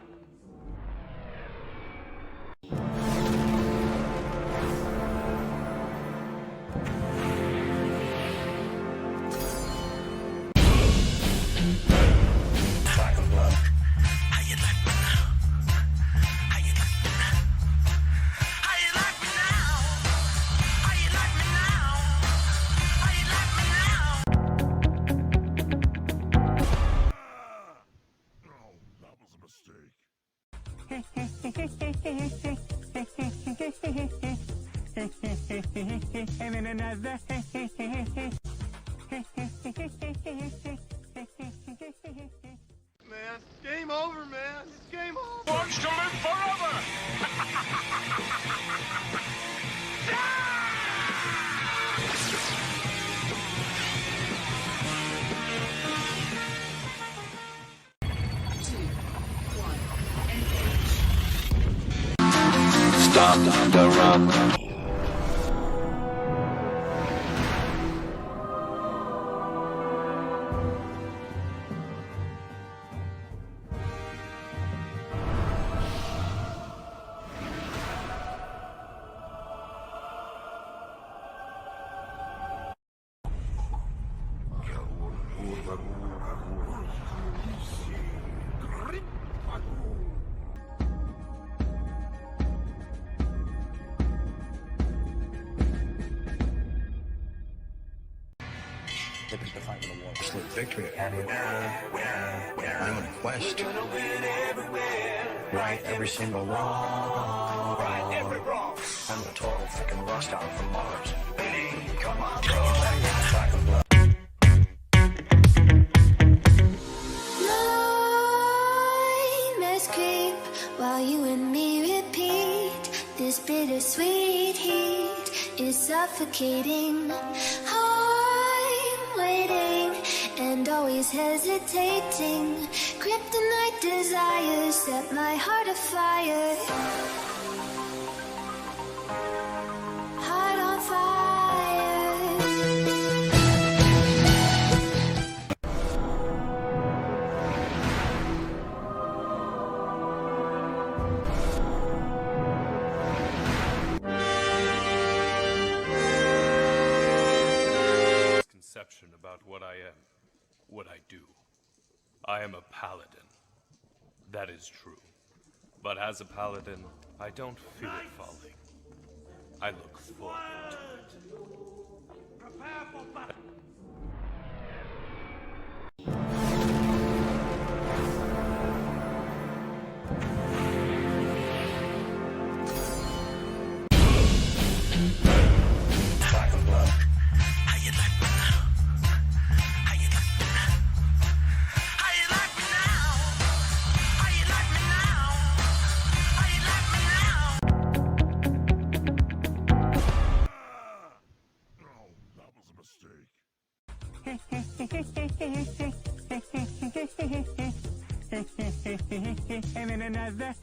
Speaker 21: And then another.
Speaker 12: Man, game over, man. It's game over.
Speaker 11: Wants to live forever.
Speaker 3: Stop the run.
Speaker 15: They picked the fight with a war. It's with victory. And I'm on a quest. Right every single wrong.
Speaker 12: Right every wrong.
Speaker 15: I'm the total freaking rust out from Mars.
Speaker 12: Billy, come on, bro.
Speaker 13: Nightmares creep while you and me repeat. This bittersweet heat is suffocating. I'm waiting and always hesitating. Kryptonite desires set my heart afire. Heart on fire.
Speaker 14: Conception about what I am, what I do. I am a paladin. That is true. But as a paladin, I don't fear falling. I look forward to it.
Speaker 12: Prepare for battle.
Speaker 19: That was a mistake.
Speaker 12: And then another